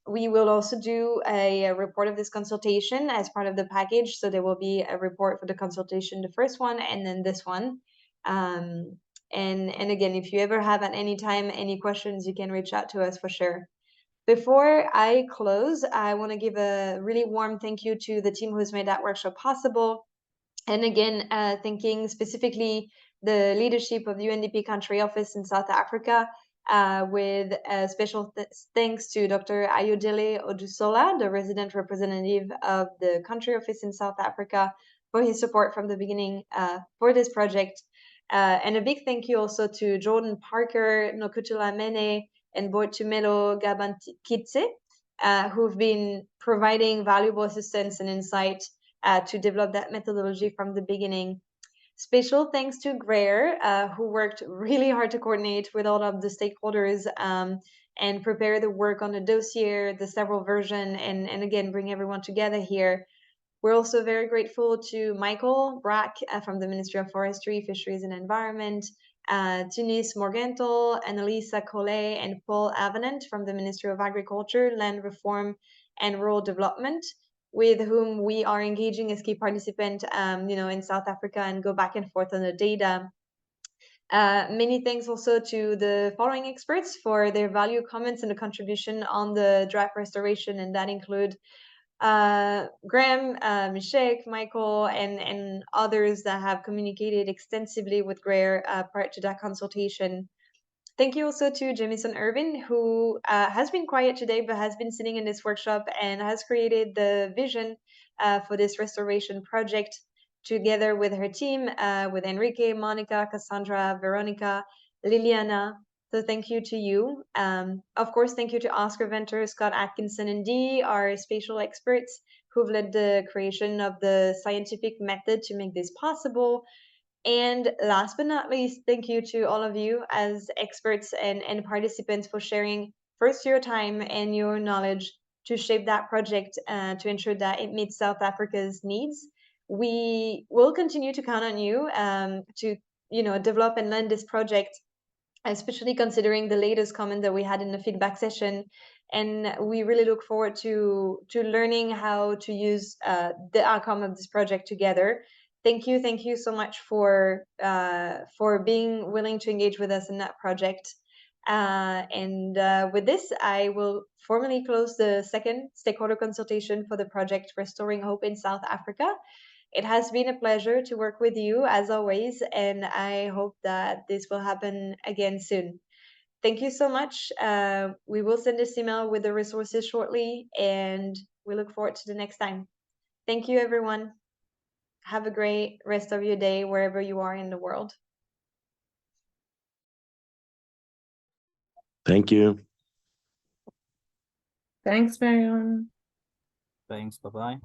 We will also do a report of this consultation as part of the package. So there will be a report for the consultation, the first one, and then this one. And again, if you ever have at any time any questions, you can reach out to us for sure. Before I close, I want to give a really warm thank you to the team who's made that workshop possible. And again, thanking specifically the leadership of the UNDP country office in South Africa, with a special thanks to Dr. Ayodele Odusola, the resident representative of the country office in South Africa, for his support from the beginning for this project. And a big thank you also to Jordan Parker, Nokutula Mene, and Boitumelo Gabantikitse, who've been providing valuable assistance and insight to develop that methodology from the beginning. Special thanks to Greer, who worked really hard to coordinate with all of the stakeholders and prepare the work on the dossier, the several version, and again, bring everyone together here. We're also very grateful to Michael Brack from the Ministry of Forestry, Fisheries and Environment, Tunis Morgenthal, Annalisa Collet, and Paul Avenant from the Ministry of Agriculture, Land Reform and Rural Development, with whom we are engaging as key participant, in South Africa and go back and forth on the data. Many thanks also to the following experts for their value comments and the contribution on the draft restoration, and that include Graham, Mishek, Michael, and others that have communicated extensively with Greer prior to that consultation. Thank you also to Jamison Irvin, who has been quiet today, but has been sitting in this workshop and has created the vision for this restoration project together with her team, with Enrique, Monica, Cassandra, Veronica, Liliana. So thank you to you. Of course, thank you to Oscar Venter, Scott Atkinson, and Dee, our spatial experts who've led the creation of the scientific method to make this possible. And last but not least, thank you to all of you as experts and participants for sharing first your time and your knowledge to shape that project to ensure that it meets South Africa's needs. We will continue to count on you to develop and land this project, especially considering the latest comment that we had in the feedback session. And we really look forward to learning how to use the outcome of this project together. Thank you so much for being willing to engage with us in that project. With this, I will formally close the second stakeholder consultation for the project Restoring Hope in South Africa. It has been a pleasure to work with you as always, and I hope that this will happen again soon. Thank you so much. We will send this email with the resources shortly, and we look forward to the next time. Thank you, everyone. Have a great rest of your day wherever you are in the world. Thank you. Thanks, Marion. Thanks, bye-bye.